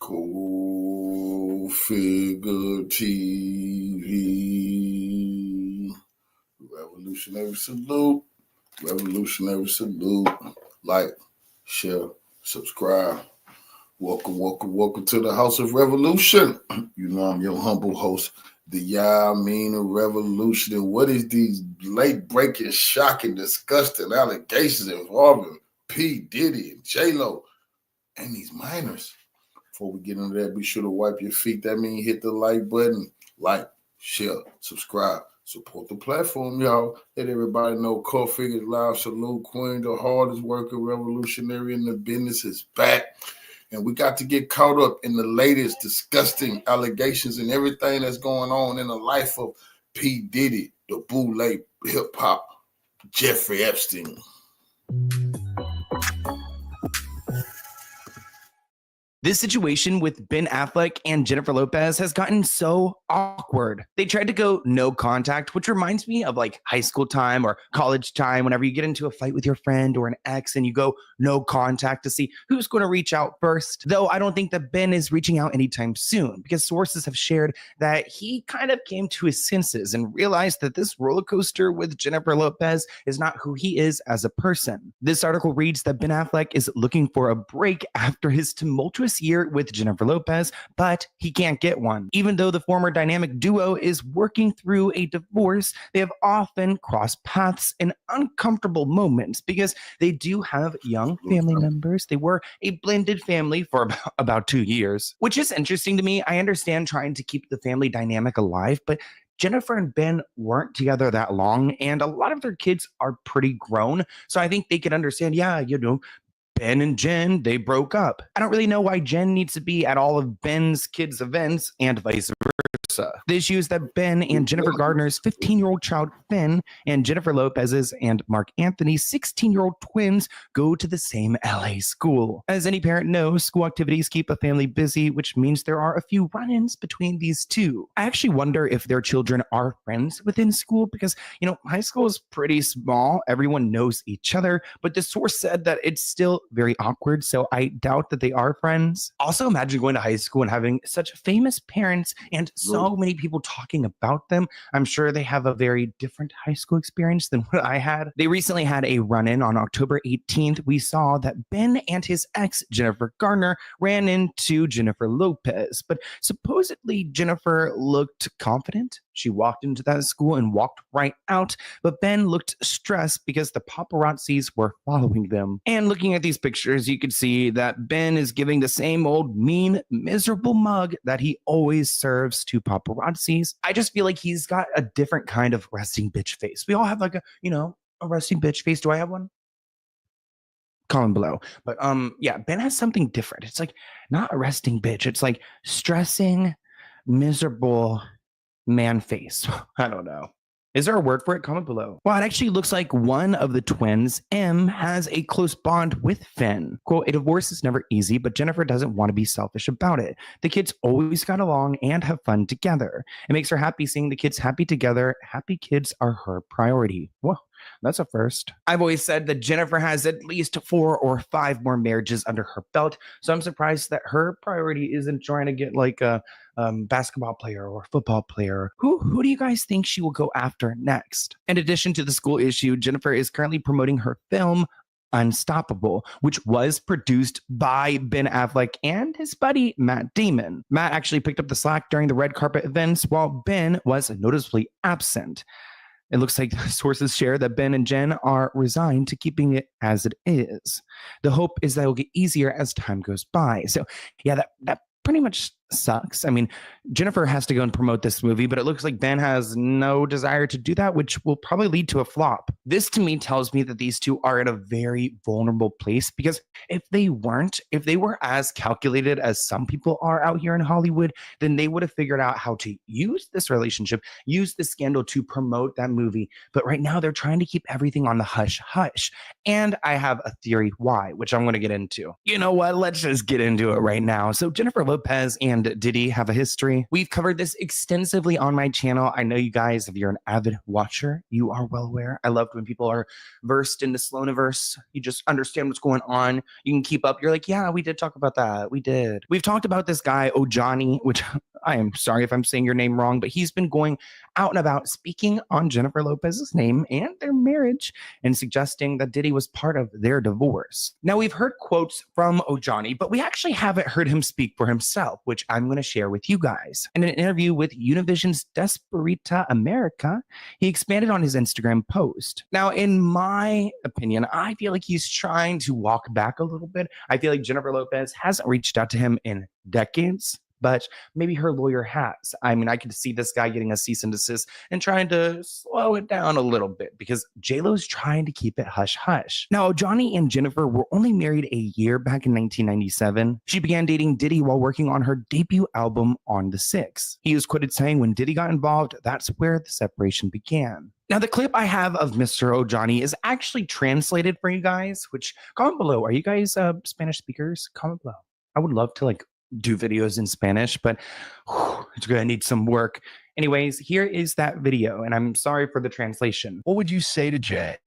Cool Figure TV. Revolutionary salute. Revolutionary salute. Like, share, subscribe. Welcome to the House of Revolution. You know I'm your humble host, the Revolution. And what is these late-breaking, shocking, disgusting allegations involving P Diddy and JLo and these minors? Before we get into that, be sure to wipe your feet. That means hit the like button. Like, share, subscribe, support the platform, y'all. Let everybody know Core Figures Live. Salute Queen, the hardest working revolutionary in the business is back. And we got to get caught up in the latest disgusting allegations and everything that's going on in the life of P Diddy, the bootleg hip-hop Jeffrey Epstein. This situation with Ben Affleck and Jennifer Lopez has gotten so awkward. They tried to go no contact, which reminds me of like high school time or college time, whenever you get into a fight with your friend or an ex and you go no contact to see who's going to reach out first. Though I don't think that Ben is reaching out anytime soon, because sources have shared that he kind of came to his senses and realized that this roller coaster with Jennifer Lopez is not who he is as a person. This article reads that Ben Affleck is looking for a break after his tumultuous year with Jennifer Lopez, but he can't get one. Even though the former dynamic duo is working through a divorce, they have often crossed paths in uncomfortable moments because they do have young family members. They were a blended family for about 2 years, which is interesting to me. I understand trying to keep the family dynamic alive, but Jennifer and Ben weren't together that long, and a lot of their kids are pretty grown. So I think they could understand, Ben and Jen, they broke up. I don't really know why Jen needs to be at all of Ben's kids' events and vice versa. The issue is that Ben and Jennifer Gardner's 15-year-old child, Finn, and Jennifer Lopez's and Mark Anthony's 16-year-old twins go to the same LA school. As any parent knows, school activities keep a family busy, which means there are a few run-ins between these two. I actually wonder if their children are friends within school because, high school is pretty small. Everyone knows each other, but the source said that it's still very awkward, so I doubt that they are friends. Also, imagine going to high school and having such famous parents and so many people talking about them. I'm sure they have a very different high school experience than what I had. They recently had a run-in on October 18th. We saw that Ben and his ex, Jennifer Garner, ran into Jennifer Lopez, but supposedly Jennifer looked confident. She walked into that school and walked right out, but Ben looked stressed because the paparazzis were following them. And looking at these pictures, you could see that Ben is giving the same old mean, miserable mug that he always serves to paparazzis. I just feel like he's got a different kind of resting bitch face. We all have like a resting bitch face. Do I have one? Comment below. But Ben has something different. It's like not a resting bitch. It's like stressing, miserable man face. I don't know. Is there a word for it? Comment below. Well, it actually looks like one of the twins, M, has a close bond with Finn. Quote, a divorce is never easy, but Jennifer doesn't want to be selfish about it. The kids always got along and have fun together. It makes her happy seeing the kids happy together. Happy kids are her priority. Whoa. That's a first. I've always said that Jennifer has at least 4 or 5 more marriages under her belt, so I'm surprised that her priority isn't trying to get like a basketball player or football player. Who do you guys think she will go after next? In addition to the school issue, Jennifer is currently promoting her film Unstoppable, which was produced by Ben Affleck and his buddy Matt Damon. Matt actually picked up the slack during the red carpet events while Ben was noticeably absent. It looks like sources share that Ben and Jen are resigned to keeping it as it is. The hope is that it'll get easier as time goes by. So yeah, that pretty much sucks. I mean, Jennifer has to go and promote this movie, but it looks like Ben has no desire to do that, which will probably lead to a flop. This to me tells me that these two are in a very vulnerable place, because if they were as calculated as some people are out here in Hollywood, then they would have figured out how to use this relationship, use this scandal to promote that movie. But right now they're trying to keep everything on the hush hush. And I have a theory why, which I'm going to get into. You know what? Let's just get into it right now. So Jennifer Lopez and and Diddy have a history. We've covered this extensively on my channel. I know you guys, if you're an avid watcher, you are well aware. I loved when people are versed in the Sloaniverse. You just understand what's going on. You can keep up. You're like, yeah, we did talk about that. We did. We've talked about this guy, Ojani, which I am sorry if I'm saying your name wrong, but he's been going out and about speaking on Jennifer Lopez's name and their marriage and suggesting that Diddy was part of their divorce. Now, we've heard quotes from Ojani, but we actually haven't heard him speak for himself, which I'm going to share with you guys. In an interview with Univision's Desperita America, he expanded on his Instagram post. Now, in my opinion, I feel like he's trying to walk back a little bit. I feel like Jennifer Lopez hasn't reached out to him in decades, but maybe her lawyer has. I mean, I could see this guy getting a cease and desist and trying to slow it down a little bit because JLo's trying to keep it hush hush. Now, Johnny and Jennifer were only married a year back in 1997. She began dating Diddy while working on her debut album On the Six. He was quoted saying, when Diddy got involved, that's where the separation began. Now, the clip I have of Mr. Ojani is actually translated for you guys, which comment below. Are you guys Spanish speakers? Comment below. I would love to do videos in Spanish, but it's gonna need some work. Anyways, here is that video, and I'm sorry for the translation. What would you say to Jay?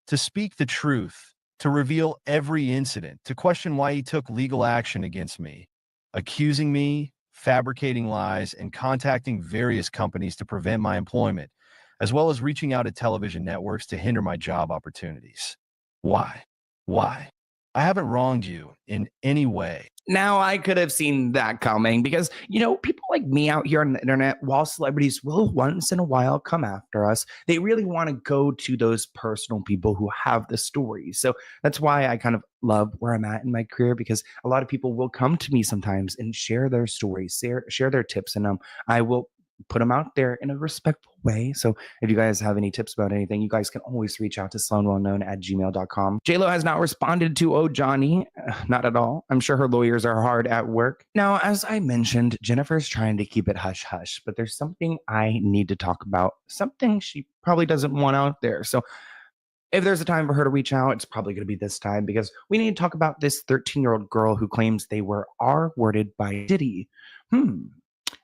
To speak the truth, to reveal every incident, to question why he took legal action against me, accusing me, fabricating lies, and contacting various companies to prevent my employment, as well as reaching out to television networks to hinder my job opportunities. Why? Why? I haven't wronged you in any way. Now, I could have seen that coming because, people like me out here on the internet, while celebrities will once in a while come after us, they really want to go to those personal people who have the stories. So that's why I kind of love where I'm at in my career, because a lot of people will come to me sometimes and share their stories, share their tips, and I will put them out there in a respectful way. So if you guys have any tips about anything, you guys can always reach out to sloanwellknown@gmail.com. JLo has not responded to Ojani, not at all. I'm sure her lawyers are hard at work. Now, as I mentioned, Jennifer's trying to keep it hush hush, but there's something I need to talk about, something she probably doesn't want out there. So if there's a time for her to reach out, it's probably going to be this time, because we need to talk about this 13-year-old girl who claims they were R-worded by Diddy.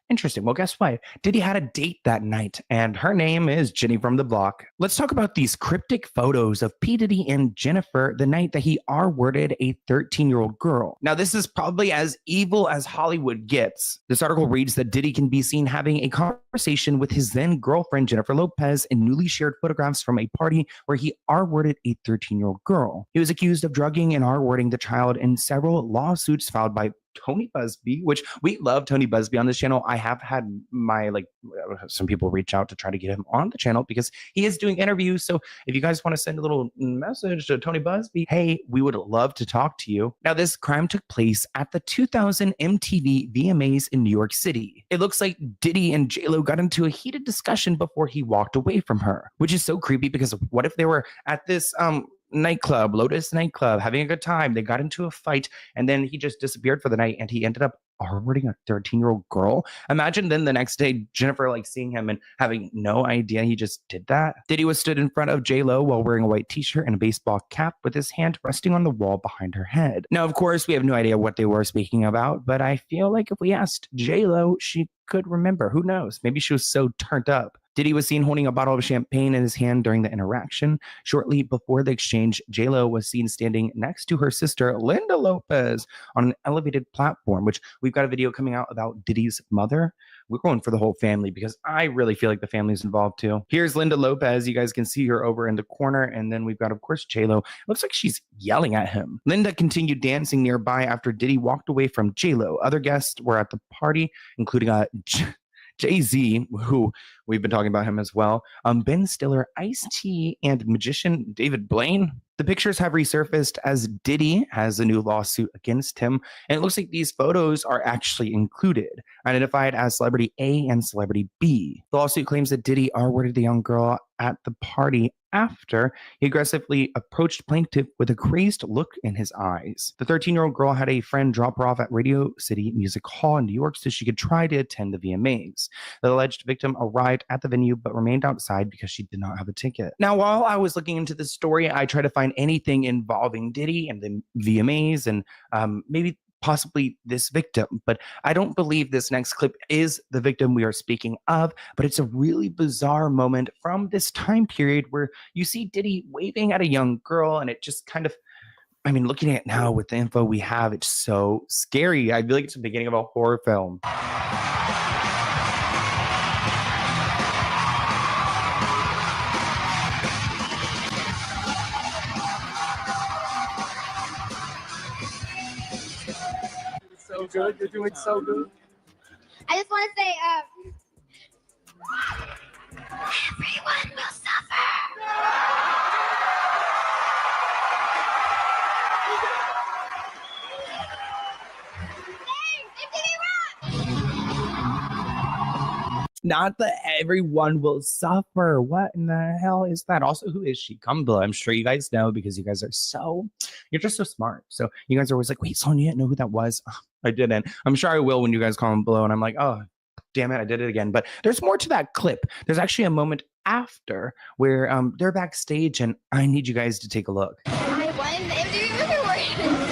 Interesting. Well, guess what? Diddy had a date that night, and her name is Jenny from the block. Let's talk about these cryptic photos of P Diddy and Jennifer the night that he R-worded a 13-year-old girl. Now, this is probably as evil as Hollywood gets. This article reads that Diddy can be seen having a conversation with his then girlfriend, Jennifer Lopez, in newly shared photographs from a party where he R-worded a 13-year-old girl. He was accused of drugging and R-wording the child in several lawsuits filed by Tony Busby, which we love Tony Busby on this channel. I have had some people reach out to try to get him on the channel because he is doing interviews. So if you guys want to send a little message to Tony Busby, hey, we would love to talk to you. Now, this crime took place at the 2000 MTV VMAs in New York City. It looks like Diddy and JLo got into a heated discussion before he walked away from her, which is so creepy, because what if they were at this nightclub, Lotus nightclub, having a good time, they got into a fight, and then he just disappeared for the night, and he ended up R-wording a 13-year-old girl? Imagine then the next day Jennifer seeing him and having no idea he just did that. Diddy was stood in front of JLo while wearing a white t-shirt and a baseball cap, with his hand resting on the wall behind her head. Now, of course, we have no idea what they were speaking about, but I feel like if we asked JLo, she could remember. Who knows? Maybe she was so turned up. Diddy was seen holding a bottle of champagne in his hand during the interaction. Shortly before the exchange, JLo was seen standing next to her sister, Linda Lopez, on an elevated platform, which we've got a video coming out about Diddy's mother. We're going for the whole family because I really feel like the family's involved too. Here's Linda Lopez. You guys can see her over in the corner. And then we've got, of course, JLo. Looks like she's yelling at him. Linda continued dancing nearby after Diddy walked away from JLo. Other guests were at the party, including Jay-Z, who we've been talking about him as well, Ben Stiller, Ice-T, and magician David Blaine. The pictures have resurfaced as Diddy has a new lawsuit against him, and it looks like these photos are actually included, identified as Celebrity A and Celebrity B. The lawsuit claims that Diddy R-worded the young girl at the party after he aggressively approached plaintiff with a crazed look in his eyes. The 13-year-old girl had a friend drop her off at Radio City Music Hall in New York so she could try to attend the VMAs. The alleged victim arrived at the venue but remained outside because she did not have a ticket. Now, while I was looking into this story, I tried to find anything involving Diddy and the VMAs and maybe possibly this victim. But I don't believe this next clip is the victim we are speaking of, but it's a really bizarre moment from this time period where you see Diddy waving at a young girl, and it just kind of, I mean, looking at it now with the info we have, it's so scary. I feel like it's the beginning of a horror film. So good. You're doing so good. I just want to say, everyone will suffer. Not that everyone will suffer. What in the hell is that? Also, who is she? Comment below. I'm sure you guys know because you guys are you're just so smart. So you guys are always like, wait, Sonia, you didn't know who that was? Oh, I didn't. I'm sure I will when you guys comment below. And I'm like, oh, damn it, I did it again. But there's more to that clip. There's actually a moment after where they're backstage, and I need you guys to take a look. I won the MTV Movie Award.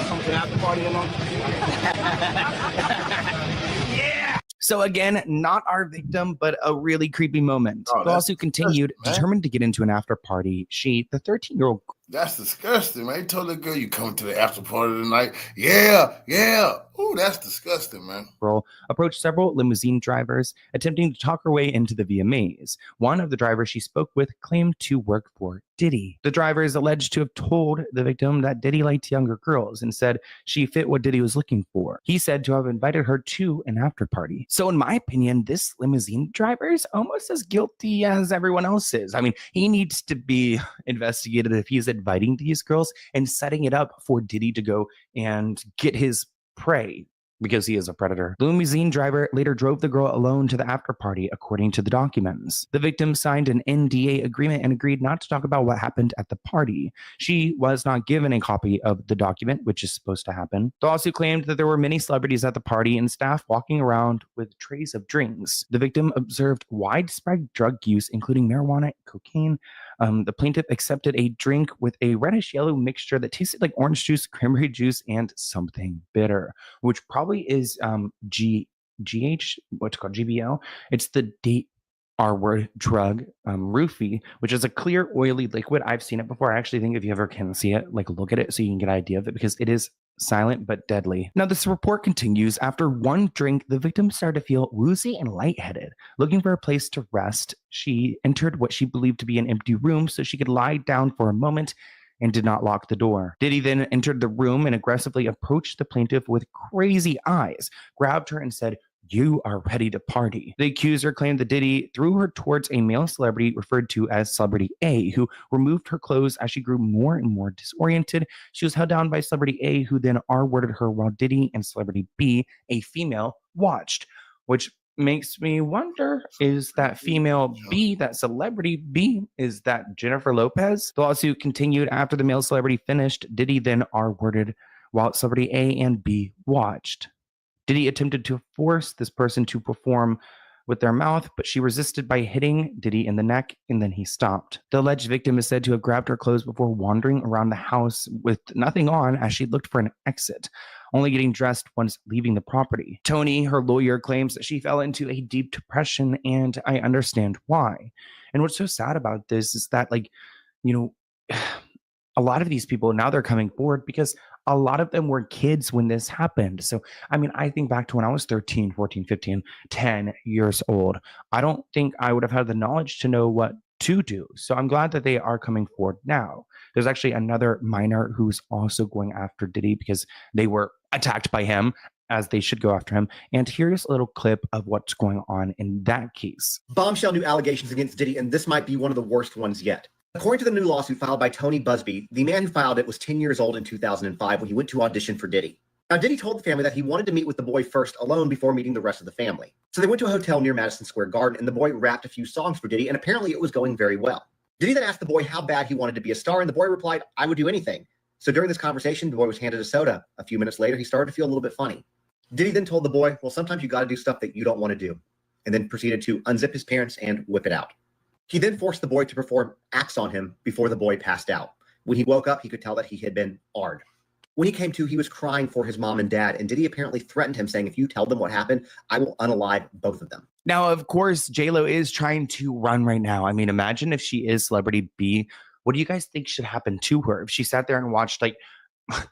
Come to the after party along. So again, not our victim, but a really creepy moment. Oh, The lawsuit continued, man. determined to get into an after party. She, the 13-year-old That's disgusting, man. You told the girl you coming to the after party tonight. Yeah, yeah. Ooh, that's disgusting, man. girl, approached several limousine drivers, attempting to talk her way into the VMAs. One of the drivers she spoke with claimed to work for Diddy. The driver is alleged to have told the victim that Diddy liked younger girls and said she fit what Diddy was looking for. He said to have invited her to an after party. So in my opinion, this limousine driver is almost as guilty as everyone else is. I mean, he needs to be investigated if he's inviting these girls and setting it up for Diddy to go and get his prey, because he is a predator. The limousine driver later drove the girl alone to the after party, according to the documents. The victim signed an NDA agreement and agreed not to talk about what happened at the party. She was not given a copy of the document, which is supposed to happen. The lawsuit claimed that there were many celebrities at the party and staff walking around with trays of drinks. The victim observed widespread drug use, including marijuana, cocaine. The plaintiff accepted a drink with a reddish-yellow mixture that tasted like orange juice, cranberry juice, and something bitter, which probably is what's called GBL. It's the date R-word drug, roofie, which is a clear, oily liquid. I've seen it before. I actually think if you ever can see it, like look at it so you can get an idea of it, because it is silent but deadly. Now, this report continues. After one drink, the victim started to feel woozy and lightheaded. Looking for a place to rest, she entered what she believed to be an empty room so she could lie down for a moment and did not lock the door. Diddy then entered the room and aggressively approached the plaintiff with crazy eyes, grabbed her and said, "You are ready to party." The accuser claimed that Diddy threw her towards a male celebrity referred to as Celebrity A, who removed her clothes as she grew more and more disoriented. She was held down by Celebrity A, who then R-worded her while Diddy and Celebrity B, a female, watched, which makes me wonder, is that female B, that Celebrity B, is that Jennifer Lopez? The lawsuit continued after the male celebrity finished. Diddy then R-worded while Celebrity A and B watched. Diddy attempted to force this person to perform with their mouth, but she resisted by hitting Diddy in the neck, and then he stopped. The alleged victim is said to have grabbed her clothes before wandering around the house with nothing on as she looked for an exit, only getting dressed once leaving the property. Tony, her lawyer, claims that she fell into a deep depression, and I understand why. And what's so sad about this is that, like, you know, a lot of these people now they're coming forward because a lot of them were kids when this happened. So, I mean, I think back to when I was 13, 14, 15, 10 years old. I don't think I would have had the knowledge to know what to do. So I'm glad that they are coming forward now. There's actually another minor who's also going after Diddy because they were attacked by him, as they should go after him. And here's a little clip of what's going on in that case. Bombshell new allegations against Diddy, and this might be one of the worst ones yet. According to the new lawsuit filed by Tony Busby, the man who filed it was 10 years old in 2005 when he went to audition for Diddy. Now, Diddy told the family that he wanted to meet with the boy first alone before meeting the rest of the family. So they went to a hotel near Madison Square Garden, and the boy rapped a few songs for Diddy, and apparently it was going very well. Diddy then asked the boy how bad he wanted to be a star, and the boy replied, "I would do anything." So during this conversation, the boy was handed a soda. A few minutes later, he started to feel a little bit funny. Diddy then told the boy, "Well, sometimes you got to do stuff that you don't want to do," and then proceeded to unzip his pants and whip it out. He then forced the boy to perform acts on him before the boy passed out. When he woke up, he could tell that he had been AR'd. When he came to, he was crying for his mom and dad, and Diddy apparently threatened him, saying, if you tell them what happened, I will unalive both of them. Now, of course, JLo is trying to run right now. I mean, imagine if she is celebrity B. What do you guys think should happen to her? If she sat there and watched, like,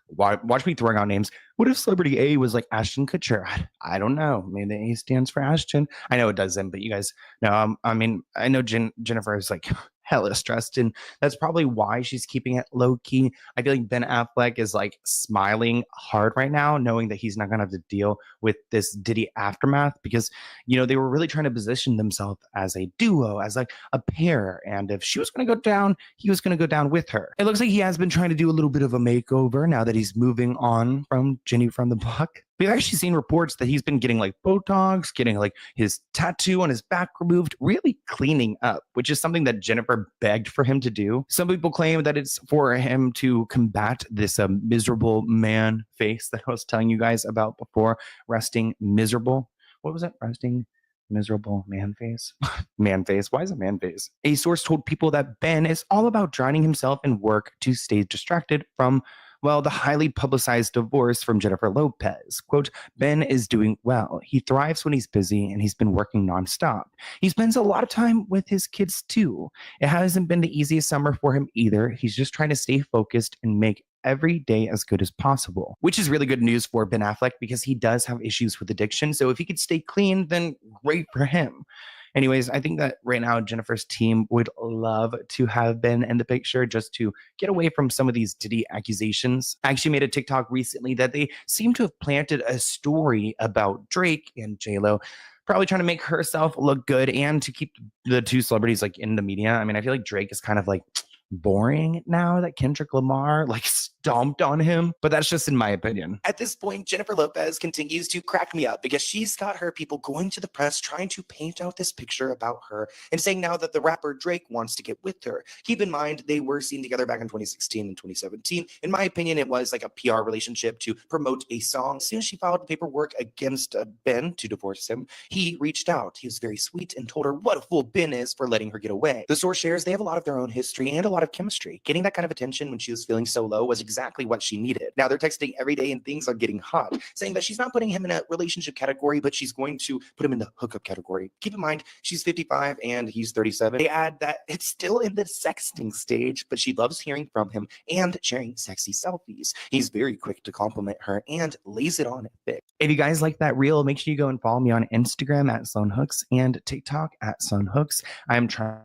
watch me throwing out names. What if celebrity A was like Ashton Kutcher? I don't know. Maybe the A stands for Ashton. I know it doesn't, but you guys know. I mean, I know Jennifer is like hella stressed, and that's probably why she's keeping it low key. I feel like Ben Affleck is like smiling hard right now, knowing that he's not gonna have to deal with this Diddy aftermath, because they were really trying to position themselves as a duo, as like a pair, and if she was gonna go down, he was gonna go down with her. It looks like he has been trying to do a little bit of a makeover now that he's moving on from Jenny from the Block. We've actually seen reports that he's been getting like Botox, getting like his tattoo on his back removed, really cleaning up, which is something that Jennifer begged for him to do. Some people claim that it's for him to combat this miserable man face that I was telling you guys about before, resting miserable. What was it? Resting miserable man face? Man face. Why is it man face? A source told People that Ben is all about drowning himself in work to stay distracted from the highly publicized divorce from Jennifer Lopez. Quote, Ben is doing well. He thrives when he's busy, and he's been working nonstop. He spends a lot of time with his kids too. It hasn't been the easiest summer for him either. He's just trying to stay focused and make every day as good as possible, which is really good news for Ben Affleck because he does have issues with addiction. So if he could stay clean, then great for him. Anyways, I think that right now Jennifer's team would love to have Ben in the picture just to get away from some of these Diddy accusations. I actually made a TikTok recently that they seem to have planted a story about Drake and JLo, probably trying to make herself look good and to keep the two celebrities like in the media. I mean, I feel like Drake is kind of like boring now that Kendrick Lamar like stomped on him, but that's just in my opinion. At this point, Jennifer Lopez continues to crack me up because she's got her people going to the press trying to paint out this picture about her and saying now that the rapper Drake wants to get with her. Keep in mind, they were seen together back in 2016 and 2017. In my opinion, it was like a PR relationship to promote a song. As soon as she filed paperwork against Ben to divorce him, he reached out. He was very sweet and told her what a fool Ben is for letting her get away. The source shares they have a lot of their own history and a lot of chemistry. Getting that kind of attention when she was feeling so low was exactly what she needed. Now they're texting every day and things are getting hot, saying that she's not putting him in a relationship category, but she's going to put him in the hookup category. Keep in mind, she's 55 and he's 37. They add that it's still in the sexting stage, but she loves hearing from him and sharing sexy selfies. He's very quick to compliment her and lays it on thick. If you guys like that reel, make sure you go and follow me on Instagram at SloanHooks and TikTok at SloanHooks. I'm trying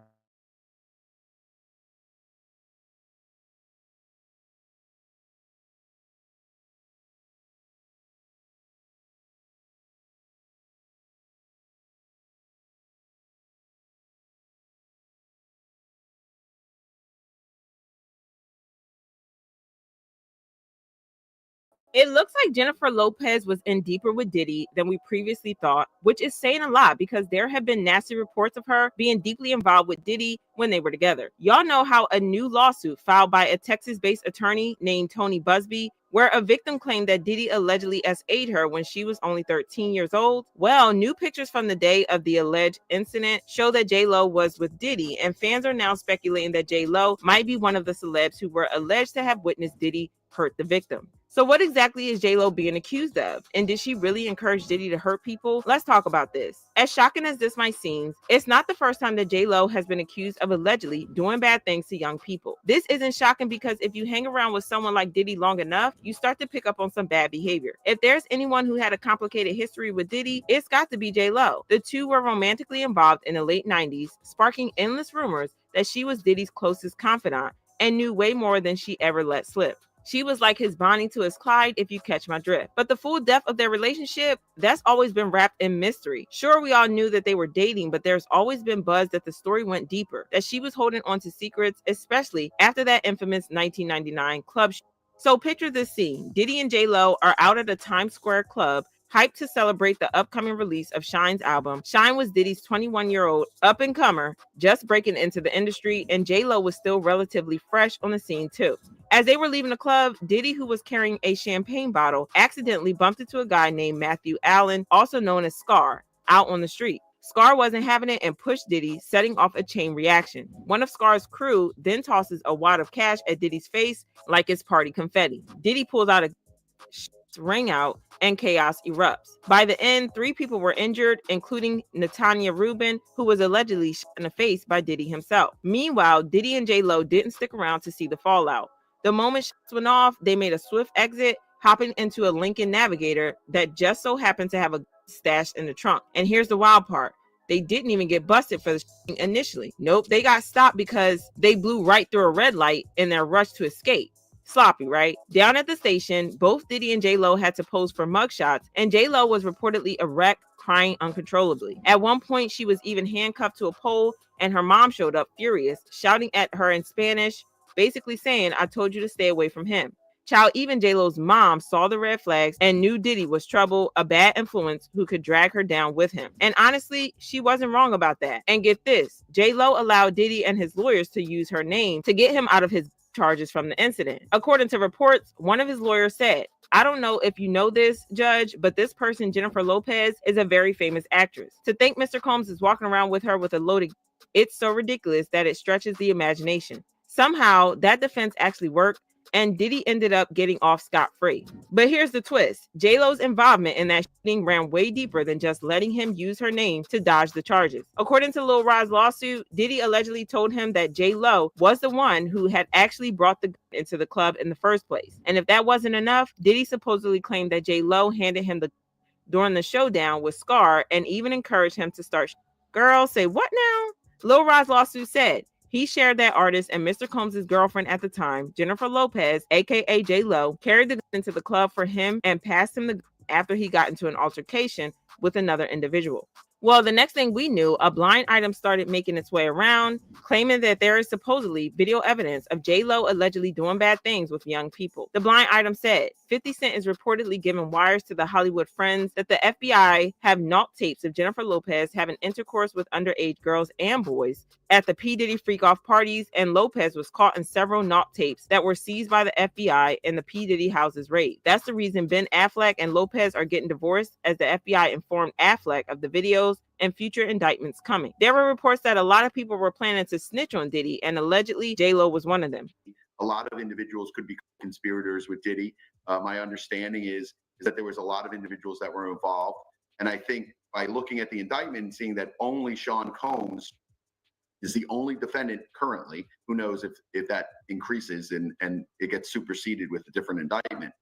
It looks like Jennifer Lopez was in deeper with Diddy than we previously thought, which is saying a lot because there have been nasty reports of her being deeply involved with Diddy when they were together. Y'all know how a new lawsuit filed by a Texas-based attorney named Tony Busby, where a victim claimed that Diddy allegedly SA'd her when she was only 13 years old. Well, new pictures from the day of the alleged incident show that JLo was with Diddy, and fans are now speculating that JLo might be one of the celebs who were alleged to have witnessed Diddy hurt the victim. So what exactly is JLo being accused of? And did she really encourage Diddy to hurt people? Let's talk about this. As shocking as this might seem, it's not the first time that JLo has been accused of allegedly doing bad things to young people. This isn't shocking because if you hang around with someone like Diddy long enough, you start to pick up on some bad behavior. If there's anyone who had a complicated history with Diddy, it's got to be JLo. The two were romantically involved in the late 90s, sparking endless rumors that she was Diddy's closest confidant and knew way more than she ever let slip. She was like his Bonnie to his Clyde, if you catch my drift. But the full depth of their relationship, that's always been wrapped in mystery. Sure, we all knew that they were dating, but there's always been buzz that the story went deeper, that she was holding on to secrets, especially after that infamous 1999 club show. So picture this scene. Diddy and JLo are out at a Times Square club, hyped to celebrate the upcoming release of Shyne's album. Shyne was Diddy's 21-year-old up-and-comer, just breaking into the industry, and JLo was still relatively fresh on the scene too. As they were leaving the club, Diddy, who was carrying a champagne bottle, accidentally bumped into a guy named Matthew Allen, also known as Scar, out on the street. Scar wasn't having it and pushed Diddy, setting off a chain reaction. One of Scar's crew then tosses a wad of cash at Diddy's face like it's party confetti. Diddy pulls out a ring out and chaos erupts. By the end, 3 people were injured, including Natanya Rubin, who was allegedly shot in the face by Diddy himself. Meanwhile, Diddy and JLo didn't stick around to see the fallout. The moment shots went off, they made a swift exit, hopping into a Lincoln Navigator that just so happened to have a stashed in the trunk. And here's the wild part. They didn't even get busted for the initially. Nope, they got stopped because they blew right through a red light in their rush to escape. Sloppy, right? Down at the station, both Diddy and JLo had to pose for mugshots, and JLo was reportedly a wreck, crying uncontrollably. At one point, she was even handcuffed to a pole, and her mom showed up furious, shouting at her in Spanish, basically saying, "I told you to stay away from him." Child, even JLo's mom saw the red flags and knew Diddy was trouble, a bad influence who could drag her down with him. And honestly, she wasn't wrong about that. And get this, JLo allowed Diddy and his lawyers to use her name to get him out of his charges from the incident. According to reports, one of his lawyers said, "I don't know if you know this, Judge, but this person, Jennifer Lopez, is a very famous actress. To think Mr. Combs is walking around with her with a loaded, it's so ridiculous that it stretches the imagination." Somehow, that defense actually worked, and Diddy ended up getting off scot-free. But here's the twist. JLo's involvement in that shooting ran way deeper than just letting him use her name to dodge the charges. According to Lil Rod's lawsuit, Diddy allegedly told him that JLo was the one who had actually brought the gun into the club in the first place. And if that wasn't enough, Diddy supposedly claimed that JLo handed him the during the showdown with Scar and even encouraged him to start. Girl, say what now? Lil Rod's lawsuit said, he shared that artist and Mr. Combs' girlfriend at the time, Jennifer Lopez, aka JLo, carried the gun into the club for him and passed him the gun after he got into an altercation with another individual. Well, the next thing we knew, a blind item started making its way around, claiming that there is supposedly video evidence of JLo allegedly doing bad things with young people. The blind item said 50 Cent is reportedly giving wires to the Hollywood Friends that the FBI have naught tapes of Jennifer Lopez having intercourse with underage girls and boys at the P Diddy freak-off parties, and Lopez was caught in several naught tapes that were seized by the FBI in the P Diddy house's raid. That's the reason Ben Affleck and Lopez are getting divorced, as the FBI informed Affleck of the videos and future indictments coming. There were reports that a lot of people were planning to snitch on Diddy, and allegedly JLo was one of them. A lot of individuals could be conspirators with Diddy. My understanding is that there was a lot of individuals that were involved. And I think by looking at the indictment and seeing that only Shyne Combs is the only defendant currently, who knows if that increases and it gets superseded with a different indictment.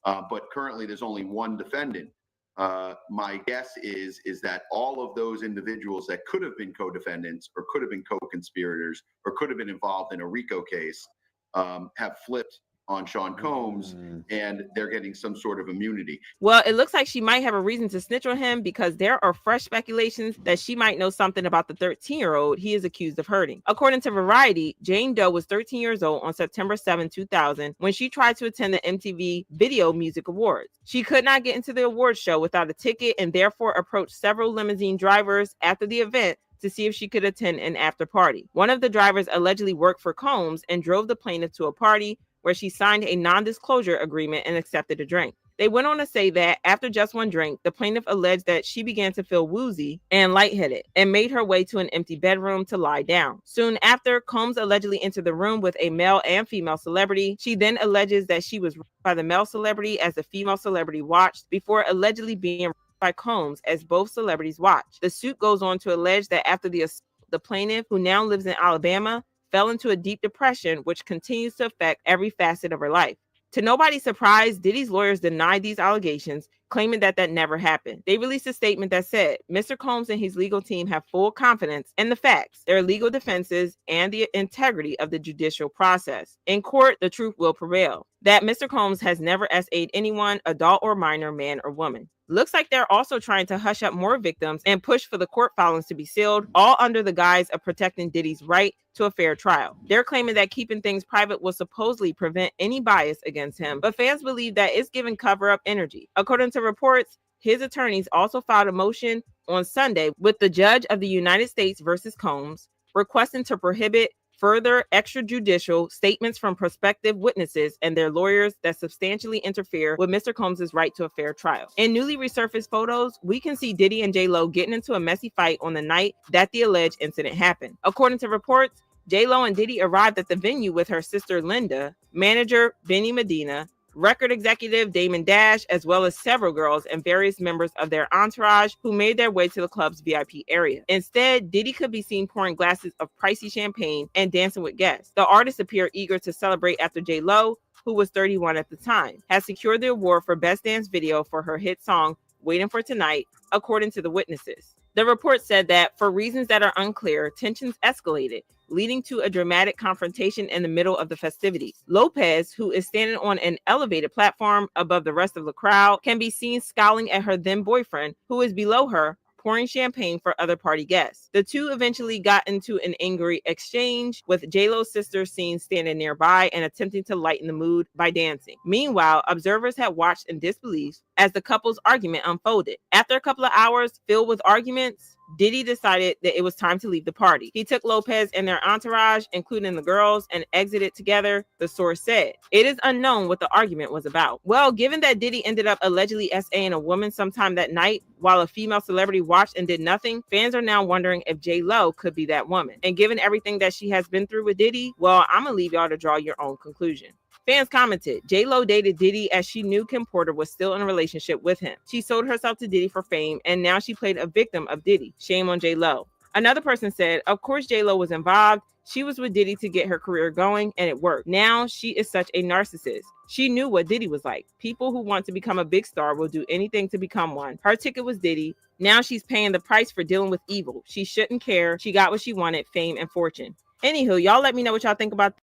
But currently there's only one defendant. My guess is that all of those individuals that could have been co-defendants or could have been co-conspirators or could have been involved in a RICO case have flipped on Shyne Combs, and they're getting some sort of immunity. Well, it looks like she might have a reason to snitch on him, because there are fresh speculations that she might know something about the 13-year-old he is accused of hurting. According to Variety, Jane Doe was 13 years old on September 7, 2000, when she tried to attend the MTV Video Music Awards. She could not get into the awards show without a ticket and therefore approached several limousine drivers after the event to see if she could attend an after party. One of the drivers allegedly worked for Combs and drove the plaintiff to a party where she signed a non-disclosure agreement and accepted a drink. They went on to say that after just one drink, the plaintiff alleged that she began to feel woozy and lightheaded and made her way to an empty bedroom to lie down. Soon after, Combs allegedly entered the room with a male and female celebrity. She then alleges that she was raped by the male celebrity as the female celebrity watched, before allegedly being raped by Combs as both celebrities watched. The suit goes on to allege that after the assault, the plaintiff, who now lives in Alabama, fell into a deep depression, which continues to affect every facet of her life. To nobody's surprise, Diddy's lawyers denied these allegations, claiming that never happened. They released a statement that said, Mr. Combs and his legal team have full confidence in the facts, their legal defenses, and the integrity of the judicial process. In court, the truth will prevail. That Mr. Combs has never SA'd anyone, adult or minor, man or woman. Looks like they're also trying to hush up more victims and push for the court filings to be sealed, all under the guise of protecting Diddy's right to a fair trial. They're claiming that keeping things private will supposedly prevent any bias against him, but fans believe that it's giving cover-up energy. According to reports, his attorneys also filed a motion on Sunday with the judge of the United States versus Combs, requesting to prohibit further extrajudicial statements from prospective witnesses and their lawyers that substantially interfere with Mr. Combs' right to a fair trial. In newly resurfaced photos, we can see Diddy and JLo getting into a messy fight on the night that the alleged incident happened. According to reports, JLo and Diddy arrived at the venue with her sister Linda, manager Benny Medina, record executive Damon Dash, as well as several girls and various members of their entourage who made their way to the club's VIP area. Instead, Diddy could be seen pouring glasses of pricey champagne and dancing with guests. The artist appeared eager to celebrate after JLo, who was 31 at the time, had secured the award for Best Dance Video for her hit song, Waiting for Tonight, according to the witnesses. The report said that, for reasons that are unclear, tensions escalated, leading to a dramatic confrontation in the middle of the festivities. Lopez, who is standing on an elevated platform above the rest of the crowd, can be seen scowling at her then boyfriend, who is below her, pouring champagne for other party guests. The two eventually got into an angry exchange, with JLo's sister seen standing nearby and attempting to lighten the mood by dancing. Meanwhile, observers had watched in disbelief as the couple's argument unfolded. After a couple of hours filled with arguments, Diddy decided that it was time to leave the party. He took Lopez and their entourage, including the girls, and exited together, the source said. It is unknown what the argument was about. Well, given that Diddy ended up allegedly SAing a woman sometime that night, while a female celebrity watched and did nothing, fans are now wondering if JLo could be that woman. And given everything that she has been through with Diddy, well, I'm gonna leave y'all to draw your own conclusion. Fans commented, JLo dated Diddy as she knew Kim Porter was still in a relationship with him. She sold herself to Diddy for fame, and now she played a victim of Diddy. Shame on JLo. Another person said, of course JLo was involved. She was with Diddy to get her career going, and it worked. Now she is such a narcissist. She knew what Diddy was like. People who want to become a big star will do anything to become one. Her ticket was Diddy. Now she's paying the price for dealing with evil. She shouldn't care. She got what she wanted, fame and fortune. Anywho, y'all let me know what y'all think about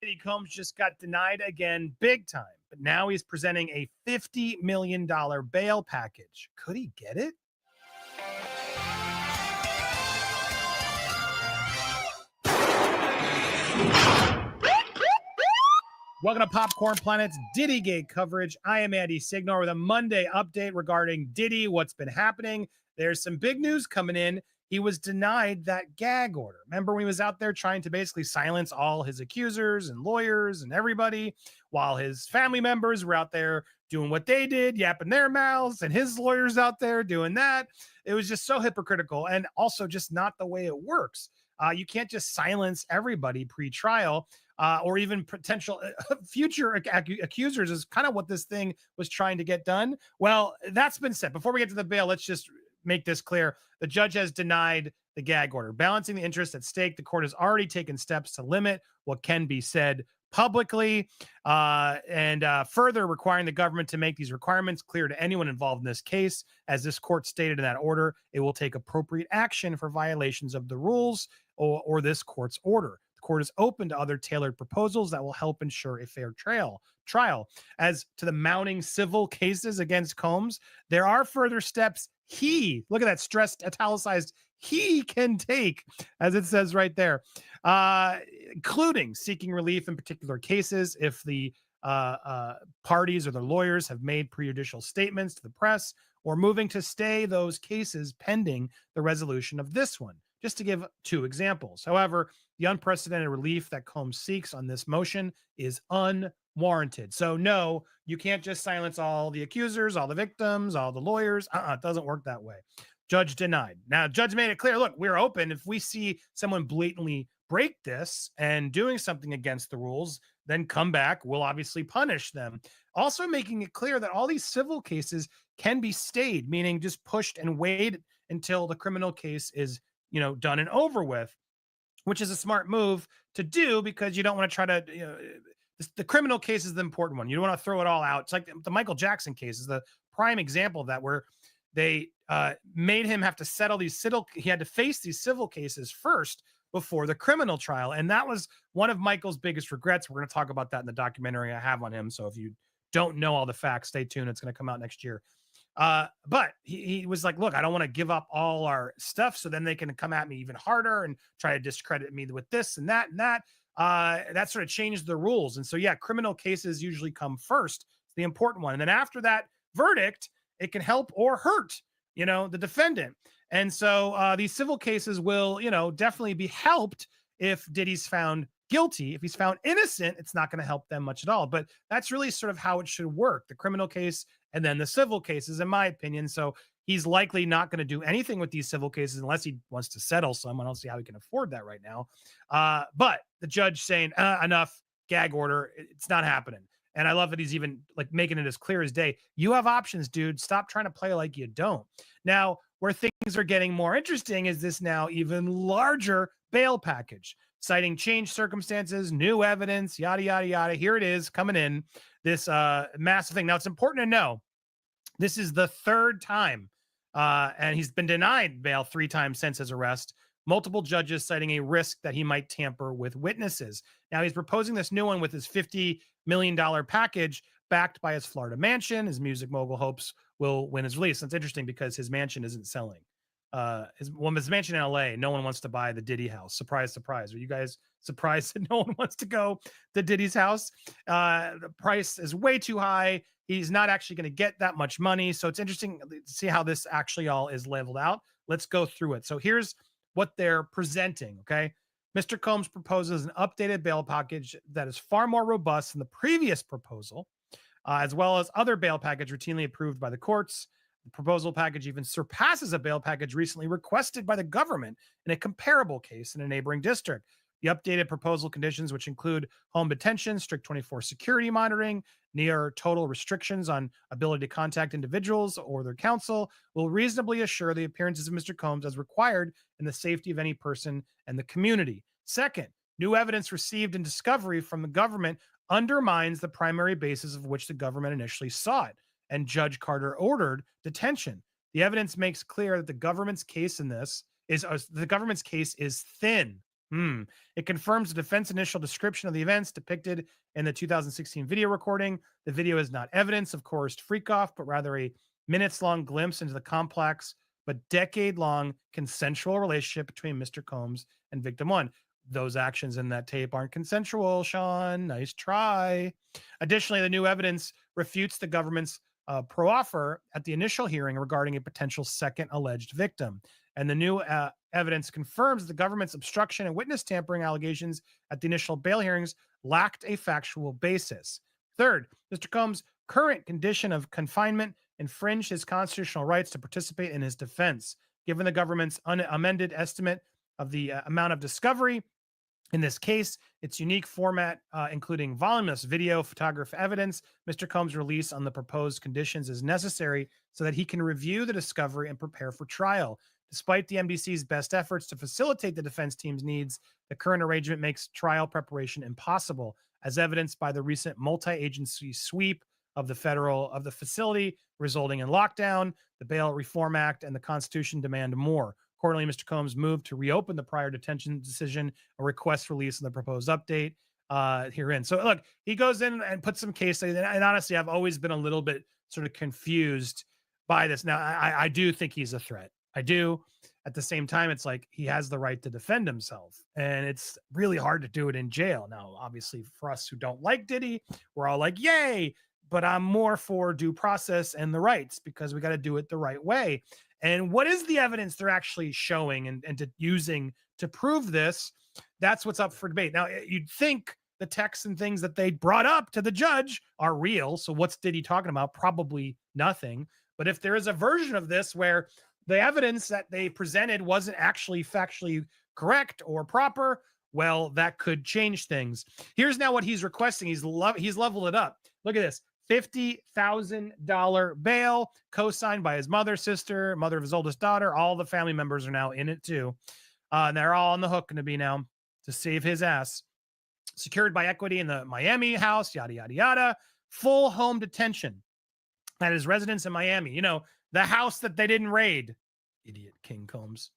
Diddy Combs just got denied again big time, but now he's presenting a $50 million bail package. Could he get it? Welcome to Popcorn Planet's Diddygate coverage. I am Andy Signor with a Monday update regarding Diddy, what's been happening. There's some big news coming in. He was denied that gag order. Remember when he was out there trying to basically silence all his accusers and lawyers and everybody, while his family members were out there doing what they did, yapping their mouths, and his lawyers out there doing that. It was just so hypocritical, and also just not the way it works. You can't just silence everybody pre-trial. Or even potential future accusers is kind of what this thing was trying to get done. Well, that's been said. Before we get to the bail, let's just make this clear. The judge has denied the gag order. Balancing the interests at stake, the court has already taken steps to limit what can be said publicly, and further requiring the government to make these requirements clear to anyone involved in this case. As this court stated in that order, it will take appropriate action for violations of the rules or this court's order. The court is open to other tailored proposals that will help ensure a fair trial. As to the mounting civil cases against Combs, there are further steps look at that stressed italicized, he can take, as it says right there, including seeking relief in particular cases if the parties or the lawyers have made prejudicial statements to the press, or moving to stay those cases pending the resolution of this one, just to give two examples. However, the unprecedented relief that Combs seeks on this motion is unwarranted. So no, you can't just silence all the accusers, all the victims, all the lawyers. It doesn't work that way. Judge denied. Now, judge made it clear, look, we're open. If we see someone blatantly break this and doing something against the rules, then come back. We'll obviously punish them. Also making it clear that all these civil cases can be stayed, meaning just pushed and wait until the criminal case is, done and over with, which is a smart move to do because you don't want to try to, the criminal case is the important one. You don't want to throw it all out. It's like the Michael Jackson case is the prime example of that, where they made him have to settle he had to face these civil cases first before the criminal trial. And that was one of Michael's biggest regrets. We're going to talk about that in the documentary I have on him. So if you don't know all the facts, stay tuned. It's going to come out next year. But he was like, look, I don't want to give up all our stuff, so then they can come at me even harder and try to discredit me with this and that and that. That sort of changed the rules. And so, yeah, criminal cases usually come first. It's the important one. And then after that verdict, it can help or hurt, the defendant. And so these civil cases will, definitely be helped if Diddy's found guilty. If he's found innocent, it's not going to help them much at all. But that's really sort of how it should work. The criminal case and then the civil cases, in my opinion. So he's likely not going to do anything with these civil cases unless he wants to settle some. I don't see how he can afford that right now. But the judge saying, enough, gag order, it's not happening. And I love that he's even like making it as clear as day. You have options, dude. Stop trying to play like you don't. Now, where things are getting more interesting is this now even larger bail package, citing changed circumstances, new evidence, yada, yada, yada. Here it is coming in, this massive thing. Now, it's important to know this is the third time, and he's been denied bail 3 times since his arrest. Multiple judges citing a risk that he might tamper with witnesses. Now, he's proposing this new one with his $50 million package backed by his Florida mansion. His music mogul hopes will win his release. That's interesting because his mansion isn't selling. His mansion in LA, no one wants to buy the Diddy house. Surprise, surprise. Are you guys surprised that no one wants to go to Diddy's house? The price is way too high. He's not actually going to get that much money. So it's interesting to see how this actually all is leveled out. Let's go through it. So here's what they're presenting. Okay. Mr. Combs proposes an updated bail package that is far more robust than the previous proposal, as well as other bail package routinely approved by the courts. The proposal package even surpasses a bail package recently requested by the government in a comparable case in a neighboring district. The updated proposal conditions, which include home detention, strict 24 security monitoring, near total restrictions on ability to contact individuals or their counsel, will reasonably assure the appearances of Mr. Combs as required in the safety of any person and the community. Second, new evidence received in discovery from the government undermines the primary basis of which the government initially sought, and Judge Carter ordered detention. The evidence makes clear that the government's case is thin. It confirms the defense initial description of the events depicted in the 2016 video recording. The video is not evidence of coerced freak-off, but rather a minutes-long glimpse into the complex but decade-long consensual relationship between Mr. Combs and victim one. Those actions in that tape aren't consensual, Sean. Nice try. Additionally, the new evidence refutes the government's pro-offer at the initial hearing regarding a potential second alleged victim. And the new evidence confirms the government's obstruction and witness tampering allegations at the initial bail hearings lacked a factual basis. Third, Mr. Combs' current condition of confinement infringed his constitutional rights to participate in his defense. Given the government's unamended estimate of the amount of discovery in this case, its unique format, including voluminous video, photograph evidence, Mr. Combs' release on the proposed conditions is necessary so that he can review the discovery and prepare for trial. Despite the MDC's best efforts to facilitate the defense team's needs, the current arrangement makes trial preparation impossible, as evidenced by the recent multi-agency sweep of the facility, resulting in lockdown. The Bail Reform Act and the Constitution demand more. Accordingly, Mr. Combs moved to reopen the prior detention decision and request release in the proposed update herein. So look, he goes in and puts some case studies. And honestly, I've always been a little bit sort of confused by this. Now, I do think he's a threat. I do. At the same time, it's like he has the right to defend himself. And it's really hard to do it in jail. Now, obviously, for us who don't like Diddy, we're all like, yay. But I'm more for due process and the rights because we got to do it the right way. And what is the evidence they're actually showing and using to prove this? That's what's up for debate. Now, you'd think the texts and things that they brought up to the judge are real. So what's Diddy talking about? Probably nothing. But if there is a version of this where the evidence that they presented wasn't actually factually correct or proper, well, that could change things. Here's now what he's requesting. He's leveled it up. Look at this. $50,000 bail, co-signed by his mother, sister, mother of his oldest daughter. All the family members are now in it too. And they're all on the hook going to be now to save his ass. Secured by equity in the Miami house, yada, yada, yada. Full home detention at his residence in Miami. You know, the house that they didn't raid. Idiot King Combs.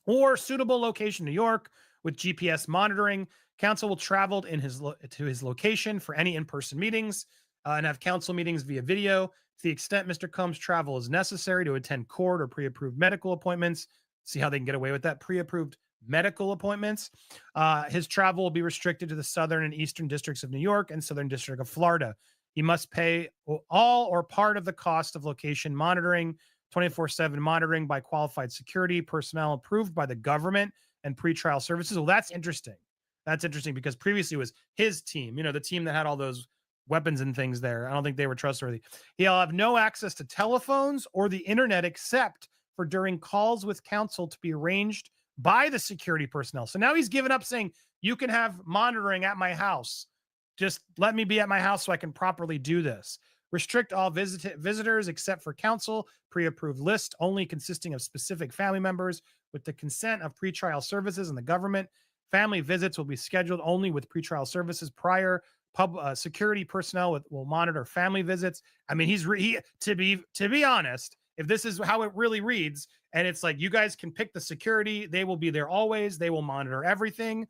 Or suitable location, New York, with GPS monitoring. Counsel will travel to his location for any in-person meetings and have counsel meetings via video. To the extent Mr. Combs' travel is necessary to attend court or pre-approved medical appointments, see how they can get away with that, pre-approved medical appointments, his travel will be restricted to the southern and eastern districts of New York and southern district of Florida. He must pay all or part of the cost of location monitoring, 24/7 monitoring by qualified security personnel approved by the government and pretrial services. Well, that's interesting. That's interesting because previously it was his team, the team that had all those weapons and things there. I don't think they were trustworthy. He'll have no access to telephones or the internet except for during calls with counsel to be arranged by the security personnel. So now he's given up saying, you can have monitoring at my house. Just let me be at my house so I can properly do this. Restrict all visitors except for counsel, pre-approved list only consisting of specific family members with the consent of pretrial services and the government. Family visits will be scheduled only with pretrial services prior. Security personnel will monitor family visits. I mean, to be honest, if this is how it really reads, and it's like you guys can pick the security, they will be there always. They will monitor everything.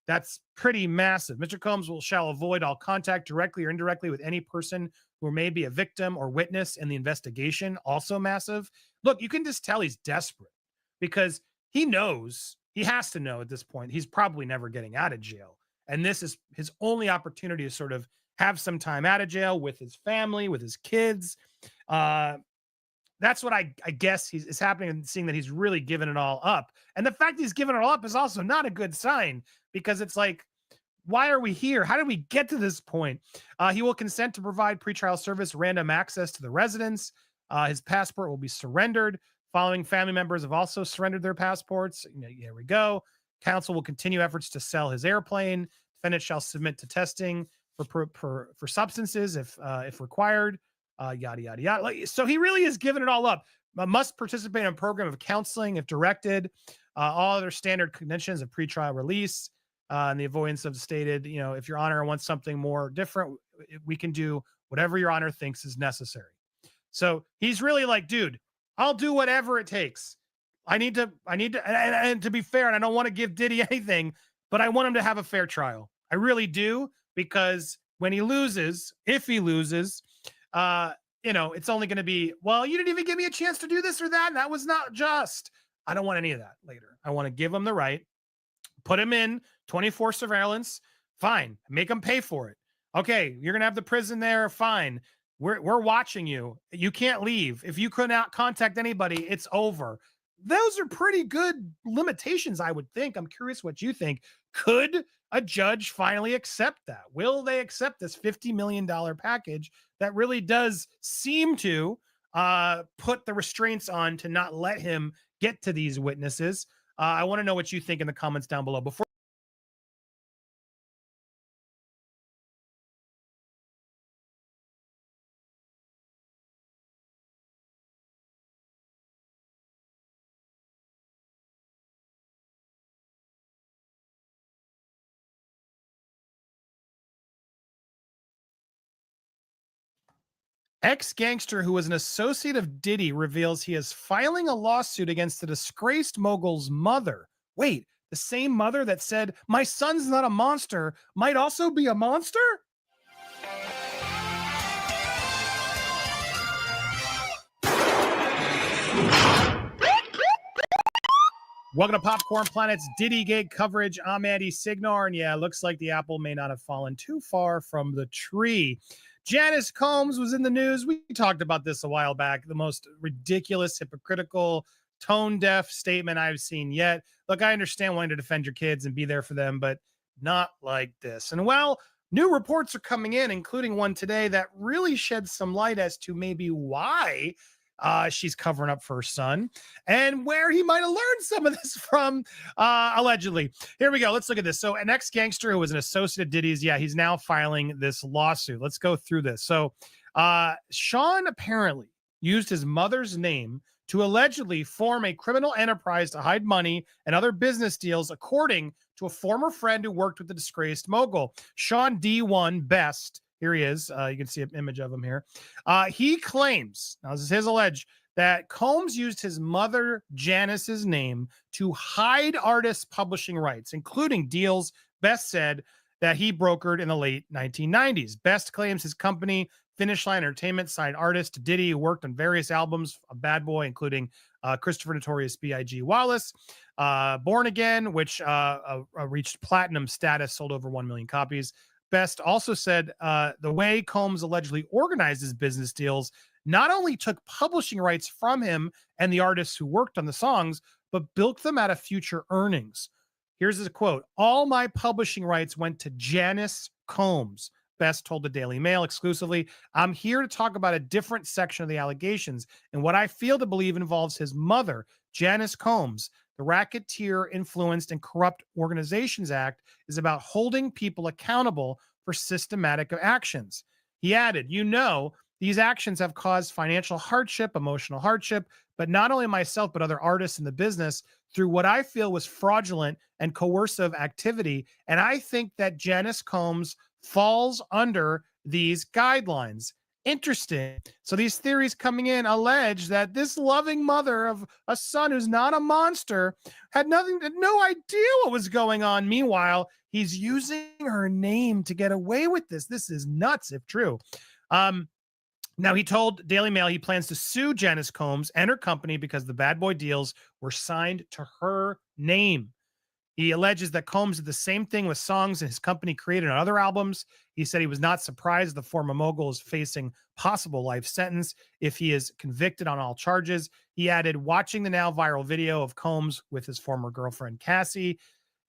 That's pretty massive. Mr. Combs shall avoid all contact directly or indirectly with any person who may be a victim or witness in the investigation. Also massive. Look, you can just tell he's desperate because he knows, he has to know at this point, he's probably never getting out of jail. And this is his only opportunity to sort of have some time out of jail with his family, with his kids. That's what I guess is happening, and seeing that he's really given it all up. And the fact he's given it all up is also not a good sign because it's like, why are we here? How did we get to this point? He will consent to provide pretrial service, random access to the residence. His passport will be surrendered. Following family members have also surrendered their passports. Here we go. Counsel will continue efforts to sell his airplane. Defendant shall submit to testing for substances if required. Yada yada yada. So he really is giving it all up. Must participate in a program of counseling if directed. All other standard conditions of pretrial release and the avoidance of the stated. If Your Honor wants something more different, we can do whatever Your Honor thinks is necessary. So he's really like, dude, I'll do whatever it takes. I need to, and to be fair, and I don't want to give Diddy anything, but I want him to have a fair trial. I really do, because when he loses, if he loses, it's only going to be, well, you didn't even give me a chance to do this or that. And that was not just. I don't want any of that later. I want to give him the right, put him in 24 surveillance. Fine. Make him pay for it. Okay. You're going to have the prison there. Fine. We're watching you. You can't leave. If you could not contact anybody, it's over. Those are pretty good limitations, I would think. I'm curious what you think. Could a judge finally accept that? Will they accept this $50 million package that really does seem to put the restraints on to not let him get to these witnesses? I want to know what you think in the comments down below. Before ex-gangster who was an associate of Diddy reveals he is filing a lawsuit against the disgraced mogul's mother. Wait, the same mother that said, "My son's not a monster," might also be a monster? Welcome to Popcorn Planet's Diddygate coverage. I'm Andy Signar, and yeah, it looks like the apple may not have fallen too far from the tree. Janice Combs was in the news. We talked about this a while back. The most ridiculous, hypocritical, tone-deaf statement I've seen yet. Look, I understand wanting to defend your kids and be there for them, but not like this. And well, new reports are coming in, including one today that really sheds some light as to maybe why she's covering up for her son and where he might have learned some of this from, allegedly. Here we go. Let's look at this. So an ex-gangster who was an associate of Diddy's, he's now filing this lawsuit. Let's go through this. So Shyne apparently used his mother's name to allegedly form a criminal enterprise to hide money and other business deals, according to a former friend who worked with the disgraced mogul. Shyne D1 Best, here he is. You can see an image of him here. He claims, now this is his allege, that Combs used his mother Janice's name to hide artists' publishing rights, including deals Best said that he brokered in the late 1990s. Best claims his company Finish Line Entertainment signed artist Diddy, who worked on various albums of Bad Boy, including Christopher Notorious B.I.G. Wallace, Born Again, which reached platinum status, sold over 1 million copies. Best also said the way Combs allegedly organized his business deals not only took publishing rights from him and the artists who worked on the songs, but bilked them out of future earnings. Here's his quote: "All my publishing rights went to Janice Combs." Best told the Daily Mail exclusively, "I'm here to talk about a different section of the allegations and what I feel to believe involves his mother, Janice Combs. The Racketeer Influenced and Corrupt Organizations Act is about holding people accountable for systematic actions." He added, "You know, these actions have caused financial hardship, emotional hardship, but not only myself, but other artists in the business through what I feel was fraudulent and coercive activity. And I think that Janice Combs falls under these guidelines." Interesting. So these theories coming in allege that this loving mother of a son who's not a monster had no idea what was going on. Meanwhile, he's using her name to get away with this. This is nuts if true. Now, he told Daily Mail he plans to sue Janice Combs and her company because the Bad Boy deals were signed to her name. He alleges that Combs did the same thing with songs his company created on other albums. He said he was not surprised the former mogul is facing possible life sentence if he is convicted on all charges. He added, watching the now viral video of Combs with his former girlfriend Cassie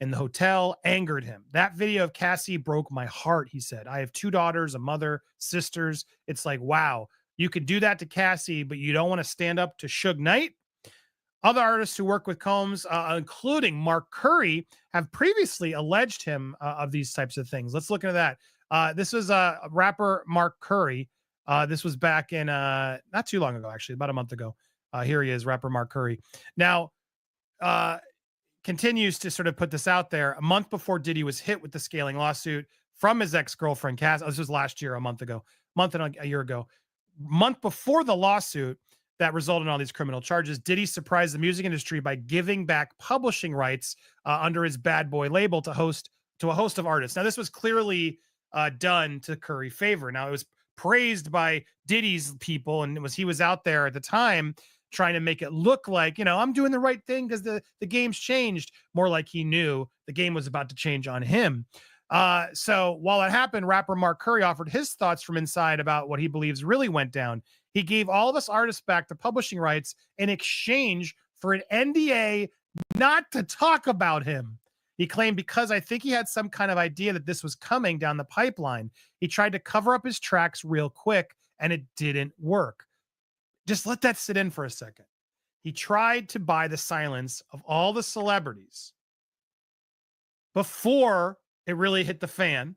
in the hotel angered him. That video of Cassie broke my heart, he said. I have 2 daughters, a mother, sisters. It's like, wow, you could do that to Cassie, but you don't want to stand up to Suge Knight? Other artists who work with Combs, including Mark Curry, have previously alleged him of these types of things. Let's look into that. This was rapper Mark Curry. This was back in not too long ago, actually, about a month ago. Here he is, rapper Mark Curry. Now, continues to sort of put this out there. A month before Diddy was hit with the scaling lawsuit from his ex-girlfriend, Cass. This was last year, a year ago. Month before the lawsuit that resulted in all these criminal charges, Diddy surprised the music industry by giving back publishing rights under his Bad Boy label to a host of artists. Now, this was clearly done to curry favor. Now, it was praised by Diddy's people, and he was out there at the time trying to make it look like, I'm doing the right thing because the game's changed. More like he knew the game was about to change on him. So while it happened, rapper Mark Curry offered his thoughts from inside about what he believes really went down. He gave all of us artists back the publishing rights in exchange for an NDA not to talk about him. He claimed, because I think he had some kind of idea that this was coming down the pipeline. He tried to cover up his tracks real quick, and it didn't work. Just let that sit in for a second. He tried to buy the silence of all the celebrities before it really hit the fan.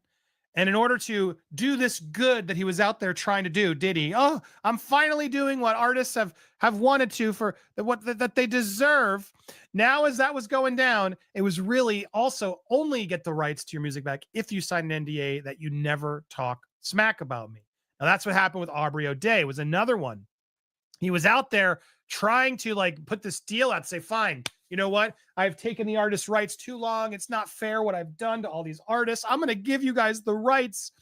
And in order to do this good that he was out there trying to do, Diddy, I'm finally doing what artists have wanted to for that they deserve. Now, as that was going down, it was really also only get the rights to your music back if you sign an NDA that you never talk smack about me. Now, that's what happened with Aubrey O'Day. Was another one. He was out there trying to put this deal out, say, fine, you know what? I've taken the artist's rights too long. It's not fair what I've done to all these artists. I'm going to give you guys the rights.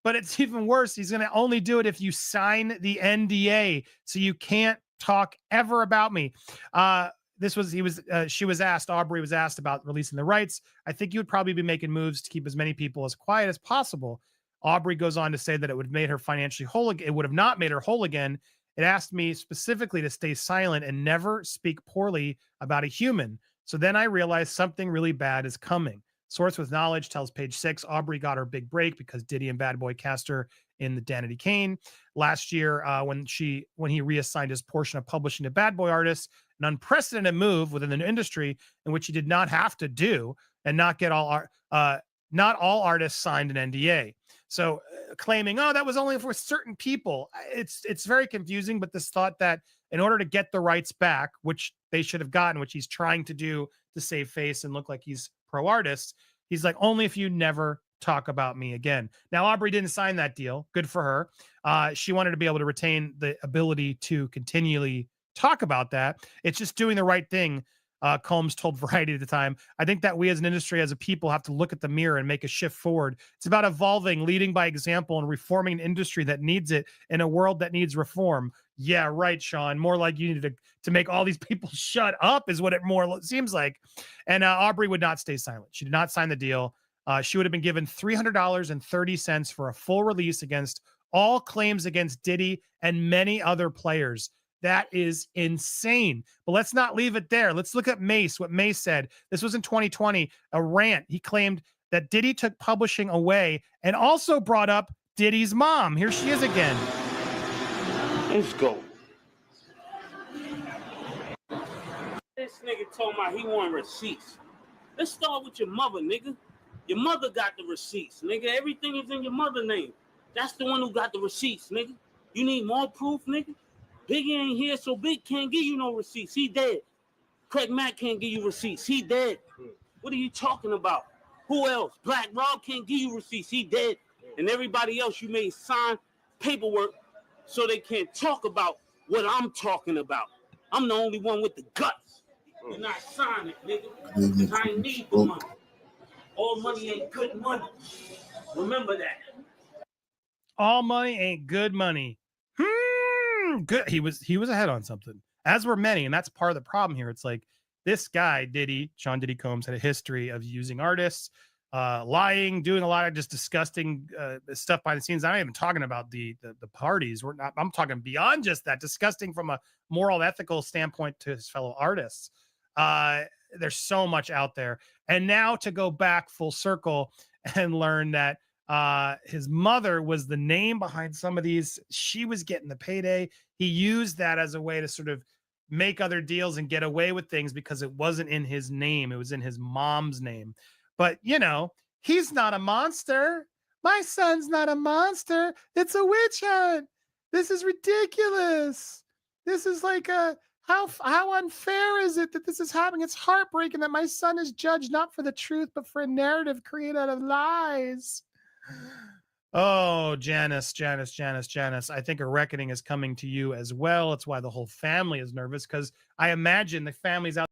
But it's even worse. He's going to only do it if you sign the NDA. So you can't talk ever about me. Aubrey was asked about releasing the rights. I think you would probably be making moves to keep as many people as quiet as possible. Aubrey goes on to say that it would have made her financially whole. It would have not made her whole again. It asked me specifically to stay silent and never speak poorly about a human. So then I realized something really bad is coming. Source with knowledge tells Page 6 Aubrey got her big break because Diddy and Bad Boy cast her in the Danity Kane last year when he reassigned his portion of publishing to Bad Boy artists, an unprecedented move within the industry in which he did not have to do and not all artists signed an NDA. So claiming, that was only for certain people. It's very confusing, but this thought that in order to get the rights back, which they should have gotten, which he's trying to do to save face and look like he's pro-artist, he's like, only if you never talk about me again. Now, Aubrey didn't sign that deal. Good for her. She wanted to be able to retain the ability to continually talk about that. It's just doing the right thing Combs told Variety at the time. I think that we as an industry, as a people, have to look at the mirror and make a shift forward. It's about evolving, leading by example, and reforming an industry that needs it in a world that needs reform. Yeah, right, Sean. More like you need to make all these people shut up is what it more seems like. And Aubrey would not stay silent. She did not sign the deal. She would have been given $300.30 for a full release against all claims against Diddy and many other players. That is insane. But let's not leave it there. Let's look at Mace, what Mace said. This was in 2020, a rant. He claimed that Diddy took publishing away and also brought up Diddy's mom. Here she is again. Let's go. This nigga told me he want receipts. Let's start with your mother, nigga. Your mother got the receipts, nigga. Everything is in your mother's name. That's the one who got the receipts, nigga. You need more proof, nigga? Biggie ain't here, so Big can't give you no receipts. He dead. Craig Mack can't give you receipts. He dead. What are you talking about? Who else? Black Rob can't give you receipts. He dead. And everybody else you made sign paperwork so they can't talk about what I'm talking about. I'm the only one with the guts. You're not signing it, nigga. I ain't need the money. All money ain't good money. Remember that. All money ain't good money. Good. He was ahead on something, as were many, and that's part of the problem here. It's like this guy, Diddy, Sean Diddy Combs, had a history of using artists, lying, doing a lot of just disgusting stuff behind the scenes. I'm not even talking about the parties. I'm talking beyond just that, disgusting from a moral, ethical standpoint to his fellow artists. There's so much out there. And now to go back full circle and learn that his mother was the name behind some of these. She was getting the payday. He used that as a way to sort of make other deals and get away with things because it wasn't in his name. It was in his mom's name. But, you know, he's not a monster. My son's not a monster. It's a witch hunt. This is ridiculous. This is like how unfair is it that this is happening? It's heartbreaking that my son is judged not for the truth, but for a narrative created out of lies. Oh, Janice. I think a reckoning is coming to you as well. It's why the whole family is nervous, because I imagine the family's out.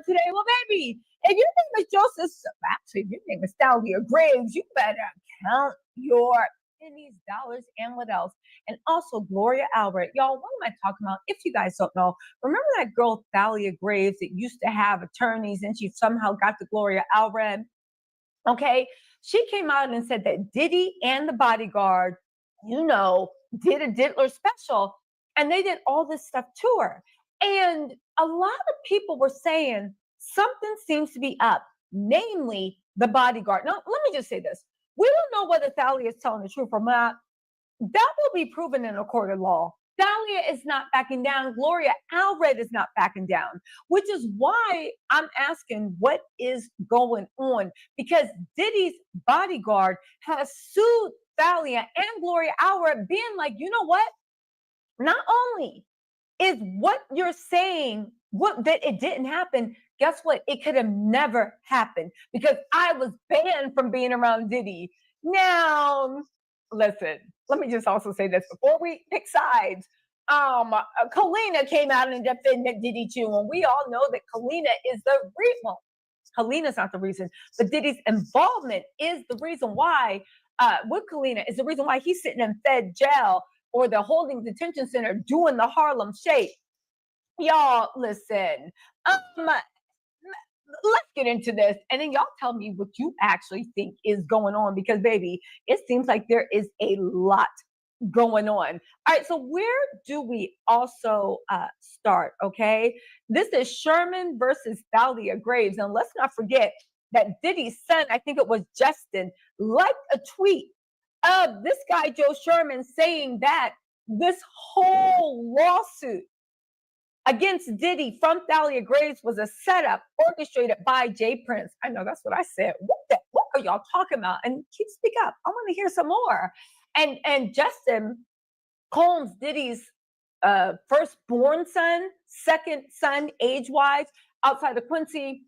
Today, well, baby, if your name is Joseph, actually, if your name is Thalia Graves, you better count your pennies, dollars, and what else. And also Gloria Albert. Y'all, what am I talking about? If you guys don't know, remember that girl Thalia Graves that used to have attorneys and she somehow got the Gloria Albert? Okay, she came out and said that Diddy and the bodyguard, you know, did a Diddler special, and they did all this stuff to her. And a lot of people were saying something seems to be up, namely the bodyguard. Now, let me just say this. We don't know whether Thalia is telling the truth or not. That will be proven in a court of law. Thalia is not backing down. Gloria Allred is not backing down, which is why I'm asking what is going on, because Diddy's bodyguard has sued Thalia and Gloria Allred, being like, you know what? Not only is what you're saying that it didn't happen, guess what? It could have never happened because I was banned from being around Diddy. Now, listen, let me just also say this before we pick sides. Kalina came out and defended Diddy too, and we all know that Kalina is the reason. Kalina's not the reason, but Diddy's involvement is the reason why. With Kalina is the reason why he's sitting in Fed jail or the holding detention center doing the Harlem Shake. Y'all, listen. Let's get into this, and then y'all tell me what you actually think is going on, because baby, it seems like there is a lot going on. All right, so where do we also start? Okay, this is Sherman versus Thalia Graves, and let's not forget that Diddy's son, I think it was Justin, liked a tweet of this guy Joe Sherman saying that this whole lawsuit against Diddy from Thalia Graves was a setup orchestrated by Jay Prince. I know that's what I said. What are y'all talking about? And speak up. I want to hear some more. And Justin Combs, Diddy's firstborn son, second son, age-wise, outside of Quincy,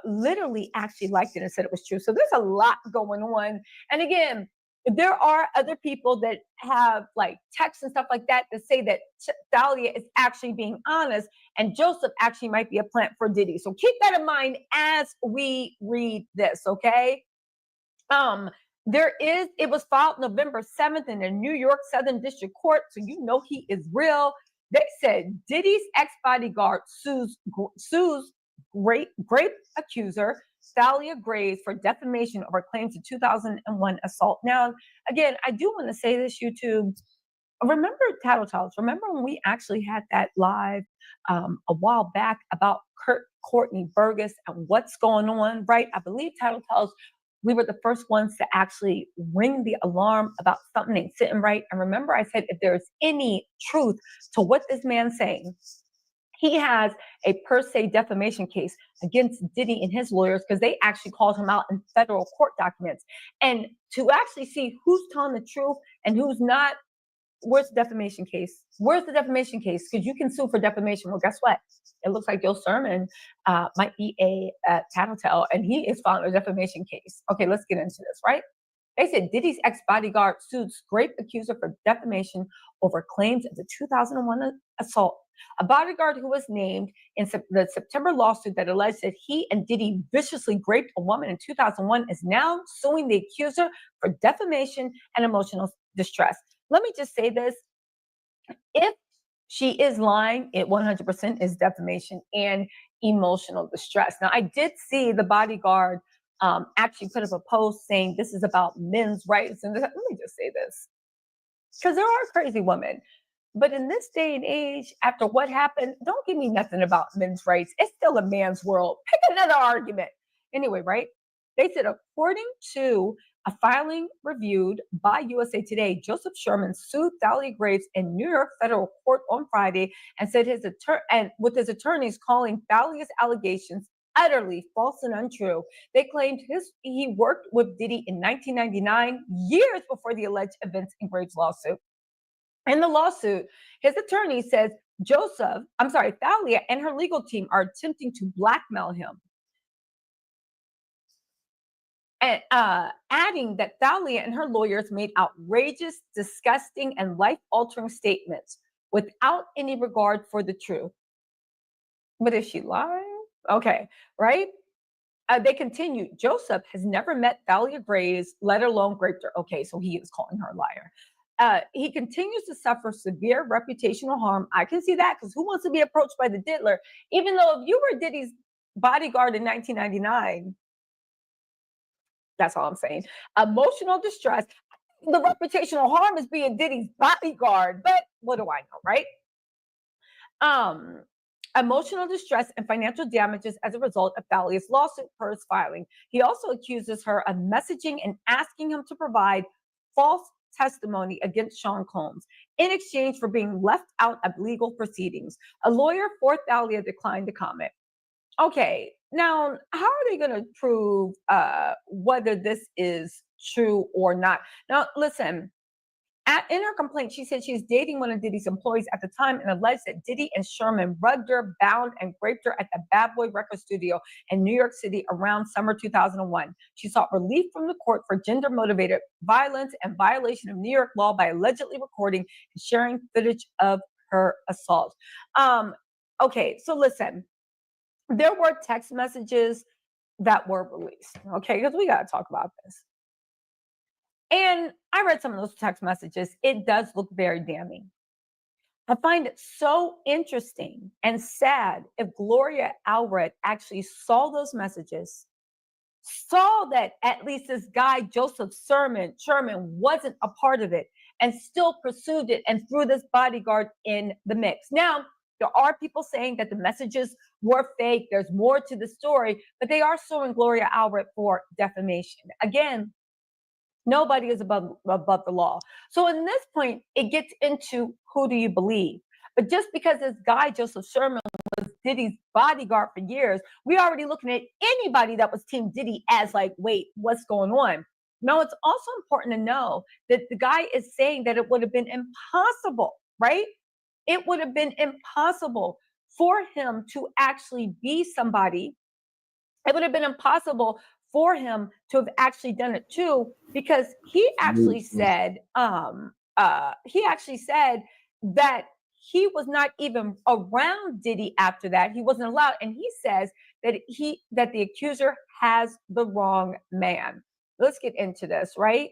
literally actually liked it and said it was true. So there's a lot going on. And again, there are other people that have like texts and stuff like that that say that Thalia is actually being honest and Joseph actually might be a plant for Diddy. So keep that in mind as we read this, okay? It was filed November 7th in the New York Southern District Court, so you know he is real. They said Diddy's ex-bodyguard sues great accuser Thalia Graves for defamation over claims of 2001 assault. Now, again, I do want to say this, YouTube. Remember Tattletales? Remember when we actually had that live a while back about Courtney Burgess and what's going on, right? I believe Tattletales, we were the first ones to actually ring the alarm about something ain't sitting right. And remember I said, if there's any truth to what this man's saying, he has a per se defamation case against Diddy and his lawyers because they actually called him out in federal court documents. And to actually see who's telling the truth and who's not, where's the defamation case? Where's the defamation case? Because you can sue for defamation. Well, guess what? It looks like Joe Sermon might be a tattletale, and he is filing a defamation case. Okay, let's get into this, right? They said Diddy's ex-bodyguard sued scrape accuser for defamation over claims of the 2001 assault. A bodyguard who was named in the September lawsuit that alleged that he and Diddy viciously raped a woman in 2001 is now suing the accuser for defamation and emotional distress. Let me just say this. If she is lying, it 100% is defamation and emotional distress. Now, I did see the bodyguard actually put up a post saying this is about men's rights. And let me just say this, because there are crazy women. But in this day and age, after what happened, don't give me nothing about men's rights. It's still a man's world. Pick another argument. Anyway, right? They said, according to a filing reviewed by USA Today, Joseph Sherman sued Thalia Graves in New York federal court on Friday and said with his attorneys calling Thalia's allegations utterly false and untrue. They claimed he worked with Diddy in 1999, years before the alleged events in Graves' lawsuit. In the lawsuit, his attorney says Thalia and her legal team are attempting to blackmail him. And adding that Thalia and her lawyers made outrageous, disgusting, and life-altering statements without any regard for the truth. But is she lying? Okay, right? They continued, Joseph has never met Thalia Graves, let alone raped her. Okay, so he is calling her a liar. He continues to suffer severe reputational harm. I can see that, because who wants to be approached by the diddler? Even though if you were Diddy's bodyguard in 1999, that's all I'm saying. Emotional distress. The reputational harm is being Diddy's bodyguard, but what do I know, right? Emotional distress and financial damages as a result of Thalia's lawsuit per his filing. He also accuses her of messaging and asking him to provide false testimony against Sean Combs in exchange for being left out of legal proceedings. A lawyer for Thalia declined to comment. Okay, now how are they going to prove whether this is true or not? Now, listen, in her complaint, she said she's dating one of Diddy's employees at the time and alleged that Diddy and Sherman rugged her, bound, and raped her at the Bad Boy Record Studio in New York City around summer 2001. She sought relief from the court for gender-motivated violence and violation of New York law by allegedly recording and sharing footage of her assault. Okay, so listen, there were text messages that were released, okay, because we got to talk about this. And I read some of those text messages. It does look very damning. I find it so interesting and sad if Gloria Allred actually saw those messages, saw that at least this guy, Joseph Sherman wasn't a part of it, and still pursued it and threw this bodyguard in the mix. Now, there are people saying that the messages were fake. There's more to the story, but they are suing Gloria Allred for defamation. Again, Nobody is above the law. So in this point, it gets into who do you believe? But just because this guy, Joseph Sherman, was Diddy's bodyguard for years, we already looking at anybody that was Team Diddy as like, wait, what's going on? Now, it's also important to know that the guy is saying that it would have been impossible, right? It would have been impossible for him to actually be somebody. It would have been impossible for him to have actually done it too, because he actually said that he was not even around Diddy after that. He wasn't allowed, and he says that the accuser has the wrong man. Let's get into this, right?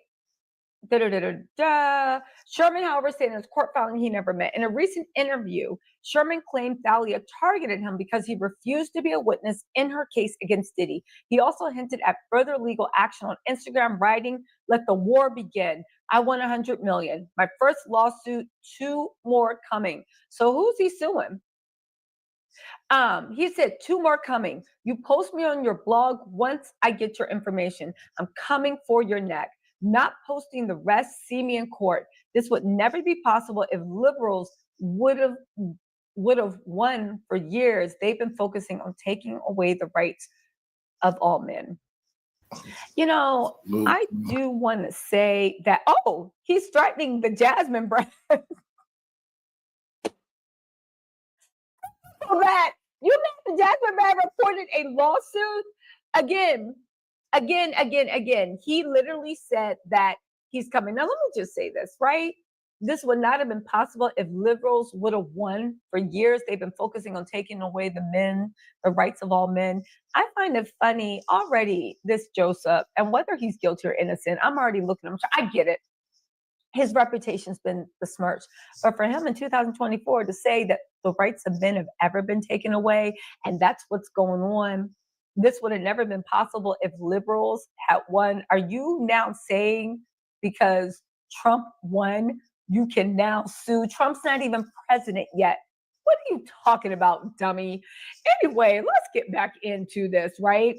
Sherman, however, said in his court filing he never met. In a recent interview, Sherman claimed Thalia targeted him because he refused to be a witness in her case against Diddy. He also hinted at further legal action on Instagram, writing, "Let the war begin. I won $100 million. My first lawsuit, 2 more coming." So who's he suing? He said, 2 more coming. You post me on your blog once I get your information. I'm coming for your neck. Not posting the rest, see me in court. This would never be possible if liberals would have won for years. They've been focusing on taking away the rights of all men. You know, I do want to say that, he's threatening the Jasmine brand. That you meant the Jasmine brand reported a lawsuit again. He literally said that he's coming. Now, let me just say this, right? This would not have been possible if liberals would have won for years. They've been focusing on taking away the rights of all men. I find it funny already, this Joseph, and whether he's guilty or innocent, I'm already looking at him. I get it. His reputation's been besmirched. But for him in 2024 to say that the rights of men have ever been taken away, and that's what's going on, this would have never been possible if liberals had won. Are you now saying because Trump won, you can now sue? Trump's not even president yet. What are you talking about, dummy? Anyway, let's get back into this, right?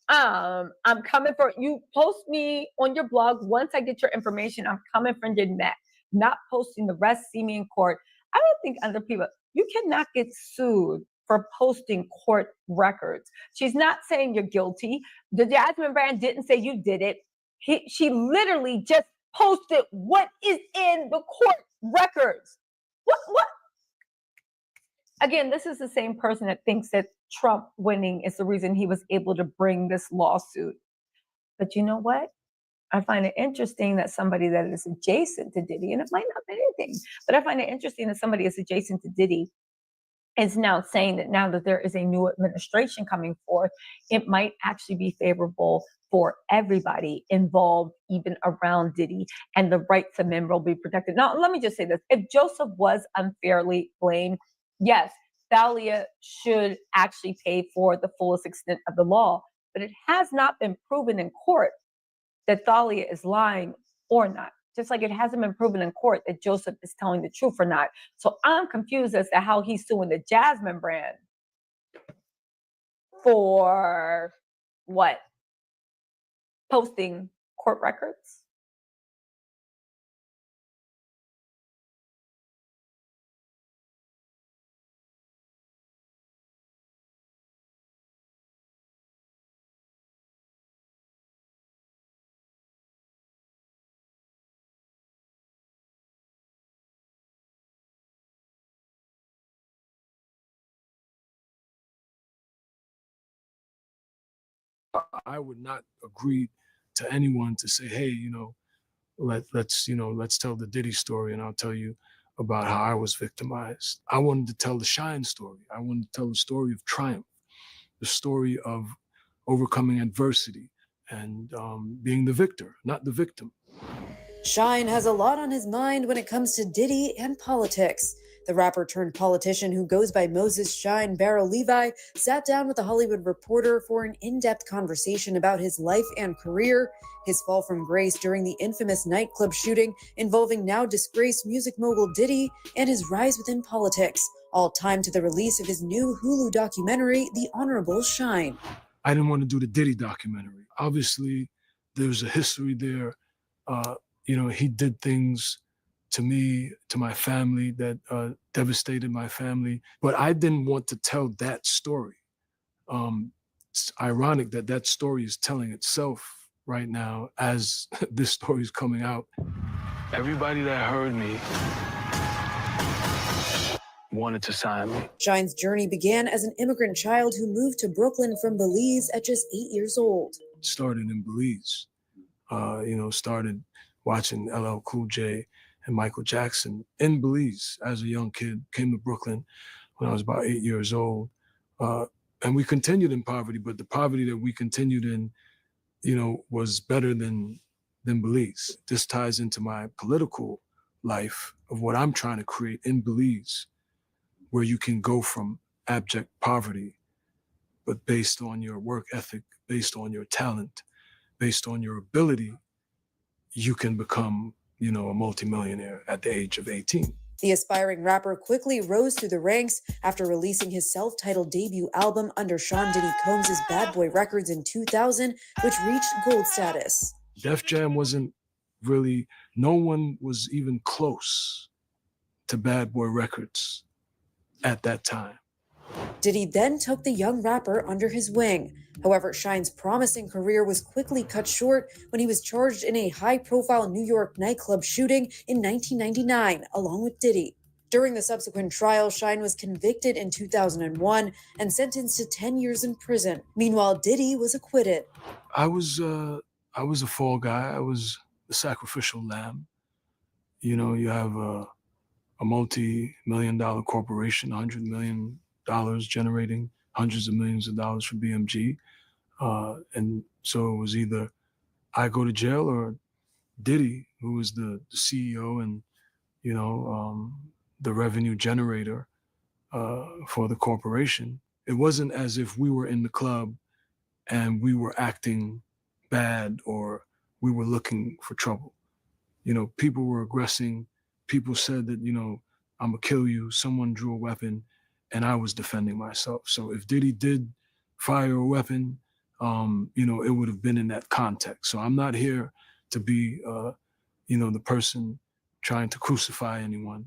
I'm coming for you. Post me on your blog once I get your information. I'm coming for your neck. Not posting the rest, see me in court. I don't think other people, you cannot get sued for posting court records. She's not saying you're guilty. The Jasmine brand didn't say you did it. She literally just posted what is in the court records. What? Again, this is the same person that thinks that Trump winning is the reason he was able to bring this lawsuit. But you know what? I find it interesting that somebody that is adjacent to Diddy, and it might not be anything, but I find it interesting that somebody is adjacent to Diddy is now saying that now that there is a new administration coming forth, it might actually be favorable for everybody involved, even around Diddy, and the rights of men will be protected. Now, let me just say this. If Joseph was unfairly blamed, yes, Thalia should actually pay for the fullest extent of the law, but it has not been proven in court that Thalia is lying or not. Just like it hasn't been proven in court that Joseph is telling the truth or not. So I'm confused as to how he's suing the Jasmine brand for what? Posting court records? I would not agree to anyone to say, hey, let's tell the Diddy story and I'll tell you about how I was victimized. I wanted to tell the Shyne story. I wanted to tell the story of triumph, the story of overcoming adversity and being the victor, not the victim. Shyne has a lot on his mind when it comes to Diddy and politics. The rapper turned politician who goes by Moses Shyne Barrow Levi sat down with a Hollywood Reporter for an in-depth conversation about his life and career, his fall from grace during the infamous nightclub shooting involving now disgraced music mogul Diddy, and his rise within politics, all timed to the release of his new Hulu documentary, The Honorable Shyne. I didn't want to do the Diddy documentary. Obviously, there's a history there He did things to me, to my family, that devastated my family. But I didn't want to tell that story. It's ironic that that story is telling itself right now as this story is coming out. Everybody that heard me wanted to sign me. Shyne's journey began as an immigrant child who moved to Brooklyn from Belize at just 8 years old. Started in Belize, started watching LL Cool J and Michael Jackson in Belize as a young kid, came to Brooklyn when I was about 8 years old. And we continued in poverty, but the poverty that we continued in, was better than Belize. This ties into my political life of what I'm trying to create in Belize, where you can go from abject poverty, but based on your work ethic, based on your talent, based on your ability, you can become, a multimillionaire at the age of 18. The aspiring rapper quickly rose through the ranks after releasing his self-titled debut album under Sean Diddy Combs' Bad Boy Records in 2000, which reached gold status. Def Jam wasn't really, no one was even close to Bad Boy Records at that time. Diddy then took the young rapper under his wing. However, Shyne's promising career was quickly cut short when he was charged in a high-profile New York nightclub shooting in 1999, along with Diddy. During the subsequent trial, Shyne was convicted in 2001 and sentenced to 10 years in prison. Meanwhile, Diddy was acquitted. I was a fall guy. I was the sacrificial lamb. You have a multi-million-dollar corporation, $100 million generating hundreds of millions of dollars for BMG. And so it was either I go to jail or Diddy, who was the CEO and, the revenue generator for the corporation. It wasn't as if we were in the club and we were acting bad or we were looking for trouble. People were aggressing. People said that, I'm gonna kill you. Someone drew a weapon and I was defending myself. So if Diddy did fire a weapon, it would have been in that context. So I'm not here to be, the person trying to crucify anyone.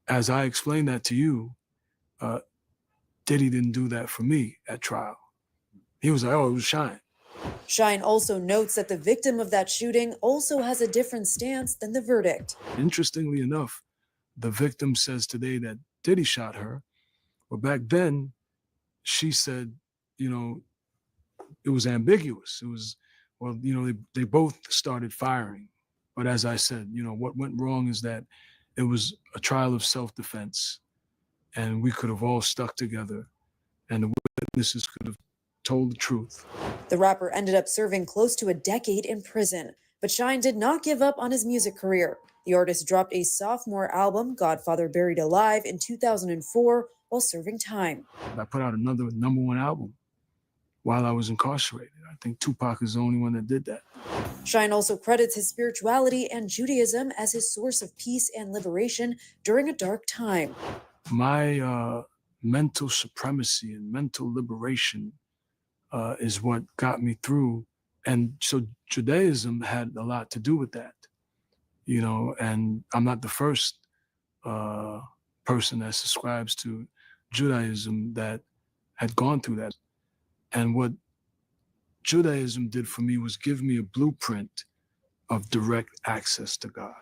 As I explained that to you, Diddy didn't do that for me at trial. He was like, oh, it was Shyne. Shyne also notes that the victim of that shooting also has a different stance than the verdict. Interestingly enough, the victim says today that Diddy shot her, but back then she said, it was ambiguous. It was, they both started firing. But as I said, what went wrong is that it was a trial of self-defense and we could have all stuck together and the witnesses could have told the truth. The rapper ended up serving close to a decade in prison, but Shyne did not give up on his music career. The artist dropped a sophomore album, Godfather Buried Alive, in 2004 while serving time. I put out another #1 album while I was incarcerated. I think Tupac is the only one that did that. Shyne also credits his spirituality and Judaism as his source of peace and liberation during a dark time. My mental supremacy and mental liberation is what got me through. And so Judaism had a lot to do with that, and I'm not the first person that subscribes to Judaism that had gone through that. And what Judaism did for me was give me a blueprint of direct access to God.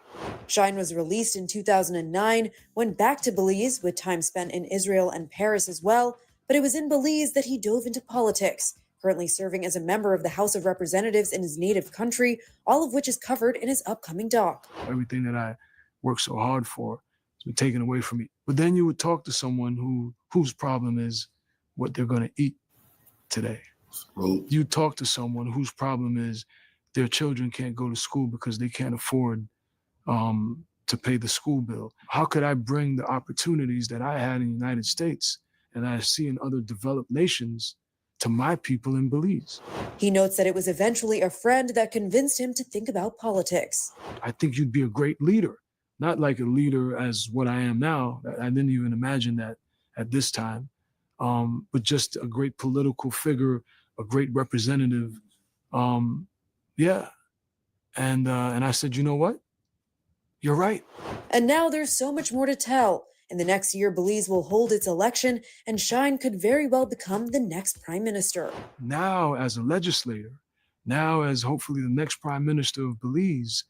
Shyne was released in 2009, went back to Belize with time spent in Israel and Paris as well, but it was in Belize that he dove into politics, currently serving as a member of the House of Representatives in his native country, all of which is covered in his upcoming doc. Everything that I worked so hard for has been taken away from me. But then you would talk to someone whose problem is what they're going to eat today. You talk to someone whose problem is their children can't go to school because they can't afford to pay the school bill. How could I bring the opportunities that I had in the United States and I see in other developed nations to my people in Belize? He notes that it was eventually a friend that convinced him to think about politics. I think you'd be a great leader, not like a leader as what I am now. I didn't even imagine that at this time, but just a great political figure, a great representative. Yeah, And I said, you know what? You're right. And now there's so much more to tell. In the next year, Belize will hold its election, and Shyne could very well become the next prime minister. Now, as a legislator, now as hopefully the next prime minister of Belize,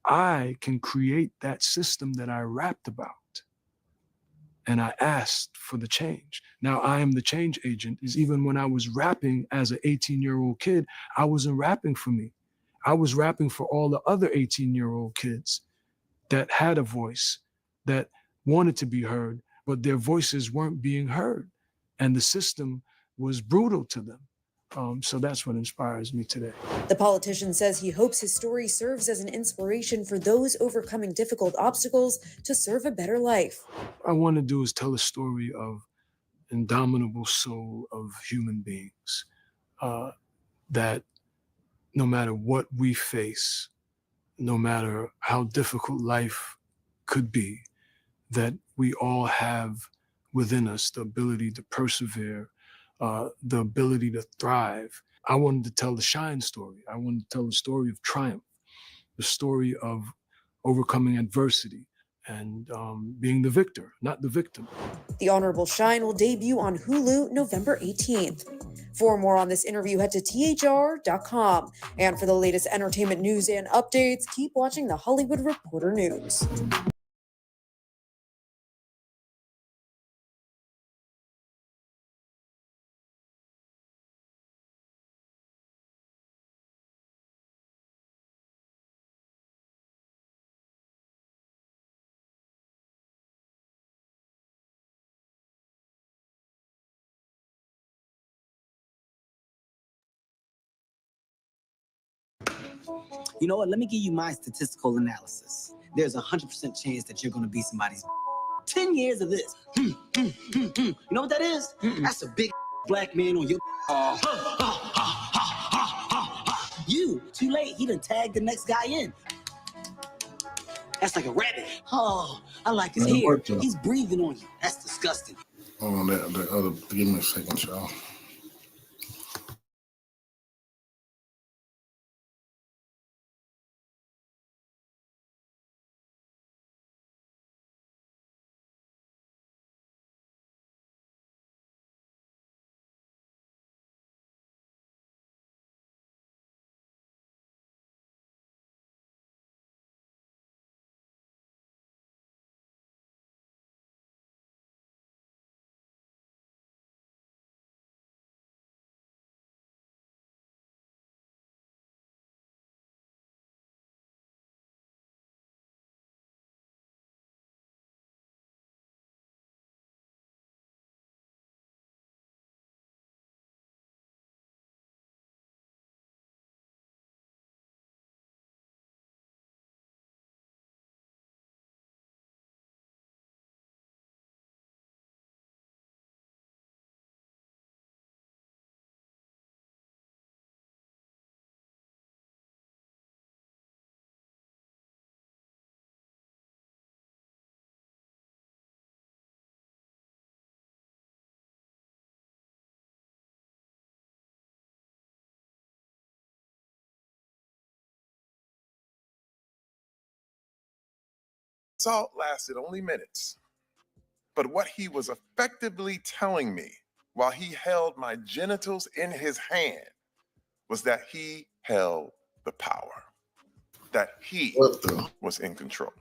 I can create that system that I rapped about. And I asked for the change. Now I am the change agent. Is even when I was rapping as an 18-year-old kid, I wasn't rapping for me. I was rapping for all the other 18-year-old kids that had a voice, that wanted to be heard, but their voices weren't being heard. And the system was brutal to them. So that's what inspires me today. The politician says he hopes his story serves as an inspiration for those overcoming difficult obstacles to serve a better life. What I want to do is tell a story of indomitable soul of human beings, that no matter what we face, no matter how difficult life could be, that we all have within us the ability to persevere, the ability to thrive. I wanted to tell the Shyne story. I wanted to tell the story of triumph, the story of overcoming adversity and being the victor, not the victim. The Honorable Shyne will debut on Hulu November 18th. For more on this interview, head to thr.com. And for the latest entertainment news and updates, keep watching the Hollywood Reporter News. You know what? Let me give you my statistical analysis. There's a 100% chance that you're going to be somebody's 10 years of this. You know what that is? That's a big black man on your You, too late. He done tagged the next guy in. That's like a rabbit. Oh, I like his hair. He's breathing on you. That's disgusting. Oh, that other, give me a second, y'all. Assault lasted only minutes, but what he was effectively telling me while he held my genitals in his hand was that he held the power, that he was in control.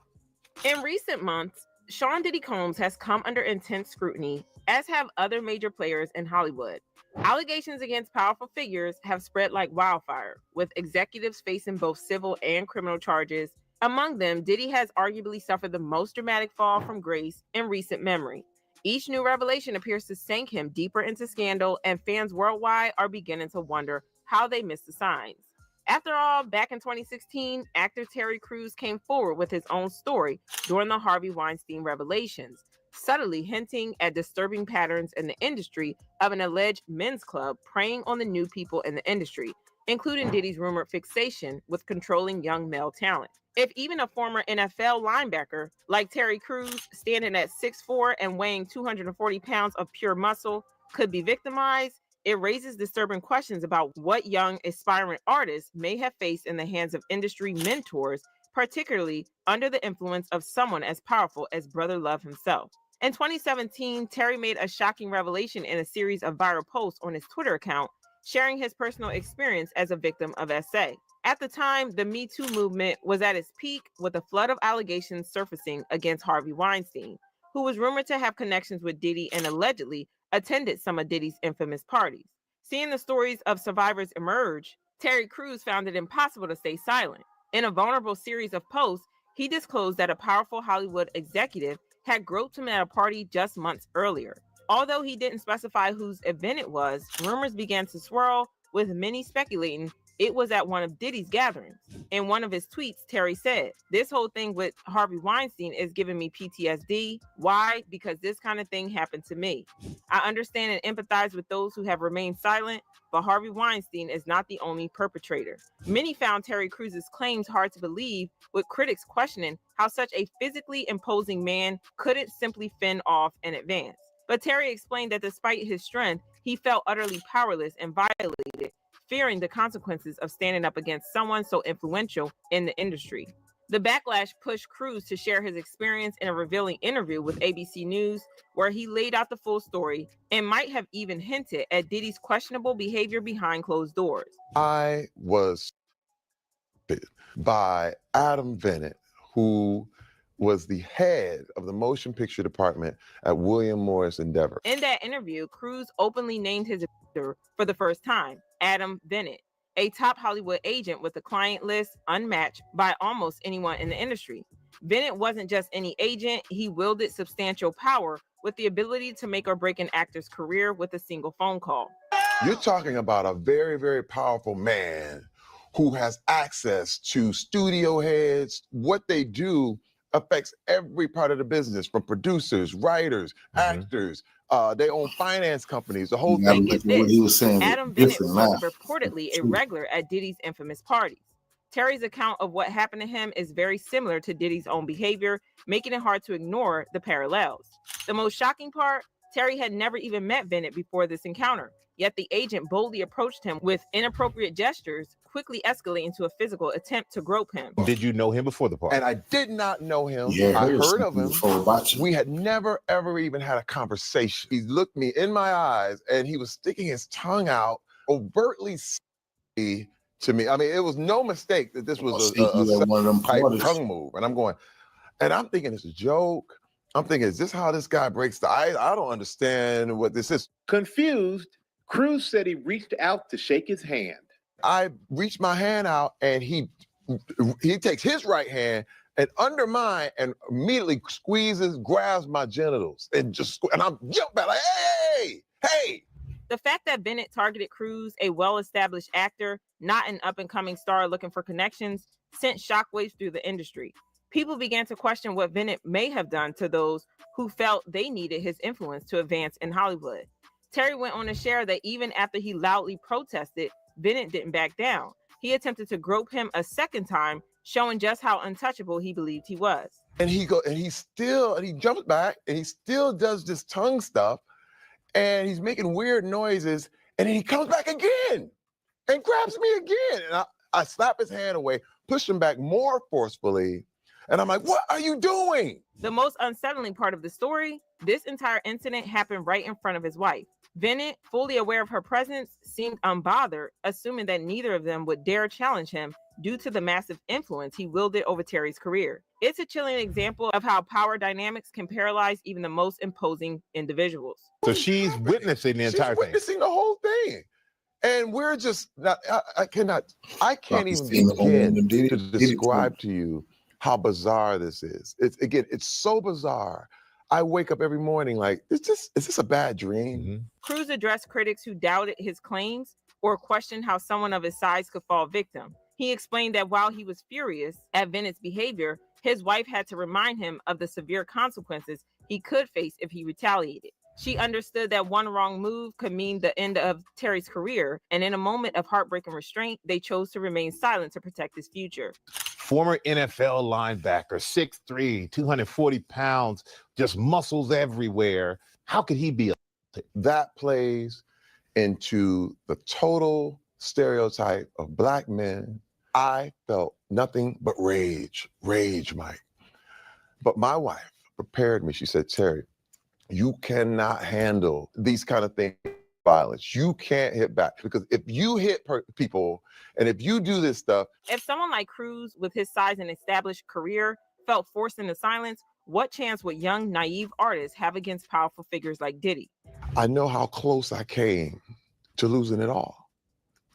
In recent months, Sean Diddy Combs has come under intense scrutiny, as have other major players in Hollywood. Allegations against powerful figures have spread like wildfire, with executives facing both civil and criminal charges. Among them, Diddy has arguably suffered the most dramatic fall from grace in recent memory. Each new revelation appears to sink him deeper into scandal, and fans worldwide are beginning to wonder how they missed the signs. After all, back in 2016, actor Terry Crews came forward with his own story during the Harvey Weinstein revelations, subtly hinting at disturbing patterns in the industry of an alleged men's club preying on the new people in the industry, including Diddy's rumored fixation with controlling young male talent. If even a former NFL linebacker like Terry Crews, standing at 6'4" and weighing 240 pounds of pure muscle, could be victimized, it raises disturbing questions about what young aspiring artists may have faced in the hands of industry mentors, particularly under the influence of someone as powerful as Brother Love himself. In 2017, Terry made a shocking revelation in a series of viral posts on his Twitter account, sharing his personal experience as a victim of SA. At the time, the Me Too movement was at its peak, with a flood of allegations surfacing against Harvey Weinstein, who was rumored to have connections with Diddy and allegedly attended some of Diddy's infamous parties. Seeing the stories of survivors emerge, Terry Crews found it impossible to stay silent. In a vulnerable series of posts, he disclosed that a powerful Hollywood executive had groped him at a party just months earlier. Although he didn't specify whose event it was, rumors began to swirl, with many speculating it was at one of Diddy's gatherings. In one of his tweets, Terry said, "This whole thing with Harvey Weinstein is giving me PTSD. Why? Because this kind of thing happened to me. I understand and empathize with those who have remained silent, but Harvey Weinstein is not the only perpetrator." Many found Terry Crews' claims hard to believe, with critics questioning how such a physically imposing man couldn't simply fend off and advance. But Terry explained that despite his strength, he felt utterly powerless and violated, fearing the consequences of standing up against someone so influential in the industry. The backlash pushed Crews to share his experience in a revealing interview with ABC News, where he laid out the full story and might have even hinted at Diddy's questionable behavior behind closed doors. I was by Adam Bennett, who was the head of the motion picture department at William Morris Endeavor. In that interview, Crews openly named his actor for the first time, Adam Bennett, a top Hollywood agent with a client list unmatched by almost anyone in the industry. Bennett wasn't just any agent, he wielded substantial power with the ability to make or break an actor's career with a single phone call. You're talking about a very, very powerful man who has access to studio heads. What they do affects every part of the business, from producers, writers, actors. They own finance companies, the whole thing. What he was saying, Adam Bennett was reportedly a regular at Diddy's infamous parties. Terry's account of what happened to him is very similar to Diddy's own behavior, making it hard to ignore the parallels. The most shocking part, Terry had never even met Bennett before this encounter, yet the agent boldly approached him with inappropriate gestures, quickly escalating to a physical attempt to grope him. Did you know him before the party? And I did not know him. Yeah, I heard of him. We had never, ever even had a conversation. He looked me in my eyes and he was sticking his tongue out, overtly to me. I mean, it was no mistake that this was a one of them type parties. tongue move. And I'm going, and I'm thinking it's a joke. I'm thinking, is this how this guy breaks the ice? I don't understand what this is. Confused, Crews said he reached out to shake his hand. I reached my hand out and he takes his right hand and under mine and immediately squeezes, grabs my genitals and I'm jumping back like, hey. The fact that Bennett targeted Crews, a well-established actor, not an up-and-coming star looking for connections, sent shockwaves through the industry. People began to question what Bennett may have done to those who felt they needed his influence to advance in Hollywood. Terry went on to share that even after he loudly protested, Bennett didn't back down. He attempted to grope him a second time, showing just how untouchable he believed he was. And he jumps back and he still does this tongue stuff and he's making weird noises and then he comes back again and grabs me again. And I slap his hand away, push him back more forcefully. And I'm like, what are you doing? The most unsettling part of the story, this entire incident happened right in front of his wife. Bennett, fully aware of her presence, seemed unbothered, assuming that neither of them would dare challenge him due to the massive influence he wielded over Terry's career. It's a chilling example of how power dynamics can paralyze even the most imposing individuals. So she's witnessing the entire thing. She's witnessing the whole thing. And we're just not, I can't even begin to describe to you how bizarre this is. It's so bizarre. I wake up every morning like, is this a bad dream? Crews addressed critics who doubted his claims or questioned how someone of his size could fall victim. He explained that while he was furious at Bennett's behavior, his wife had to remind him of the severe consequences he could face if he retaliated. She understood that one wrong move could mean the end of Terry's career, and in a moment of heartbreaking restraint, they chose to remain silent to protect his future. Former NFL linebacker, 6'3", 240 pounds, just muscles everywhere. How could he be? That plays into the total stereotype of Black men, I felt nothing but rage, Mike. But my wife prepared me. She said, Terry, you cannot handle these kind of things, violence. You can't hit back, because if you hit people and if you do this stuff. If someone like Cruz, with his size and established career, felt forced into silence, what chance would young, naive artists have against powerful figures like Diddy? I know how close I came to losing it all.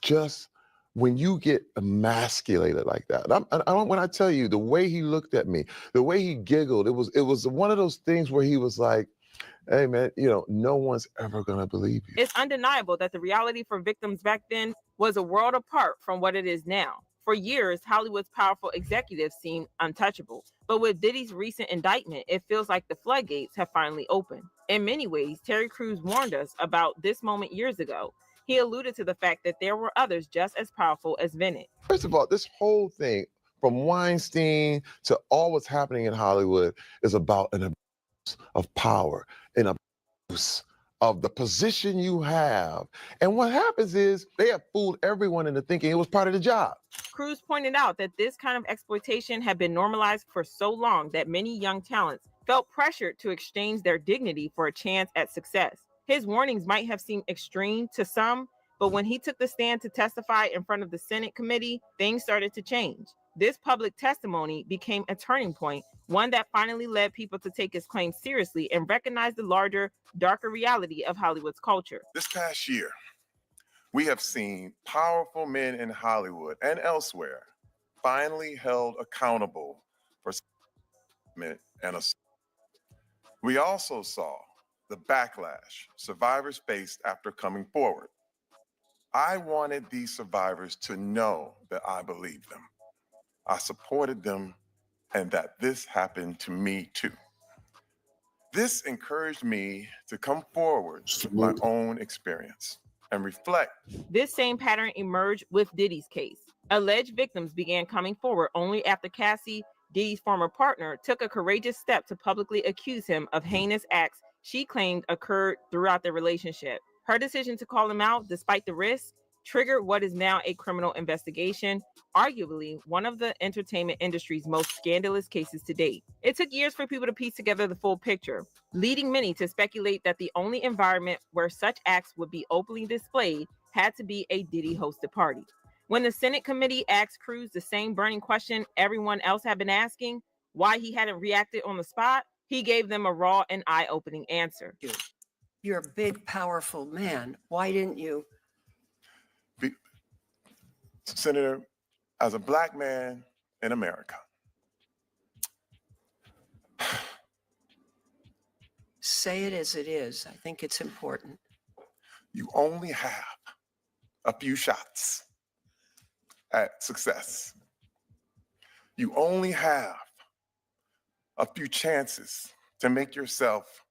Just when you get emasculated like that, when I tell you the way he looked at me, the way he giggled, it was one of those things where he was like, hey man, no one's ever gonna believe you. It's undeniable that the reality for victims back then was a world apart from what it is now. For years, Hollywood's powerful executives seemed untouchable. But with Diddy's recent indictment, it feels like the floodgates have finally opened. In many ways, Terry Crews warned us about this moment years ago. He alluded to the fact that there were others just as powerful as Bennett. First of all, this whole thing, from Weinstein to all what's happening in Hollywood, is about an abuse of power, an abuse of the position you have. And what happens is they have fooled everyone into thinking it was part of the job. Crews pointed out that this kind of exploitation had been normalized for so long that many young talents felt pressured to exchange their dignity for a chance at success. His warnings might have seemed extreme to some, but when he took the stand to testify in front of the Senate committee, things started to change. This public testimony became a turning point, one that finally led people to take his claims seriously and recognize the larger, darker reality of Hollywood's culture. This past year, we have seen powerful men in Hollywood and elsewhere finally held accountable for and assault. We also saw the backlash survivors faced after coming forward. I wanted these survivors to know that I believed them, I supported them, and that this happened to me too. This encouraged me to come forward with my own experience and reflect. This same pattern emerged with Diddy's case. Alleged victims began coming forward only after Cassie, Diddy's former partner, took a courageous step to publicly accuse him of heinous acts she claimed occurred throughout their relationship. Her decision to call him out, despite the risk, triggered what is now a criminal investigation, arguably one of the entertainment industry's most scandalous cases to date. It took years for people to piece together the full picture, leading many to speculate that the only environment where such acts would be openly displayed had to be a Diddy-hosted party. When the Senate committee asked Crews the same burning question everyone else had been asking, why he hadn't reacted on the spot, he gave them a raw and eye-opening answer. You're a big, powerful man. Why didn't you? Senator, as a Black man in America, Say it as it is. I think it's important. you only have a few shots at success. You only have a few chances to make yourself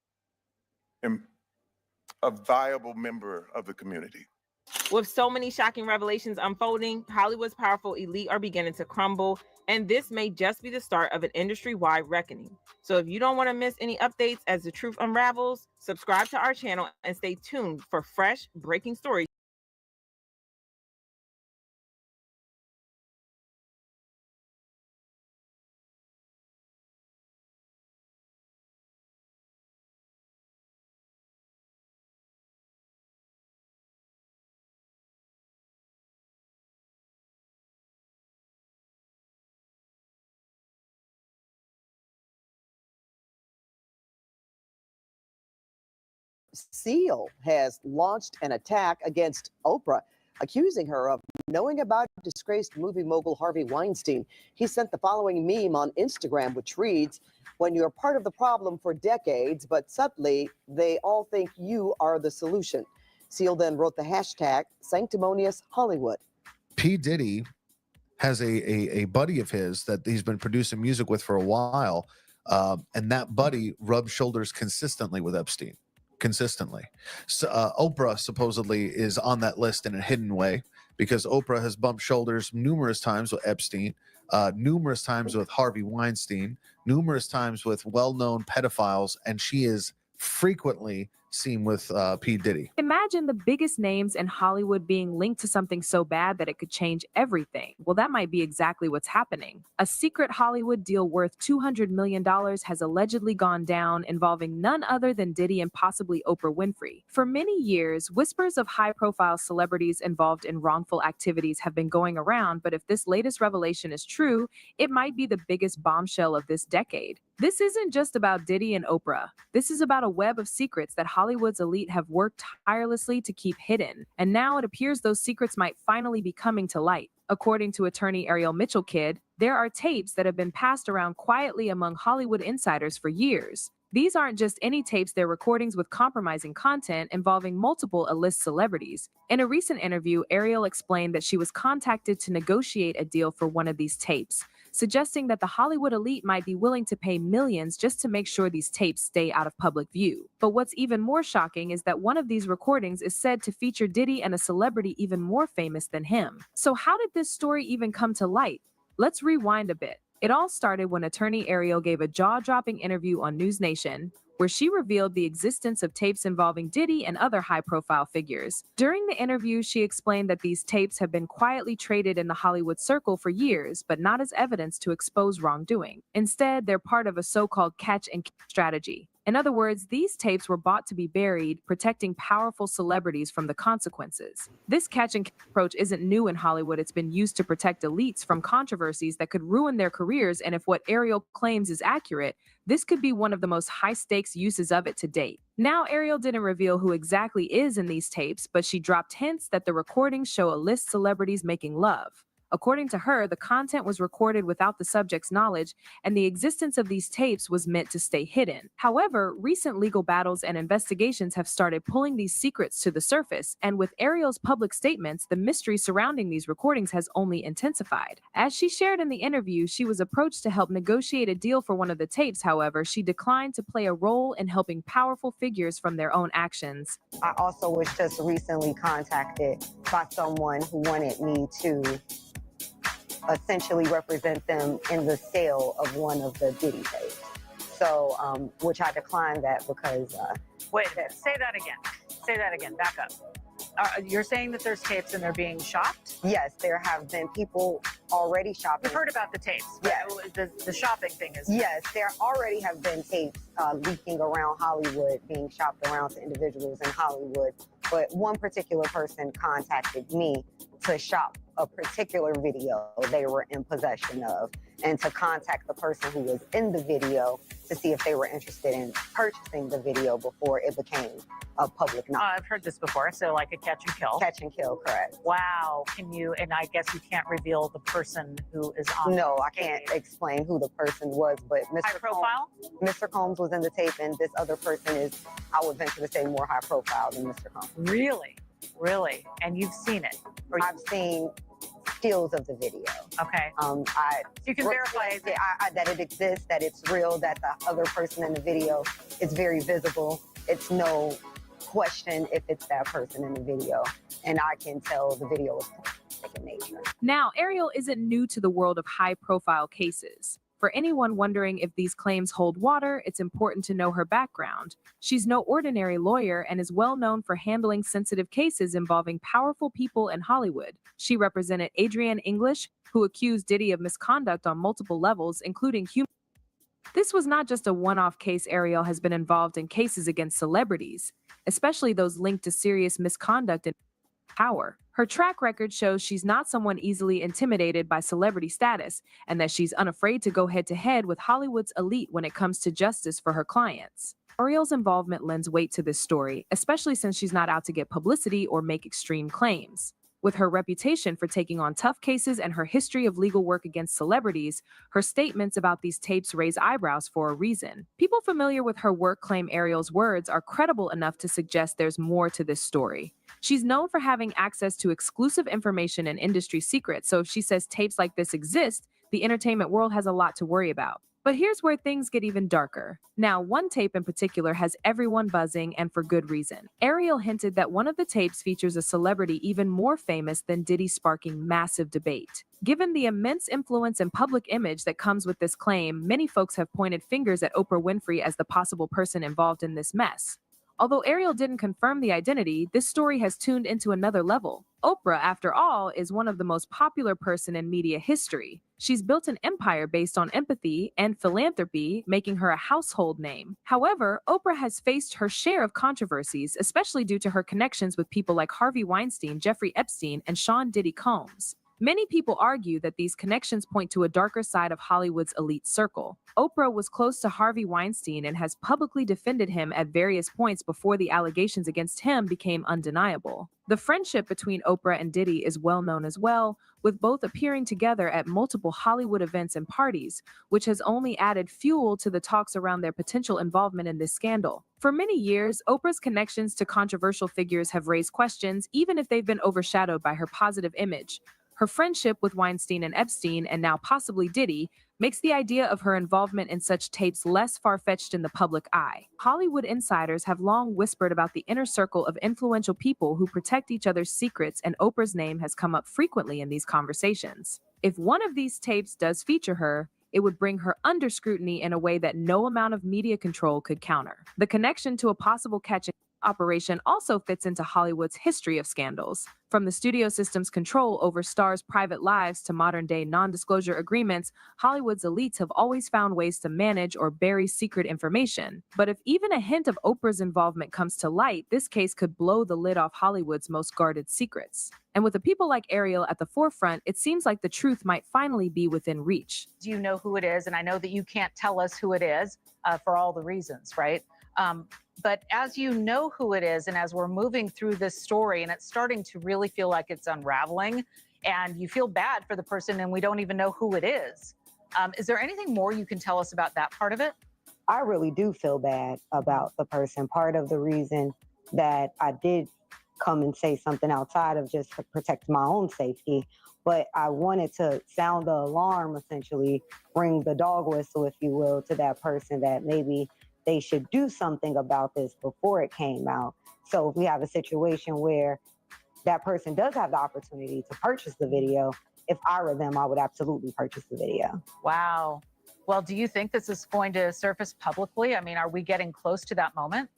a viable member of the community. With so many shocking revelations unfolding, Hollywood's powerful elite are beginning to crumble, and this may just be the start of an industry-wide reckoning. So if you don't want to miss any updates as the truth unravels, subscribe to our channel and stay tuned for fresh, breaking stories. Seal has launched an attack against Oprah, accusing her of knowing about disgraced movie mogul Harvey Weinstein. He sent the following meme on Instagram, which reads, "When you're part of the problem for decades, but subtly, they all think you are the solution." Seal then wrote the hashtag Sanctimonious Hollywood. P Diddy has a buddy of his that he's been producing music with for a while, and that buddy rubs shoulders consistently with Epstein. Consistently. So, Oprah supposedly is on that list in a hidden way because Oprah has bumped shoulders numerous times with Epstein, numerous times with Harvey Weinstein, numerous times with well-known pedophiles, and she is frequently seen with P Diddy. Imagine the biggest names in Hollywood being linked to something so bad that it could change everything. Well, that might be exactly what's happening. A secret Hollywood deal worth $200 million has allegedly gone down, involving none other than Diddy and possibly Oprah Winfrey. For many years, whispers of high-profile celebrities involved in wrongful activities have been going around, but if this latest revelation is true, it might be the biggest bombshell of this decade. This isn't just about Diddy and Oprah. This is about a web of secrets that Hollywood's elite have worked tirelessly to keep hidden. And now it appears those secrets might finally be coming to light. According to attorney Ariel Mitchell-Kidd, there are tapes that have been passed around quietly among Hollywood insiders for years. These aren't just any tapes, they're recordings with compromising content involving multiple A-list celebrities. In a recent interview, Ariel explained that she was contacted to negotiate a deal for one of these tapes, suggesting that the Hollywood elite might be willing to pay millions just to make sure these tapes stay out of public view. But what's even more shocking is that one of these recordings is said to feature Diddy and a celebrity even more famous than him. So how did this story even come to light? Let's rewind a bit. It all started when attorney Ariel gave a jaw-dropping interview on News Nation, where she revealed the existence of tapes involving Diddy and other high-profile figures. During the interview, she explained that these tapes have been quietly traded in the Hollywood circle for years, but not as evidence to expose wrongdoing. Instead, they're part of a so-called catch-and-kill strategy. In other words, these tapes were bought to be buried, protecting powerful celebrities from the consequences. This catch-and-kill approach isn't new in Hollywood. It's been used to protect elites from controversies that could ruin their careers, and if what Ariel claims is accurate, this could be one of the most high-stakes uses of it to date. Now, Ariel didn't reveal who exactly is in these tapes, but she dropped hints that the recordings show A-list celebrities making love. According to her, the content was recorded without the subject's knowledge, and the existence of these tapes was meant to stay hidden. However, recent legal battles and investigations have started pulling these secrets to the surface, and with Ariel's public statements, the mystery surrounding these recordings has only intensified. As she shared in the interview, she was approached to help negotiate a deal for one of the tapes. However, she declined to play a role in helping powerful figures from their own actions. I also was just recently contacted by someone who wanted me to essentially represent them in the sale of one of the Diddy tapes. So, which I declined that because... Wait, say that again. Say that again. Back up. You're saying that there's tapes and they're being shopped? Yes, there have been people already shopping. You've heard about the tapes. Yes. The shopping thing is... Yes, there already have been tapes leaking around Hollywood, being shopped around to individuals in Hollywood. But one particular person contacted me to shop a particular video they were in possession of, and to contact the person who was in the video to see if they were interested in purchasing the video before it became a public knowledge. I've heard this before, so like a catch and kill. Catch and kill, correct. Wow. Can you, and I guess you can't reveal the person who is on No, the I can't explain who the person was, but High profile? Mr. Combs was in the tape, and this other person is, I would venture to say, more high profile than Mr. Combs. Really? Really? And you've seen it? I've seen stills of the video. Okay. You can verify that it exists, that it's real, that the other person in the video is very visible. It's no question if it's that person in the video, and I can tell the video is pornographic in nature. Now, Ariel isn't new to the world of high-profile cases. For anyone wondering if these claims hold water, it's important to know her background. She's no ordinary lawyer and is well known for handling sensitive cases involving powerful people in Hollywood. She represented Adrienne English, who accused Diddy of misconduct on multiple levels, including human. This was not just a one-off case. Ariel has been involved in cases against celebrities, especially those linked to serious misconduct and power. Her track record shows she's not someone easily intimidated by celebrity status, and that she's unafraid to go head-to-head with Hollywood's elite when it comes to justice for her clients. Ariel's involvement lends weight to this story, especially since she's not out to get publicity or make extreme claims. With her reputation for taking on tough cases and her history of legal work against celebrities, her statements about these tapes raise eyebrows for a reason. People familiar with her work claim Ariel's words are credible enough to suggest there's more to this story. She's known for having access to exclusive information and industry secrets, so if she says tapes like this exist, the entertainment world has a lot to worry about. But here's where things get even darker. Now, one tape in particular has everyone buzzing, and for good reason. Ariel hinted that one of the tapes features a celebrity even more famous than Diddy, sparking massive debate. Given the immense influence and public image that comes with this claim, many folks have pointed fingers at Oprah Winfrey as the possible person involved in this mess. Although Ariel didn't confirm the identity, this story has tuned into another level. Oprah, after all, is one of the most popular person in media history. She's built an empire based on empathy and philanthropy, making her a household name. However, Oprah has faced her share of controversies, especially due to her connections with people like Harvey Weinstein, Jeffrey Epstein, and Sean Diddy Combs. Many people argue that these connections point to a darker side of Hollywood's elite circle. Oprah was close to Harvey Weinstein and has publicly defended him at various points before the allegations against him became undeniable. The friendship between Oprah and Diddy is well known as well, with both appearing together at multiple Hollywood events and parties, which has only added fuel to the talks around their potential involvement in this scandal. For many years, Oprah's connections to controversial figures have raised questions, even if they've been overshadowed by her positive image. Her friendship with Weinstein and Epstein, and now possibly Diddy, makes the idea of her involvement in such tapes less far-fetched in the public eye. Hollywood insiders have long whispered about the inner circle of influential people who protect each other's secrets, and Oprah's name has come up frequently in these conversations. If one of these tapes does feature her, it would bring her under scrutiny in a way that no amount of media control could counter. The connection to a possible catching operation also fits into Hollywood's history of scandals. From the studio system's control over stars' private lives to modern-day non-disclosure agreements, Hollywood's elites have always found ways to manage or bury secret information. But if even a hint of Oprah's involvement comes to light, this case could blow the lid off Hollywood's most guarded secrets. And with the people like Ariel at the forefront, it seems like the truth might finally be within reach. Do you know who it is? And I know that you can't tell us who it is for all the reasons, right? But as you know who it is, and as we're moving through this story, and it's starting to really feel like it's unraveling, and you feel bad for the person, and we don't even know who it is there anything more you can tell us about that part of it? I really do feel bad about the person. Part of the reason that I did come and say something outside of just to protect my own safety, but I wanted to sound the alarm, essentially, ring the dog whistle, if you will, to that person that maybe they should do something about this before it came out. So if we have a situation where that person does have the opportunity to purchase the video, if I were them, I would absolutely purchase the video. Wow. Well, do you think this is going to surface publicly? I mean, are we getting close to that moment?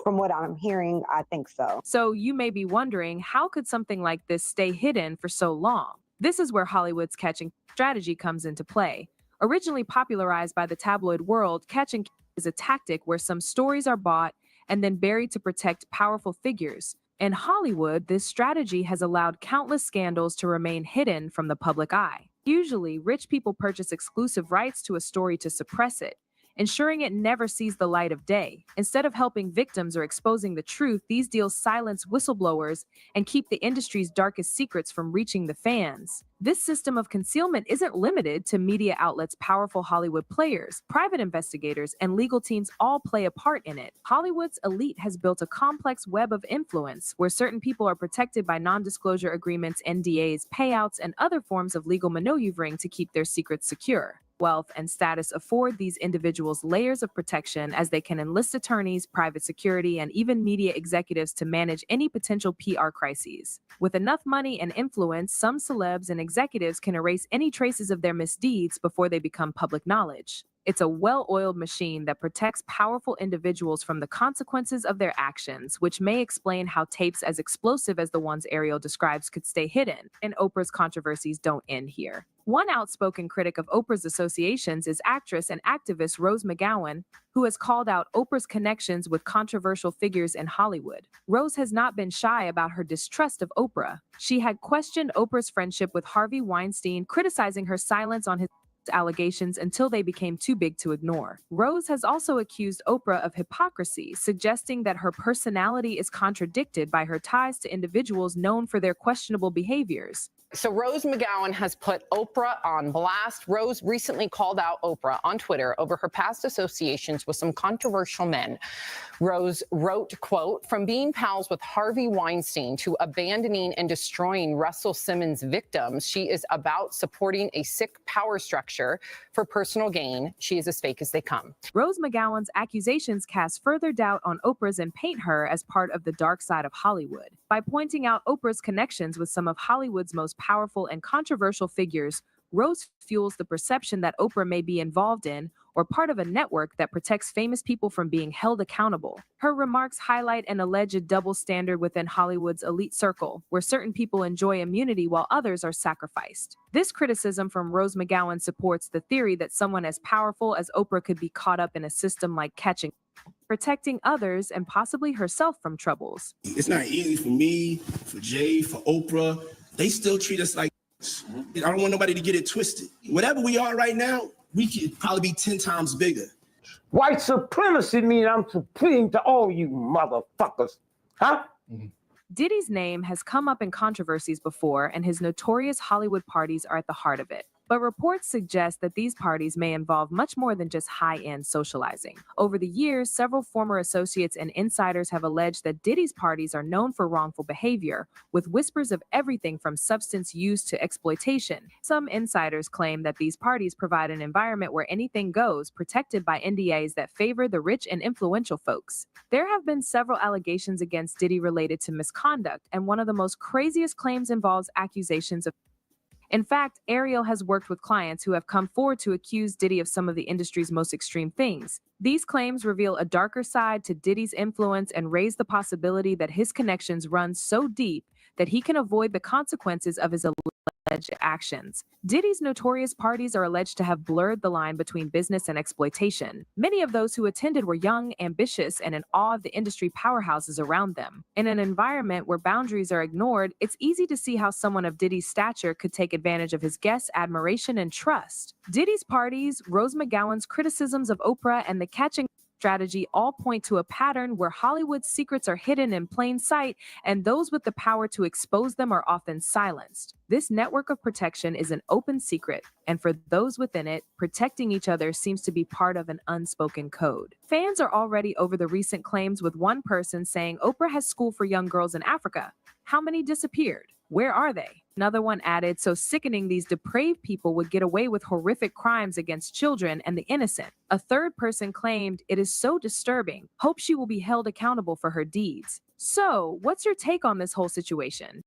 From what I'm hearing, I think so. So you may be wondering, how could something like this stay hidden for so long? This is where Hollywood's catching strategy comes into play. Originally popularized by the tabloid world, catch and is a tactic where some stories are bought and then buried to protect powerful figures. In Hollywood, this strategy has allowed countless scandals to remain hidden from the public eye. Usually, rich people purchase exclusive rights to a story to suppress it, ensuring it never sees the light of day. Instead of helping victims or exposing the truth, these deals silence whistleblowers and keep the industry's darkest secrets from reaching the fans. This system of concealment isn't limited to media outlets. Powerful Hollywood players, private investigators, and legal teams all play a part in it. Hollywood's elite has built a complex web of influence where certain people are protected by non-disclosure agreements, NDAs, payouts, and other forms of legal maneuvering to keep their secrets secure. Wealth and status afford these individuals layers of protection, as they can enlist attorneys, private security, and even media executives to manage any potential PR crises. With enough money and influence, some celebs and executives can erase any traces of their misdeeds before they become public knowledge. It's a well-oiled machine that protects powerful individuals from the consequences of their actions, which may explain how tapes as explosive as the ones Ariel describes could stay hidden. And Oprah's controversies don't end here. One outspoken critic of Oprah's associations is actress and activist Rose McGowan, who has called out Oprah's connections with controversial figures in Hollywood. Rose has not been shy about her distrust of Oprah. She had questioned Oprah's friendship with Harvey Weinstein, criticizing her silence on his allegations until they became too big to ignore. Rose has also accused Oprah of hypocrisy, suggesting that her personality is contradicted by her ties to individuals known for their questionable behaviors. So Rose McGowan has put Oprah on blast. Rose recently called out Oprah on Twitter over her past associations with some controversial men. Rose wrote, quote, "From being pals with Harvey Weinstein to abandoning and destroying Russell Simmons' victims, she is about supporting a sick power structure for personal gain. She is as fake as they come." Rose McGowan's accusations cast further doubt on Oprah's and paint her as part of the dark side of Hollywood. By pointing out Oprah's connections with some of Hollywood's most powerful and controversial figures, Rose fuels the perception that Oprah may be involved in or part of a network that protects famous people from being held accountable. Her remarks highlight an alleged double standard within Hollywood's elite circle, where certain people enjoy immunity while others are sacrificed. This criticism from Rose McGowan supports the theory that someone as powerful as Oprah could be caught up in a system like catching, protecting others and possibly herself from troubles. It's not easy for me, for Jay, for Oprah. They still treat us like I don't want nobody to get it twisted. Whatever we are right now, we could probably be 10 times bigger. White supremacy means I'm supreme to all you motherfuckers. Huh? Diddy's name has come up in controversies before, and his notorious Hollywood parties are at the heart of it. But reports suggest that these parties may involve much more than just high-end socializing. Over the years, several former associates and insiders have alleged that Diddy's parties are known for wrongful behavior, with whispers of everything from substance use to exploitation. Some insiders claim that these parties provide an environment where anything goes, protected by NDAs that favor the rich and influential folks. There have been several allegations against Diddy related to misconduct, and one of the most craziest claims involves accusations of. In fact, Ariel has worked with clients who have come forward to accuse Diddy of some of the industry's most extreme things. These claims reveal a darker side to Diddy's influence and raise the possibility that his connections run so deep that he can avoid the consequences of his alleged actions. Diddy's notorious parties are alleged to have blurred the line between business and exploitation. Many of those who attended were young, ambitious, and in awe of the industry powerhouses around them. In an environment where boundaries are ignored, it's easy to see how someone of Diddy's stature could take advantage of his guests' admiration and trust. Diddy's parties, Rose McGowan's criticisms of Oprah, and the catching strategy all point to a pattern where Hollywood's secrets are hidden in plain sight, and those with the power to expose them are often silenced. This network of protection is an open secret, and for those within it, protecting each other seems to be part of an unspoken code. Fans are already over the recent claims, with one person saying Oprah has school for young girls in Africa. How many disappeared? Where are they? Another one added, so sickening these depraved people would get away with horrific crimes against children and the innocent. A third person claimed, it is so disturbing. Hope she will be held accountable for her deeds. So, what's your take on this whole situation?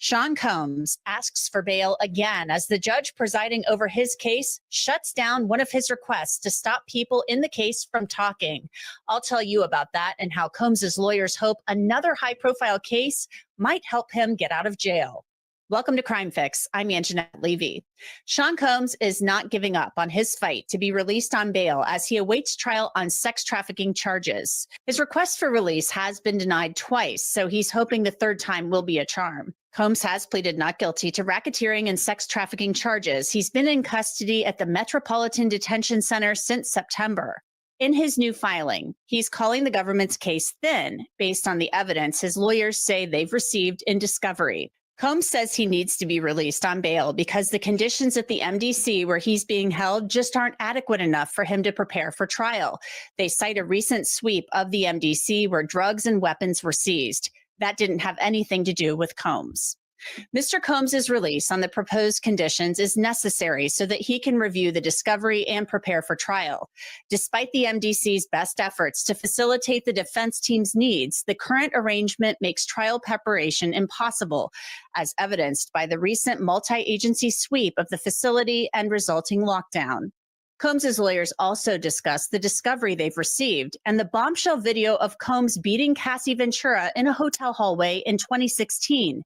Sean Combs asks for bail again as the judge presiding over his case shuts down one of his requests to stop people in the case from talking. I'll tell you about that and how Combs' lawyers hope another high-profile case might help him get out of jail. Welcome to Crime Fix. I'm Anjanette Levy. Sean Combs is not giving up on his fight to be released on bail as he awaits trial on sex trafficking charges. His request for release has been denied twice, so he's hoping the third time will be a charm. Combs has pleaded not guilty to racketeering and sex trafficking charges. He's been in custody at the Metropolitan Detention Center since September. In his new filing, he's calling the government's case thin based on the evidence his lawyers say they've received in discovery. Combs says he needs to be released on bail because the conditions at the MDC where he's being held just aren't adequate enough for him to prepare for trial. They cite a recent sweep of the MDC where drugs and weapons were seized. That didn't have anything to do with Combs. Mr. Combs' release on the proposed conditions is necessary so that he can review the discovery and prepare for trial. Despite the MDC's best efforts to facilitate the defense team's needs, the current arrangement makes trial preparation impossible, as evidenced by the recent multi-agency sweep of the facility and resulting lockdown. Combs' lawyers also discussed the discovery they've received and the bombshell video of Combs beating Cassie Ventura in a hotel hallway in 2016.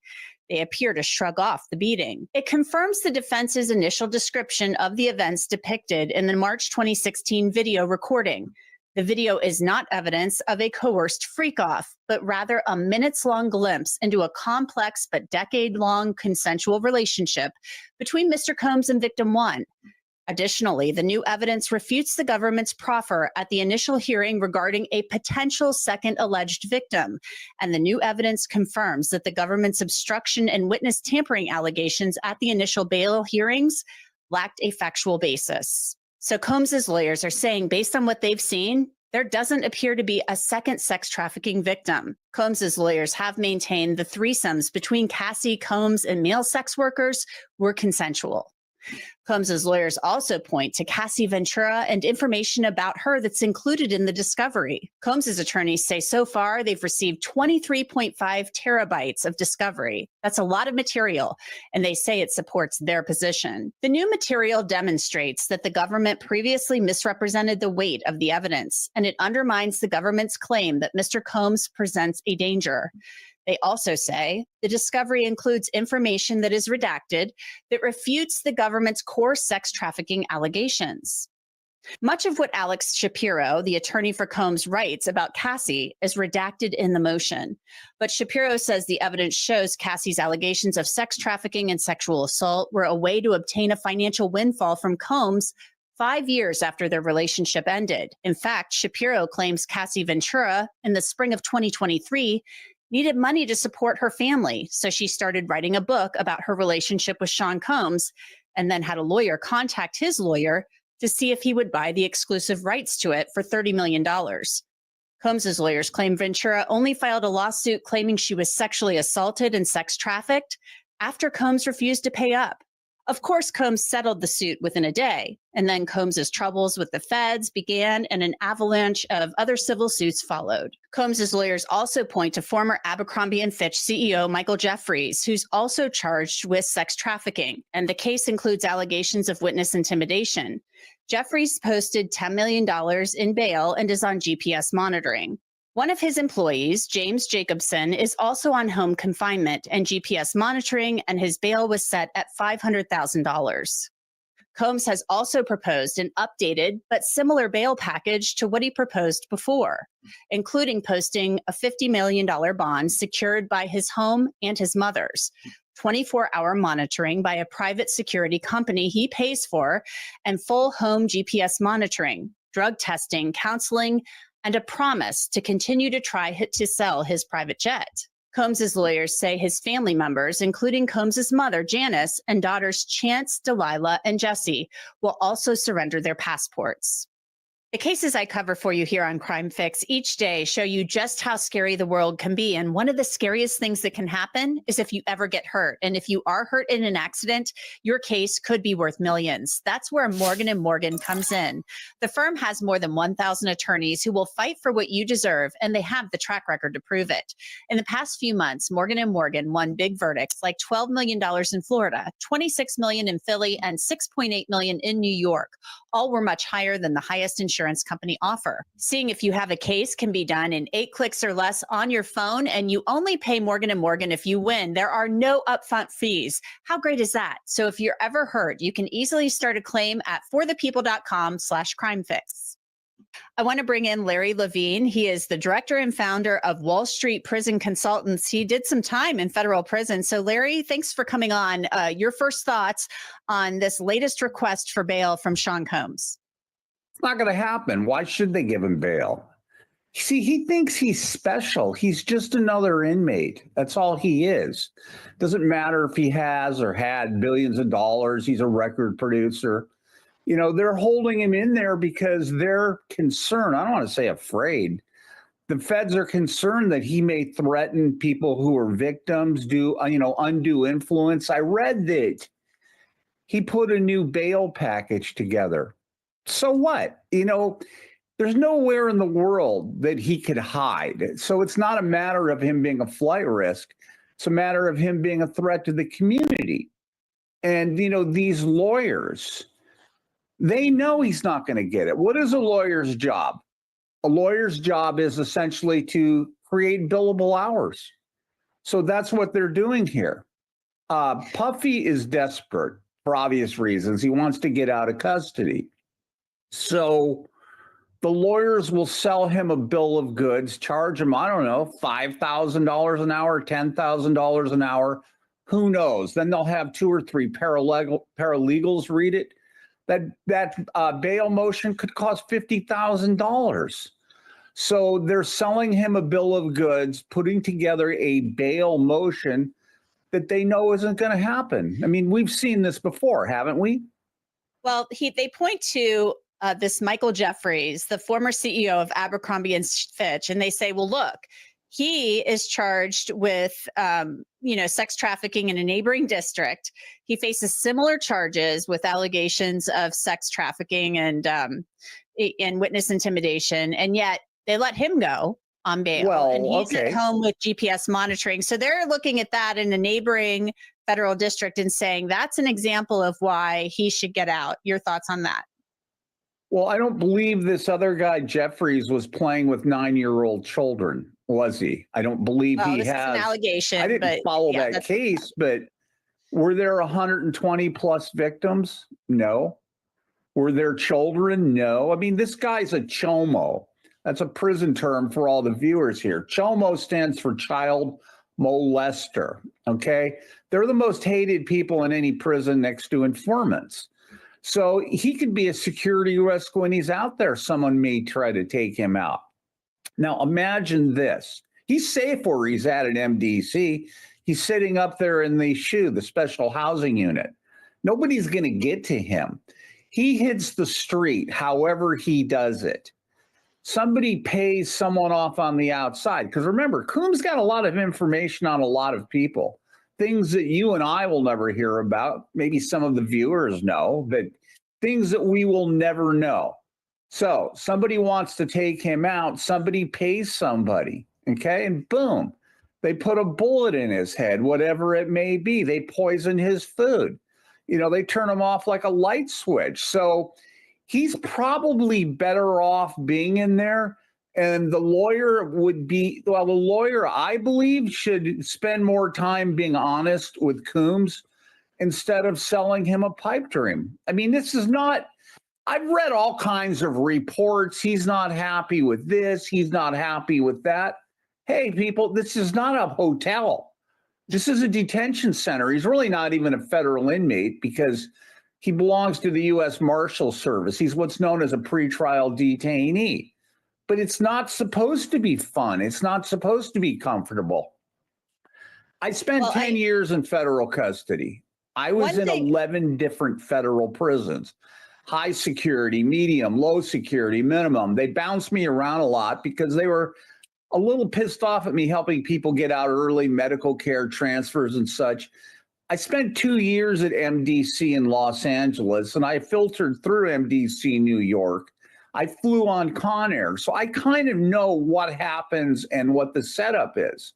They appear to shrug off the beating. It confirms the defense's initial description of the events depicted in the March 2016 video recording. The video is not evidence of a coerced freak-off, but rather a minutes-long glimpse into a complex but decade-long consensual relationship between Mr. Combs and victim one. Additionally, the new evidence refutes the government's proffer at the initial hearing regarding a potential second alleged victim, and the new evidence confirms that the government's obstruction and witness tampering allegations at the initial bail hearings lacked a factual basis. So Combs's lawyers are saying, based on what they've seen, there doesn't appear to be a second sex trafficking victim. Combs's lawyers have maintained the threesomes between Cassie, Combs, and male sex workers were consensual. Combs's lawyers also point to Cassie Ventura and information about her that's included in the discovery. Combs's attorneys say so far they've received 23.5 terabytes of discovery. That's a lot of material, and they say it supports their position. The new material demonstrates that the government previously misrepresented the weight of the evidence, and it undermines the government's claim that Mr. Combs presents a danger. They also say the discovery includes information that is redacted that refutes the government's core sex trafficking allegations. Much of what Alex Shapiro, the attorney for Combs, writes about Cassie is redacted in the motion. But Shapiro says the evidence shows Cassie's allegations of sex trafficking and sexual assault were a way to obtain a financial windfall from Combs 5 years after their relationship ended. In fact, Shapiro claims Cassie Ventura, in the spring of 2023, needed money to support her family, so she started writing a book about her relationship with Sean Combs, and then had a lawyer contact his lawyer to see if he would buy the exclusive rights to it for $30 million. Combs's lawyers claim Ventura only filed a lawsuit claiming she was sexually assaulted and sex trafficked after Combs refused to pay up. Of course, Combs settled the suit within a day, and then Combs's troubles with the feds began and an avalanche of other civil suits followed. Combs's lawyers also point to former Abercrombie & Fitch CEO Michael Jeffries, who's also charged with sex trafficking, and the case includes allegations of witness intimidation. Jeffries posted $10 million in bail and is on GPS monitoring. One of his employees, James Jacobson, is also on home confinement and GPS monitoring, and his bail was set at $500,000. Combs has also proposed an updated but similar bail package to what he proposed before, including posting a $50 million bond secured by his home and his mother's, 24-hour monitoring by a private security company he pays for, and full home GPS monitoring, drug testing, counseling, and a promise to continue to try to sell his private jet. Combs's lawyers say his family members, including Combs's mother, Janice, and daughters Chance, Delilah, and Jesse, will also surrender their passports. The cases I cover for you here on Crime Fix each day show you just how scary the world can be. And one of the scariest things that can happen is if you ever get hurt. And if you are hurt in an accident, your case could be worth millions. That's where Morgan & Morgan comes in. The firm has more than 1,000 attorneys who will fight for what you deserve, and they have the track record to prove it. In the past few months, Morgan & Morgan won big verdicts like $12 million in Florida, $26 million in Philly, and $6.8 million in New York. All were much higher than the highest insurance company offer. Seeing if you have a case can be done in 8 clicks or less on your phone, and you only pay Morgan & Morgan if you win. There are no upfront fees. How great is that? So if you're ever hurt, you can easily start a claim at forthepeople.com/crimefix. I want to bring in Larry Levine. He is the director and founder of Wall Street Prison Consultants. He did some time in federal prison. So Larry, thanks for coming on. Your first thoughts on this latest request for bail from Sean Combs? It's not going to happen. Why should they give him bail? See, he thinks he's special. He's just another inmate. That's all he is. Doesn't matter if he has or had billions of dollars. He's a record producer. You know, they're holding him in there because they're concerned. I don't want to say afraid. The feds are concerned that he may threaten people who are victims, do, undue influence. I read that he put a new bail package together. So what? There's nowhere in the world that he could hide. So it's not a matter of him being a flight risk. It's a matter of him being a threat to the community. And, these lawyers, they know he's not going to get it. What is a lawyer's job? A lawyer's job is essentially to create billable hours. So that's what they're doing here. Puffy is desperate for obvious reasons. He wants to get out of custody. So The lawyers will sell him a bill of goods, charge him, I don't know, $5,000 an hour, $10,000 an hour. Who knows? Then they'll have 2 or 3 paralegals read it. That bail motion could cost $50,000. So they're selling him a bill of goods, putting together a bail motion that they know isn't going to happen. I mean, we've seen this before, haven't we? Well, they point to this Michael Jeffries, the former CEO of Abercrombie and Fitch, and they say, well, look, he is charged with, sex trafficking in a neighboring district. He faces similar charges with allegations of sex trafficking and witness intimidation, and yet they let him go on bail. Well, and he's okay. at home with GPS monitoring. So they're looking at that in a neighboring federal district and saying that's an example of why he should get out. Your thoughts on that? Well, I don't believe this other guy, Jeffries, was playing with 9-year-old children, was he? I don't believe he this has. is an allegation. I didn't follow that case, but were there 120 plus victims? No. Were there children? No. I mean, this guy's a chomo. That's a prison term for all the viewers here. Chomo stands for child molester, okay? They're the most hated people in any prison next to informants. So he could be a security risk when he's out there. Someone may try to take him out. Now, imagine this. He's safe where he's at MDC. He's sitting up there in the SHU, the special housing unit. Nobody's going to get to him. He hits the street however he does it. Somebody pays someone off on the outside. Because remember, Coombs got a lot of information on a lot of people. Things that you and I will never hear about. Maybe some of the viewers know, but things that we will never know. So somebody wants to take him out. Somebody pays somebody. Okay. And boom, they put a bullet in his head, whatever it may be. They poison his food. They turn him off like a light switch. So he's probably better off being in there. And the lawyer the lawyer, I believe, should spend more time being honest with Coombs instead of selling him a pipe dream. I mean, this is not, I've read all kinds of reports. He's not happy with this. He's not happy with that. Hey, people, this is not a hotel. This is a detention center. He's really not even a federal inmate because he belongs to the U.S. Marshal Service. He's what's known as a pretrial detainee. But it's not supposed to be fun. It's not supposed to be comfortable. I spent 10 years in federal custody. I was in 11 different federal prisons. High security, medium, low security, minimum. They bounced me around a lot because they were a little pissed off at me helping people get out early, medical care transfers and such. I spent 2 years at MDC in Los Angeles, and I filtered through MDC New York. I flew on Con Air, so I kind of know what happens and what the setup is.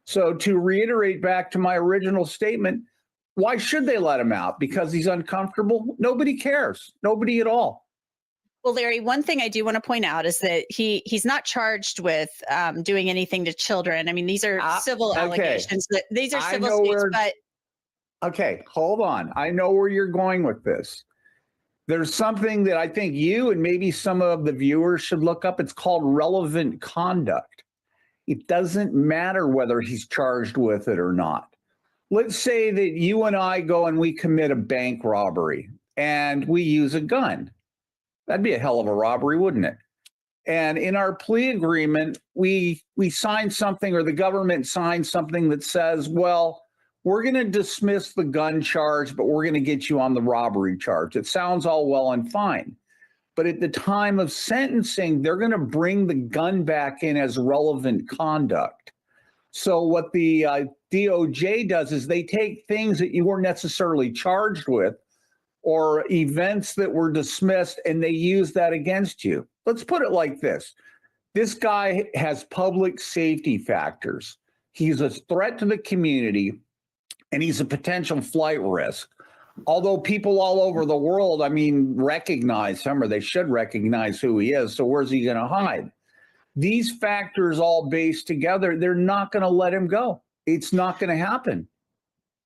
So to reiterate back to my original statement, why should they let him out? Because he's uncomfortable? Nobody cares. Nobody at all. Well, Larry, one thing I do want to point out is that he's not charged with doing anything to children. I mean, these are civil allegations. These are civil suits, but... Okay, hold on. I know where you're going with this. There's something that I think you and maybe some of the viewers should look up. It's called relevant conduct. It doesn't matter whether he's charged with it or not. Let's say that you and I go and we commit a bank robbery and we use a gun. That'd be a hell of a robbery, wouldn't it? And in our plea agreement, we sign something, or the government signs something that says, well, we're going to dismiss the gun charge, but we're going to get you on the robbery charge. It sounds all well and fine. But at the time of sentencing, they're going to bring the gun back in as relevant conduct. So what the DOJ does is they take things that you weren't necessarily charged with or events that were dismissed, and they use that against you. Let's put it like this. This guy has public safety factors. He's a threat to the community, and he's a potential flight risk. Although people all over the world, recognize him, or they should recognize who he is. So where's he going to hide? These factors all based together, they're not going to let him go. It's not going to happen.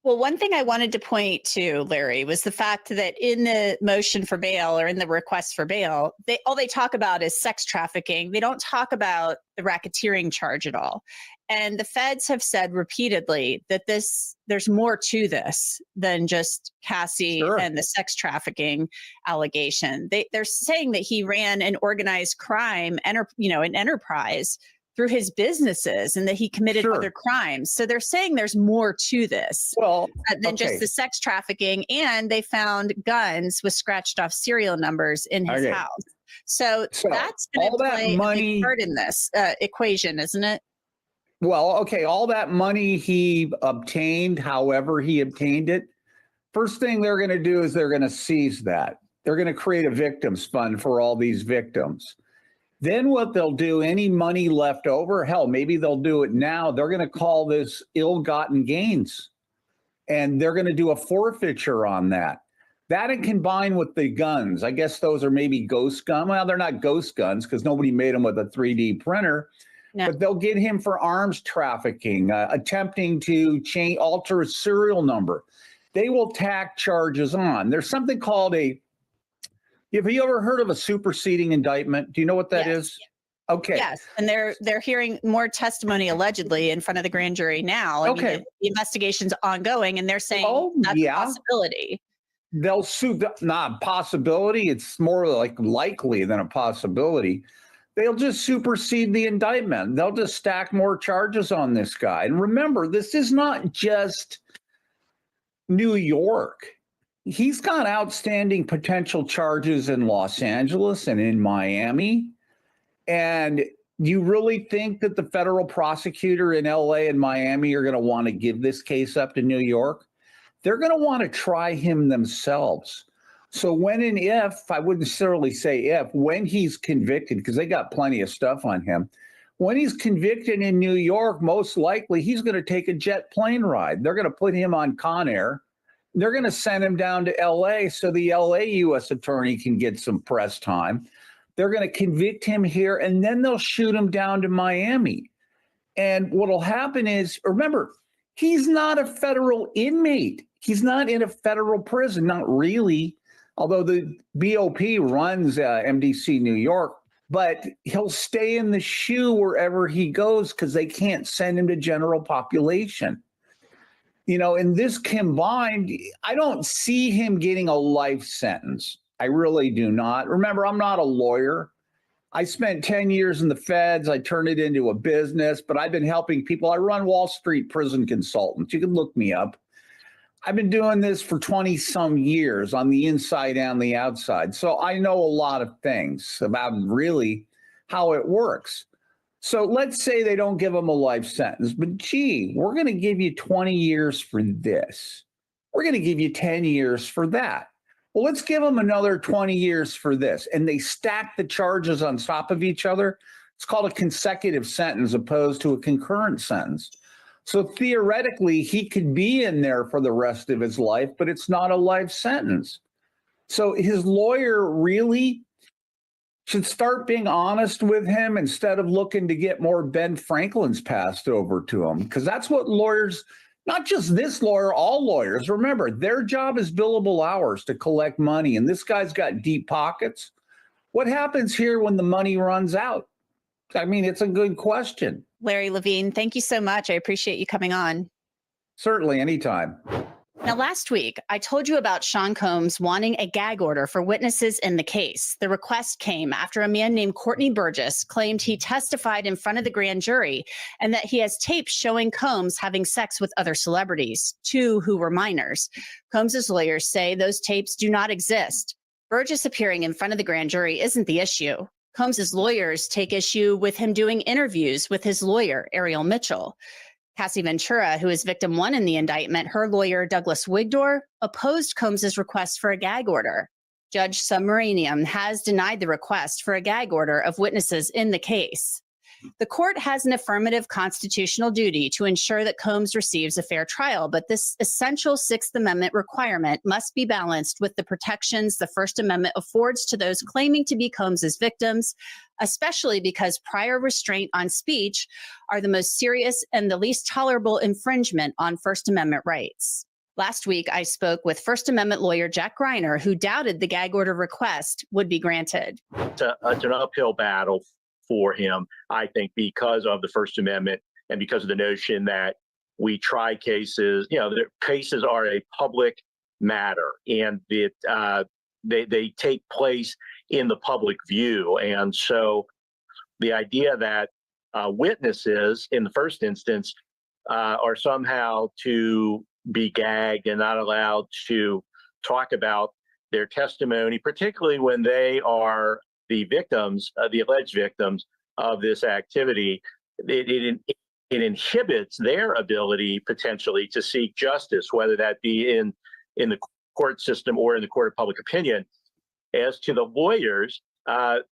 Well, one thing I wanted to point to, Larry, was the fact that in the motion for bail or in the request for bail, all they talk about is sex trafficking. They don't talk about the racketeering charge at all. And the feds have said repeatedly that there's more to this than just Cassie and the sex trafficking allegation. They're saying that he ran an organized crime, an enterprise through his businesses, and that he committed other crimes. So they're saying there's more to this than just the sex trafficking. And they found guns with scratched off serial numbers in his house. So that's going to play a big part in this equation, isn't it? Well, okay, all that money he obtained, however he obtained it, first thing they're going to do is they're going to seize that. They're going to create a victims fund for all these victims. Then what they'll do, any money left over, hell, maybe they'll do it now. They're going to call this ill-gotten gains, and they're going to do a forfeiture on that. That and combined with the guns. I guess those are maybe ghost guns. Well, they're not ghost guns because nobody made them with a 3D printer. No. But they'll get him for arms trafficking, attempting to alter a serial number. They will tack charges on. There's something called have you ever heard of a superseding indictment? Do you know what that is? Okay. Yes, and they're hearing more testimony allegedly in front of the grand jury now. I mean, the investigation's ongoing, and they're saying that's a possibility. They'll sue. Not a possibility. It's more like likely than a possibility. They'll just supersede the indictment. They'll just stack more charges on this guy. And remember, this is not just New York. He's got outstanding potential charges in Los Angeles and in Miami. And you really think that the federal prosecutor in LA and Miami are going to want to give this case up to New York? They're going to want to try him themselves. So when and if, I wouldn't necessarily say if, when he's convicted, because they got plenty of stuff on him, when he's convicted in New York, most likely he's going to take a jet plane ride. They're going to put him on Con Air. They're going to send him down to LA so the LA U.S. attorney can get some press time. They're going to convict him here, and then they'll shoot him down to Miami. And what'll happen is, remember, he's not a federal inmate. He's not in a federal prison, not really, although the BOP runs MDC New York, but he'll stay in the shoe wherever he goes because they can't send him to general population. You know, in this combined, I don't see him getting a life sentence. I really do not. Remember, I'm not a lawyer. I spent 10 years in the feds. I turned it into a business, but I've been helping people. I run Wall Street Prison Consultants. You can look me up. I've been doing this for 20 some years on the inside and the outside. So I know a lot of things about really how it works. So let's say they don't give him a life sentence, but gee, we're going to give you 20 years for this. We're going to give you 10 years for that. Well, let's give them another 20 years for this. And they stack the charges on top of each other. It's called a consecutive sentence opposed to a concurrent sentence. So theoretically, he could be in there for the rest of his life, but it's not a life sentence. So his lawyer really should start being honest with him instead of looking to get more Ben Franklin's passed over to him, because that's what lawyers, not just this lawyer, all lawyers, remember, their job is billable hours to collect money, and this guy's got deep pockets. What happens here when the money runs out? I mean, it's a good question. Larry Levine, thank you so much. I appreciate you coming on. Certainly, anytime. Now, last week, I told you about Sean Combs wanting a gag order for witnesses in the case. The request came after a man named Courtney Burgess claimed he testified in front of the grand jury and that he has tapes showing Combs having sex with other celebrities, 2 who were minors. Combs's lawyers say those tapes do not exist. Burgess appearing in front of the grand jury isn't the issue. Combs's lawyers take issue with him doing interviews with his lawyer, Ariel Mitchell. Cassie Ventura, who is victim 1 in the indictment, her lawyer, Douglas Wigdor, opposed Combs's request for a gag order. Judge Submarinium has denied the request for a gag order of witnesses in the case. The court has an affirmative constitutional duty to ensure that Combs receives a fair trial, but this essential Sixth Amendment requirement must be balanced with the protections the First Amendment affords to those claiming to be Combs's victims, especially because prior restraint on speech are the most serious and the least tolerable infringement on First Amendment rights. Last week, I spoke with First Amendment lawyer Jack Greiner, who doubted the gag order request would be granted. It's an uphill battle for him, I think, because of the First Amendment and because of the notion that we try cases, the cases are a public matter and they take place in the public view. And so the idea that witnesses in the first instance are somehow to be gagged and not allowed to talk about their testimony, particularly when they are the victims, the alleged victims of this activity, it inhibits their ability potentially to seek justice, whether that be in the court system or in the court of public opinion. As to the lawyers,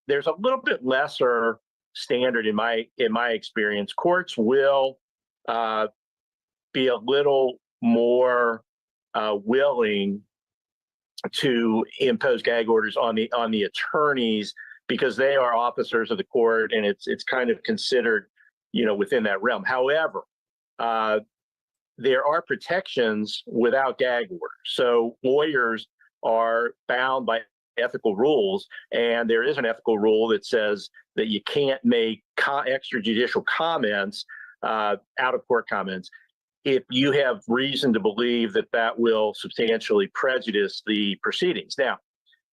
there's a little bit lesser standard in my experience. Courts will be a little more willing to impose gag orders on the attorneys because they are officers of the court, and it's kind of considered, within that realm. However, there are protections without gag orders. So lawyers are bound by ethical rules, and there is an ethical rule that says that you can't make extrajudicial comments, out-of-court comments, if you have reason to believe that will substantially prejudice the proceedings. Now,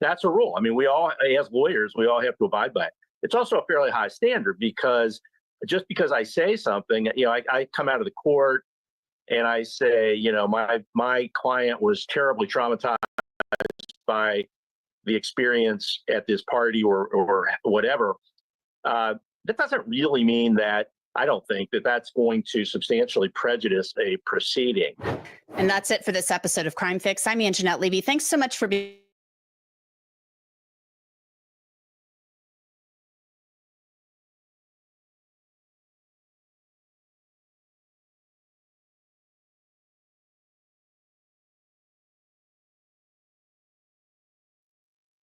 that's a rule. I mean, we all, as lawyers, we all have to abide by it. It's also a fairly high standard because just because I say something, I come out of the court and I say, my client was terribly traumatized by the experience at this party or whatever. That doesn't really mean that I don't think that that's going to substantially prejudice a proceeding. And that's it for this episode of Crime Fix. I'm Anjanette Levy. Thanks so much for being.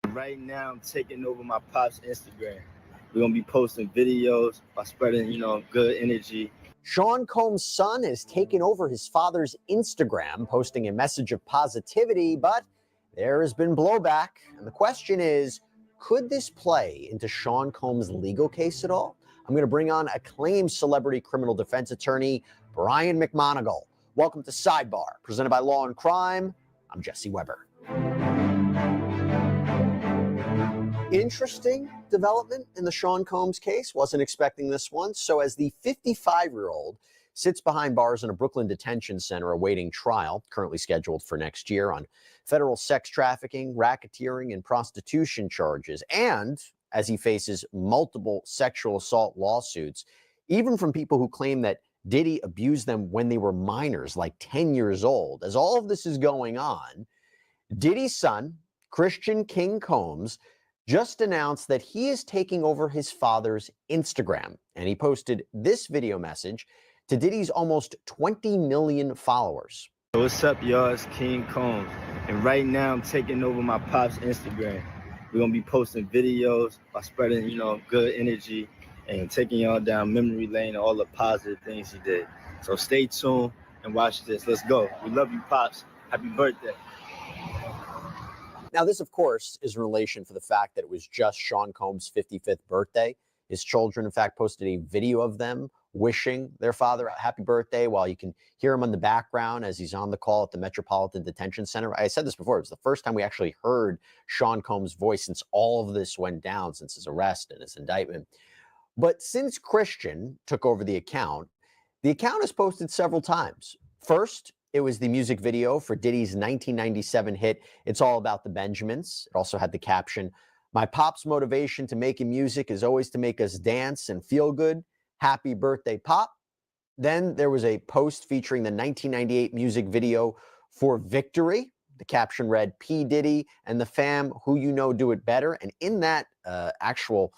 Right now, I'm taking over my pop's Instagram. We're going to be posting videos by spreading, good energy. Sean Combs' son has taken over his father's Instagram, posting a message of positivity, but there has been blowback. And the question is, could this play into Sean Combs' legal case at all? I'm going to bring on acclaimed celebrity criminal defense attorney, Brian McMonagle. Welcome to Sidebar, presented by Law and Crime. I'm Jesse Weber. Interesting development in the Sean Combs case. Wasn't expecting this one. So as the 55-year-old sits behind bars in a Brooklyn detention center awaiting trial, currently scheduled for next year, on federal sex trafficking, racketeering, and prostitution charges, and as he faces multiple sexual assault lawsuits, even from people who claim that Diddy abused them when they were minors, like 10 years old. As all of this is going on, Diddy's son, Christian King Combs, just announced that he is taking over his father's Instagram. And he posted this video message to Diddy's almost 20 million followers. What's up, y'all? It's King Combs. And right now, I'm taking over my pop's Instagram. We're going to be posting videos by spreading, good energy and taking y'all down memory lane and all the positive things he did. So stay tuned and watch this. Let's go. We love you, Pops. Happy birthday. Now, this, of course, is in relation for the fact that it was just Sean Combs' 55th birthday. His children, in fact, posted a video of them wishing their father a happy birthday, while you can hear him in the background as he's on the call at the Metropolitan Detention Center. I said this before, it was the first time we actually heard Sean Combs' voice since all of this went down, since his arrest and his indictment. But since Christian took over the account has posted several times. First, it was the music video for Diddy's 1997 hit, It's All About the Benjamins. It also had the caption, "My pop's motivation to making music is always to make us dance and feel good. Happy birthday, Pop." Then there was a post featuring the 1998 music video for Victory. The caption read, "P Diddy and the fam, who you know do it better." And in that actual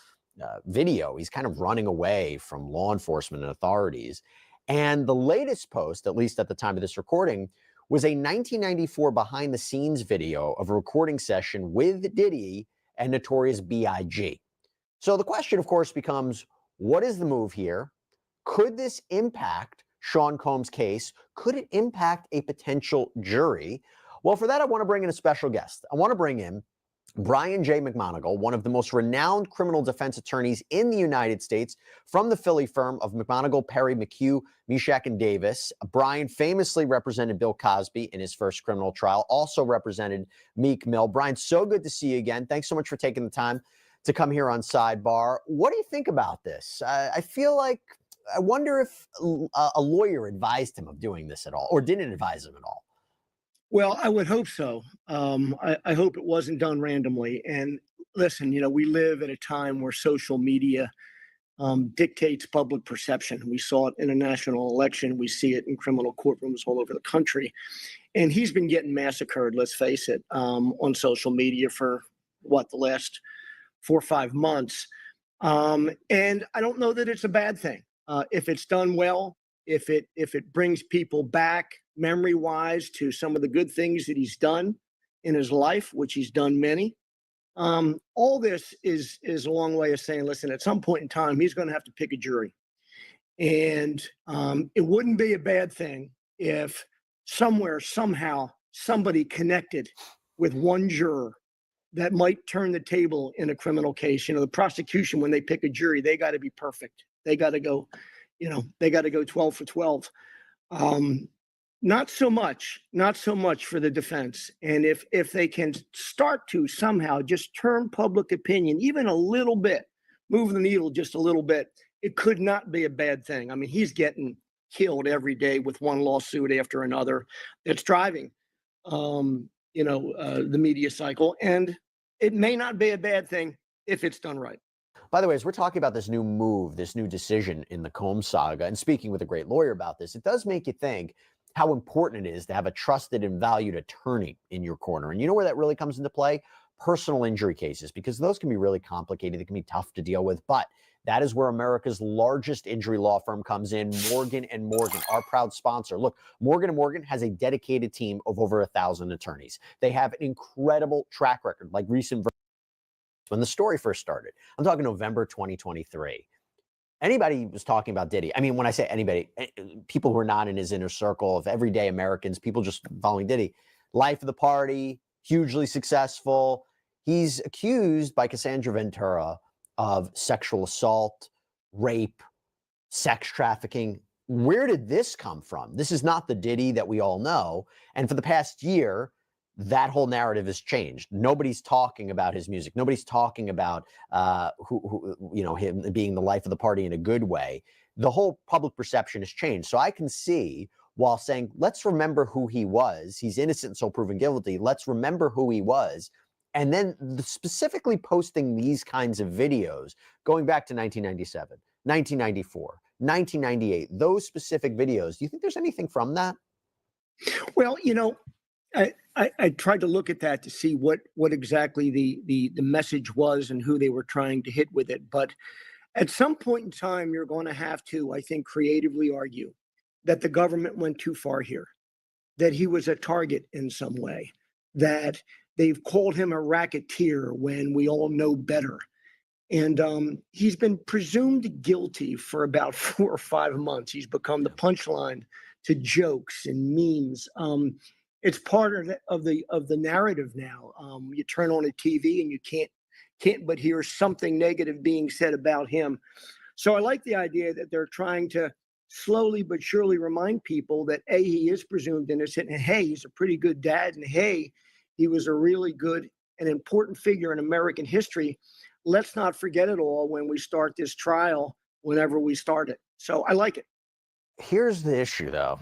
video, he's kind of running away from law enforcement and authorities. And the latest post, at least at the time of this recording, was a 1994 behind-the-scenes video of a recording session with Diddy and Notorious B.I.G. So the question, of course, becomes, what is the move here? Could this impact Sean Combs' case? Could it impact a potential jury? Well, for that, I want to bring in a special guest. I want to bring in Brian J. McMonigal, one of the most renowned criminal defense attorneys in the United States, from the Philly firm of McMonigal, Perry, McHugh, Meshach, and Davis. Brian famously represented Bill Cosby in his first criminal trial, also represented Meek Mill. Brian, so good to see you again. Thanks so much for taking the time to come here on Sidebar. What do you think about this? I feel like, I wonder if a lawyer advised him of doing this at all, or didn't advise him at all. Well, I would hope so. I hope it wasn't done randomly. And listen, we live at a time where social media dictates public perception. We saw it in a national election. We see it in criminal courtrooms all over the country. And he's been getting massacred, let's face it, on social media for the last 4 or 5 months. And I don't know that it's a bad thing. If it's done well, if it brings people back memory-wise to some of the good things that he's done in his life, which he's done many. All this is a long way of saying, listen, at some point in time, he's going to have to pick a jury. And it wouldn't be a bad thing if somewhere, somehow, somebody connected with one juror that might turn the table in a criminal case. The prosecution, when they pick a jury, they got to be perfect. They got to go, they got to go 12 for 12. Not so much for the defense. And if they can start to somehow just turn public opinion even a little bit, move the needle just a little bit, it could not be a bad thing. I mean, he's getting killed every day with one lawsuit after another that's driving, the media cycle. And it may not be a bad thing if it's done right. By the way, as we're talking about this new move, this new decision in the Combs saga, and speaking with a great lawyer about this, it does make you think how important it is to have a trusted and valued attorney in your corner. And you know where that really comes into play? Personal injury cases, because those can be really complicated. They can be tough to deal with, but that is where America's largest injury law firm comes in, Morgan & Morgan, our proud sponsor. Look, Morgan & Morgan has a dedicated team of over 1,000 attorneys. They have an incredible track record, like recent when the story first started. I'm talking November 2023. Anybody was talking about Diddy. I mean, when I say anybody, people who are not in his inner circle of everyday Americans, people just following Diddy. Life of the party, hugely successful. He's accused by Cassandra Ventura of sexual assault, rape, sex trafficking. Where did this come from? This is not the Diddy that we all know. And for the past year, that whole narrative has changed. Nobody's talking about his music. Nobody's talking about him being the life of the party in a good way. The whole public perception has changed. So I can see, while saying, let's remember who he was. He's innocent until proven guilty. Let's remember who he was. And then specifically posting these kinds of videos going back to 1997, 1994, 1998, those specific videos. Do you think there's anything from that? Well, I tried to look at that to see what exactly the message was and who they were trying to hit with it. But at some point in time, you're going to have to, I think, creatively argue that the government went too far here, that he was a target in some way, that they've called him a racketeer when we all know better. And he's been presumed guilty for about 4 or 5 months. He's become the punchline to jokes and memes. It's part of the narrative now. You turn on a TV and you can't but hear something negative being said about him. So I like the idea that they're trying to slowly but surely remind people that A, he is presumed innocent, and hey, he's a pretty good dad, and hey, he was a really good and important figure in American history. Let's not forget it all when we start this trial, whenever we start it. So I like it. Here's the issue, though.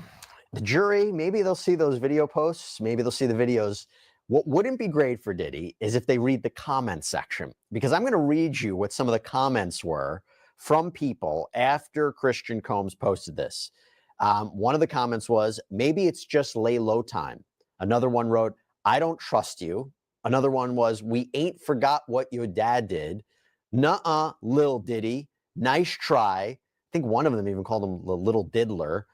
The jury, maybe they'll see those video posts, maybe they'll see the videos. What wouldn't be great for Diddy is if they read the comment section, because I'm going to read you what some of the comments were from people after Christian Combs posted this. One of the comments was, maybe it's just lay low time. Another one wrote, I don't trust you. Another one was, we ain't forgot what your dad did. Nuh-uh, Lil Diddy. Nice try. I think one of them even called him the little diddler.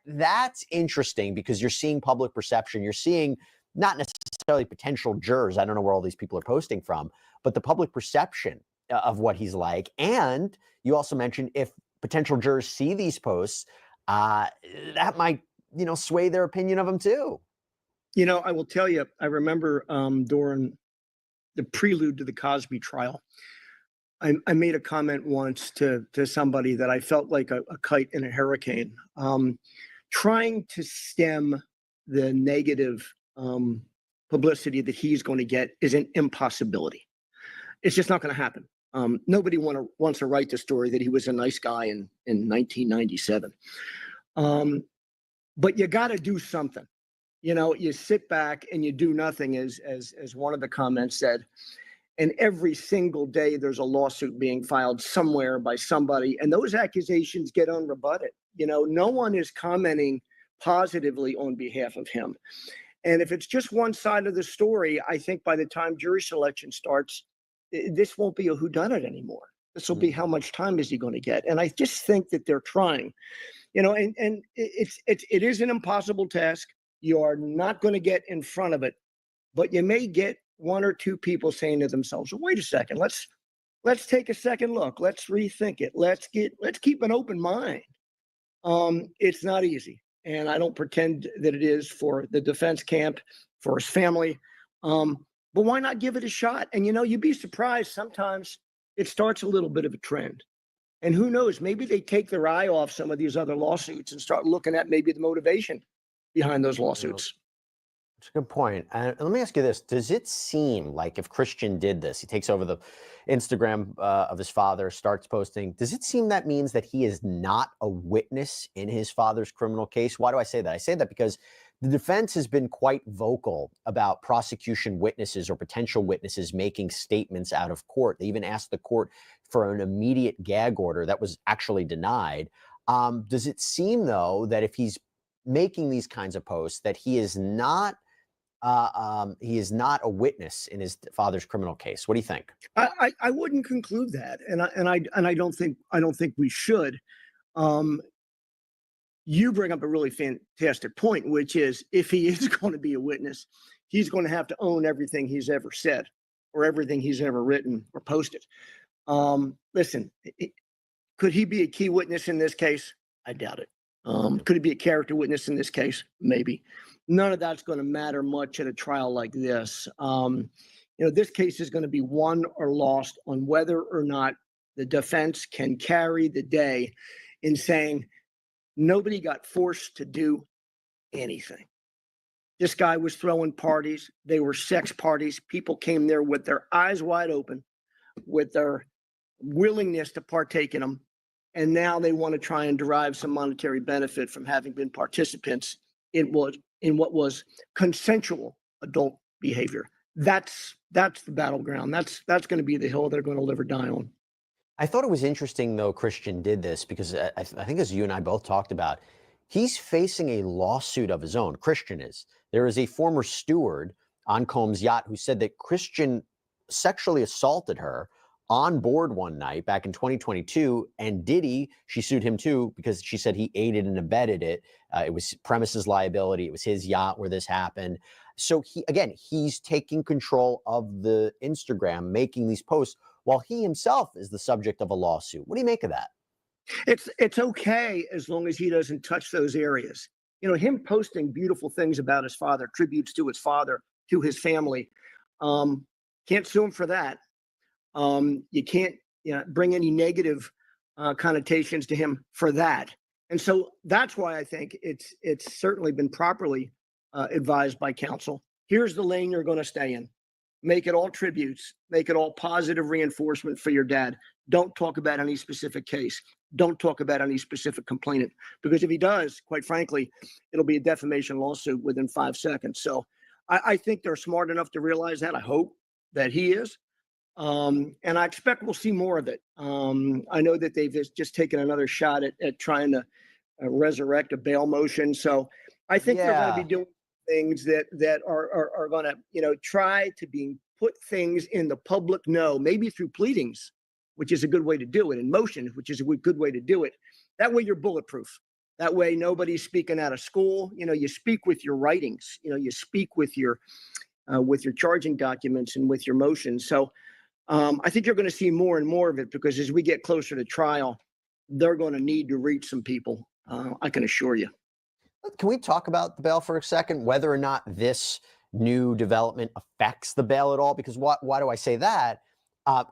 That's interesting because you're seeing public perception. You're seeing not necessarily potential jurors. I don't know where all these people are posting from, but the public perception of what he's like. And you also mentioned if potential jurors see these posts, that might, sway their opinion of him too. I will tell you, I remember during the prelude to the Cosby trial, I made a comment once to somebody that I felt like a kite in a hurricane. Trying to stem the negative publicity that he's going to get is an impossibility. It's just not going to happen. Nobody wants to write the story that he was a nice guy in 1997. But you got to do something. You sit back and you do nothing, as one of the comments said. And every single day there's a lawsuit being filed somewhere by somebody, and those accusations get unrebutted. No one is commenting positively on behalf of him. And if it's just one side of the story, I think by the time jury selection starts, this won't be a whodunit anymore. This will be how much time is he going to get? And I just think that they're trying, and it is an impossible task. You are not going to get in front of it, but you may get one or two people saying to themselves, well, wait a second, let's take a second look. Let's rethink it. Let's keep an open mind. It's not easy. And I don't pretend that it is for the defense camp, for his family. But why not give it a shot? And you'd be surprised. Sometimes it starts a little bit of a trend. And who knows, maybe they take their eye off some of these other lawsuits and start looking at maybe the motivation behind those lawsuits. That's a good point. And let me ask you this. Does it seem like if Christian did this, he takes over the Instagram of his father, starts posting, does it seem that means that he is not a witness in his father's criminal case? Why do I say that? I say that because the defense has been quite vocal about prosecution witnesses or potential witnesses making statements out of court. They even asked the court for an immediate gag order that was actually denied. Does it seem, though, that if he's making these kinds of posts, that he is not a witness in his father's criminal case? What do you think? I wouldn't conclude that, and I don't think we should. You bring up a really fantastic point, which is if he is going to be a witness, he's going to have to own everything he's ever said or everything he's ever written or posted. Listen, could he be a key witness in this case? I doubt it. Could he be a character witness in this case? Maybe. None of that's going to matter much at a trial like this. This case is going to be won or lost on whether or not the defense can carry the day in saying nobody got forced to do anything. This guy was throwing parties. They were sex parties. People came there with their eyes wide open, with their willingness to partake in them. And now they want to try and derive some monetary benefit from having been participants in what was consensual adult behavior. That's the battleground. That's going to be the hill they're going to live or die on. I thought it was interesting, though, Christian did this because I think, as you and I both talked about, he's facing a lawsuit of his own. Christian is. There is a former steward on Combs' yacht who said that Christian sexually assaulted her on board one night back in 2022, and Diddy, she sued him too because she said he aided and abetted it. It was premises liability. It was his yacht where this happened. So he's taking control of the Instagram, making these posts while he himself is the subject of a lawsuit. What do you make of that? It's okay as long as he doesn't touch those areas. Him posting beautiful things about his father, tributes to his father, to his family. Can't sue him for that. You can't bring any negative connotations to him for that. And so that's why I think it's certainly been properly advised by counsel. Here's the lane you're going to stay in. Make it all tributes. Make it all positive reinforcement for your dad. Don't talk about any specific case. Don't talk about any specific complainant. Because if he does, quite frankly, it'll be a defamation lawsuit within 5 seconds. So I think they're smart enough to realize that. I hope that he is. And I expect we'll see more of it. I know that they've just taken another shot at trying to resurrect a bail motion. So I think they're going to be doing things that are going to, try to put things in the public know, maybe through pleadings, which is a good way to do it, and motion, which is a good way to do it. That way you're bulletproof. That way nobody's speaking out of school. You speak with your writings. You speak with your charging documents and with your motions. So I think you're going to see more and more of it because as we get closer to trial, they're going to need to reach some people. I can assure you. Can we talk about the bail for a second, whether or not this new development affects the bail at all? Because why do I say that?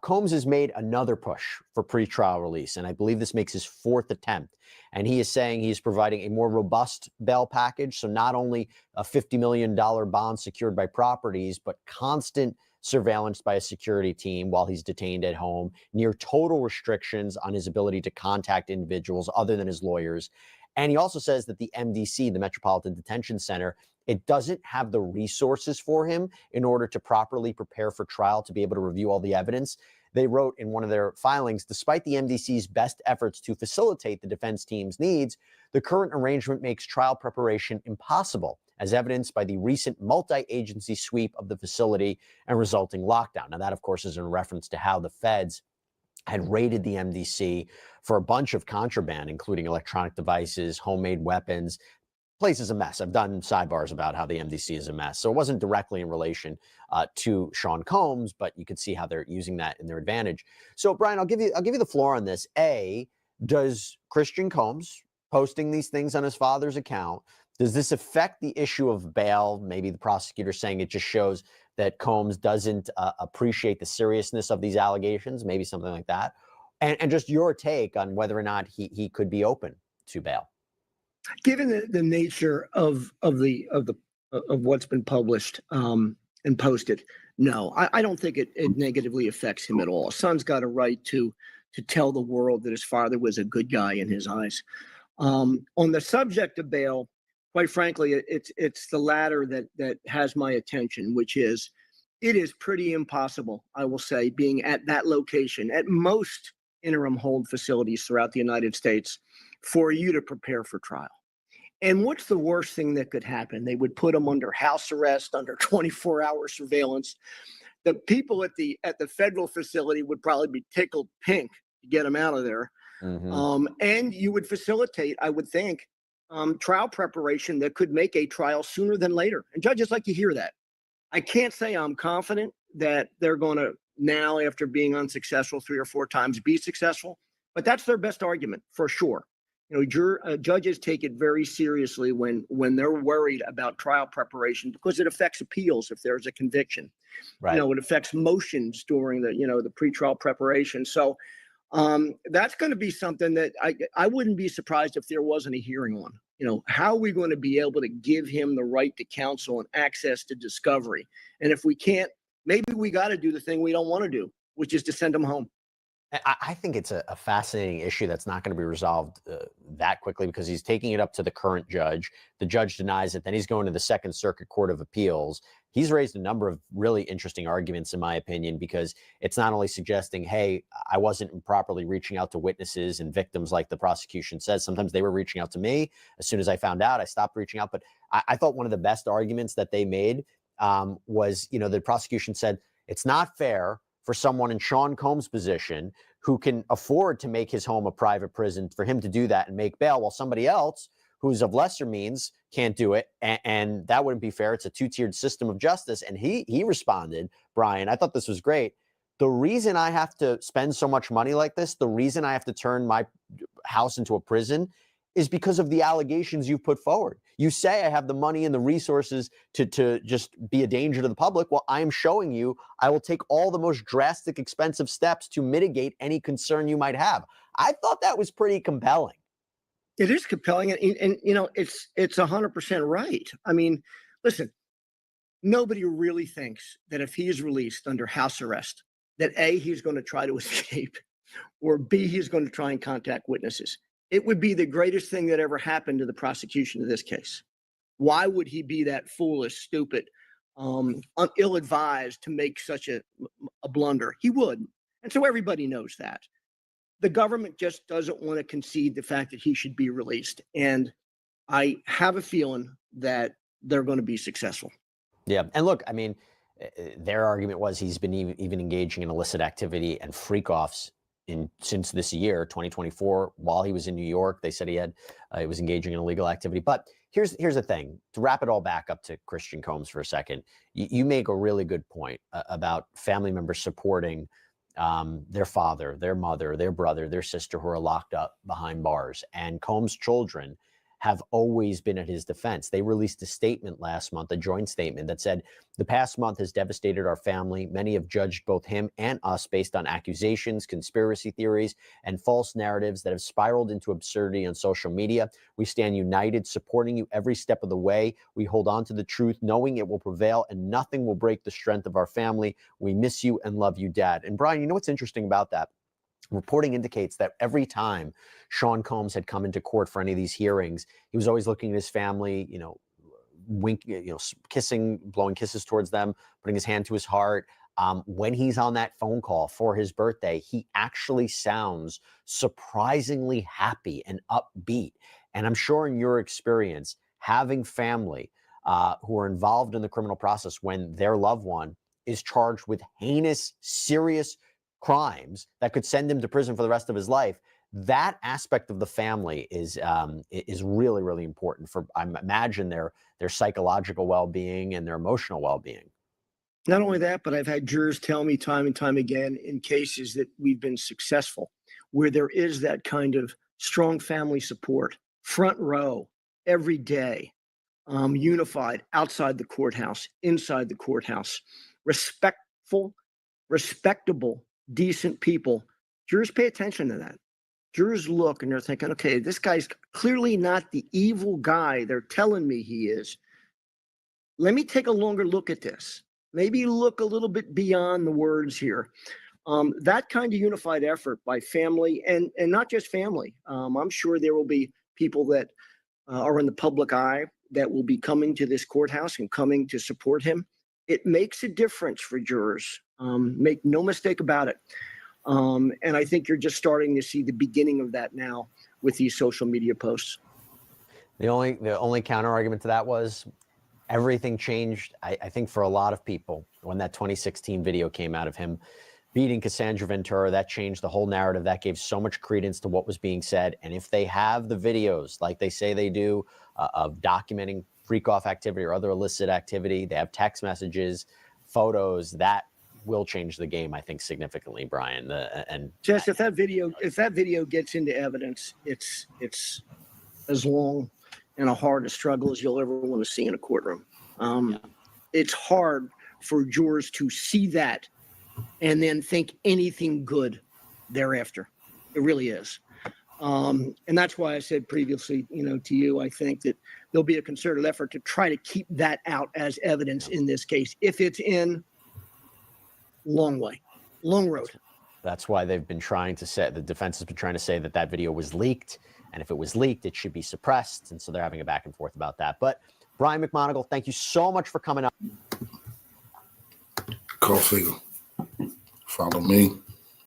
Combs has made another push for pretrial release, and I believe this makes his fourth attempt. And he is saying he's providing a more robust bail package. So not only a $50 million bond secured by properties, but constant surveillance by a security team while he's detained at home, near total restrictions on his ability to contact individuals other than his lawyers. And he also says that the MDC, the Metropolitan Detention Center, it doesn't have the resources for him in order to properly prepare for trial, to be able to review all the evidence. They wrote in one of their filings, despite the MDC's best efforts to facilitate the defense team's needs, the current arrangement makes trial preparation impossible, as evidenced by the recent multi-agency sweep of the facility and resulting lockdown. Now, that, of course, is in reference to how the feds had raided the MDC for a bunch of contraband, including electronic devices, homemade weapons. Place is a mess. I've done sidebars about how the MDC is a mess. So it wasn't directly in relation to Sean Combs, but you can see how they're using that in their advantage. So, Brian, I'll give you the floor on this. A, does Christian Combs posting these things on his father's account, does this affect the issue of bail? Maybe the prosecutor saying it just shows that Combs doesn't appreciate the seriousness of these allegations, maybe something like that. And just your take on whether or not he could be open to bail. Given the nature of what's been published and posted, no, I don't think it negatively affects him at all. Son's got a right to tell the world that his father was a good guy in his eyes. On the subject of bail, quite frankly, it's the latter that has my attention, which is it is pretty impossible, I will say, being at that location, at most interim hold facilities throughout the United States, for you to prepare for trial. And what's the worst thing that could happen? They would put him under house arrest, under 24-hour surveillance. The people at the federal facility would probably be tickled pink to get him out of there. Mm-hmm. And you would facilitate, I would think, trial preparation that could make a trial sooner than later. And judges like to hear that. I can't say I'm confident that they're going to now, after being unsuccessful 3 or 4 times, be successful, but that's their best argument for sure. You know, judges take it very seriously when they're worried about trial preparation, because it affects appeals if there's a conviction. Right. You know, it affects motions during the pretrial preparation. So that's going to be something that I wouldn't be surprised if there wasn't a hearing on. You know, how are we going to be able to give him the right to counsel and access to discovery? And if we can't, maybe we got to do the thing we don't want to do, which is to send him home. I think it's a fascinating issue that's not going to be resolved that quickly, because he's taking it up to the current judge. The judge denies it. Then he's going to the Second Circuit Court of Appeals. He's raised a number of really interesting arguments, in my opinion, because it's not only suggesting, hey, I wasn't improperly reaching out to witnesses and victims like the prosecution says. Sometimes they were reaching out to me. As soon as I found out, I stopped reaching out. But I thought one of the best arguments that they made was, the prosecution said, it's not fair for someone in Sean Combs' position who can afford to make his home a private prison, for him to do that and make bail, while somebody else who's of lesser means can't do it. And that wouldn't be fair. It's a 2-tiered system of justice. And he responded, Brian, I thought this was great. The reason I have to spend so much money like this, the reason I have to turn my house into a prison, is because of the allegations you've put forward. You say I have the money and the resources to just be a danger to the public. Well, I am showing you I will take all the most drastic, expensive steps to mitigate any concern you might have. I thought that was pretty compelling. It is compelling. And it's 100% right. I mean, listen, nobody really thinks that if he is released under house arrest, that A, he's going to try to escape, or B, he's going to try and contact witnesses. It would be the greatest thing that ever happened to the prosecution of this case. Why would he be that foolish, stupid, ill-advised to make such a blunder? He would. And so everybody knows that. The government just doesn't want to concede the fact that he should be released. And I have a feeling that they're going to be successful. Yeah. And look, I mean, their argument was he's been even engaging in illicit activity and freak-offs since this year, 2024, while he was in New York. They said he was engaging in illegal activity. But here's the thing, to wrap it all back up to Christian Combs for a second. You make a really good point about family members supporting their father, their mother, their brother, their sister, who are locked up behind bars. And Combs' children have always been at his defense. They released a statement last month, a joint statement that said, "The past month has devastated our family. Many have judged both him and us based on accusations, conspiracy theories, and false narratives that have spiraled into absurdity on social media. We stand united, supporting you every step of the way. We hold on to the truth, knowing it will prevail, and nothing will break the strength of our family. We miss you and love you, Dad." And Brian, you know what's interesting about that? Reporting indicates that every time Sean Combs had come into court for any of these hearings, he was always looking at his family, winking, kissing, blowing kisses towards them, putting his hand to his heart. When he's on that phone call for his birthday, he actually sounds surprisingly happy and upbeat. And I'm sure in your experience, having family who are involved in the criminal process when their loved one is charged with heinous, serious crimes that could send him to prison for the rest of his life, that aspect of the family is really, really important for, I imagine, their psychological well-being and their emotional well-being. Not only that, but I've had jurors tell me time and time again in cases that we've been successful, where there is that kind of strong family support, front row, every day, unified, outside the courthouse, inside the courthouse, respectable, decent people. Jurors pay attention to that. Jurors look and they're thinking, okay, this guy's clearly not the evil guy they're telling me he is. Let me take a longer look at this. Maybe look a little bit beyond the words here. That kind of unified effort by family and not just family. I'm sure there will be people that are in the public eye that will be coming to this courthouse and coming to support him. It makes a difference for jurors. Make no mistake about it. And I think you're just starting to see the beginning of that now with these social media posts. The only counter argument to that was everything changed, I think, for a lot of people when that 2016 video came out of him beating Cassandra Ventura. That changed the whole narrative. That gave so much credence to what was being said. And if they have the videos, like they say they do, of documenting freak-off activity or other illicit activity, they have text messages, photos, that will change the game, I think, significantly, Brian. Jess, if that video gets into evidence, it's as long and a hard a struggle as you'll ever want to see in a courtroom. It's hard for jurors to see that and then think anything good thereafter. It really is. And that's why I said previously, to you, I think that there'll be a concerted effort to try to keep that out as evidence in this case. If it's in, long road. That's why they've been trying to say, the defense has been trying to say that video was leaked. And if it was leaked, it should be suppressed. And so they're having a back and forth about that. But Brian McMonagle, thank you so much for coming up. Call Siegel. Follow me.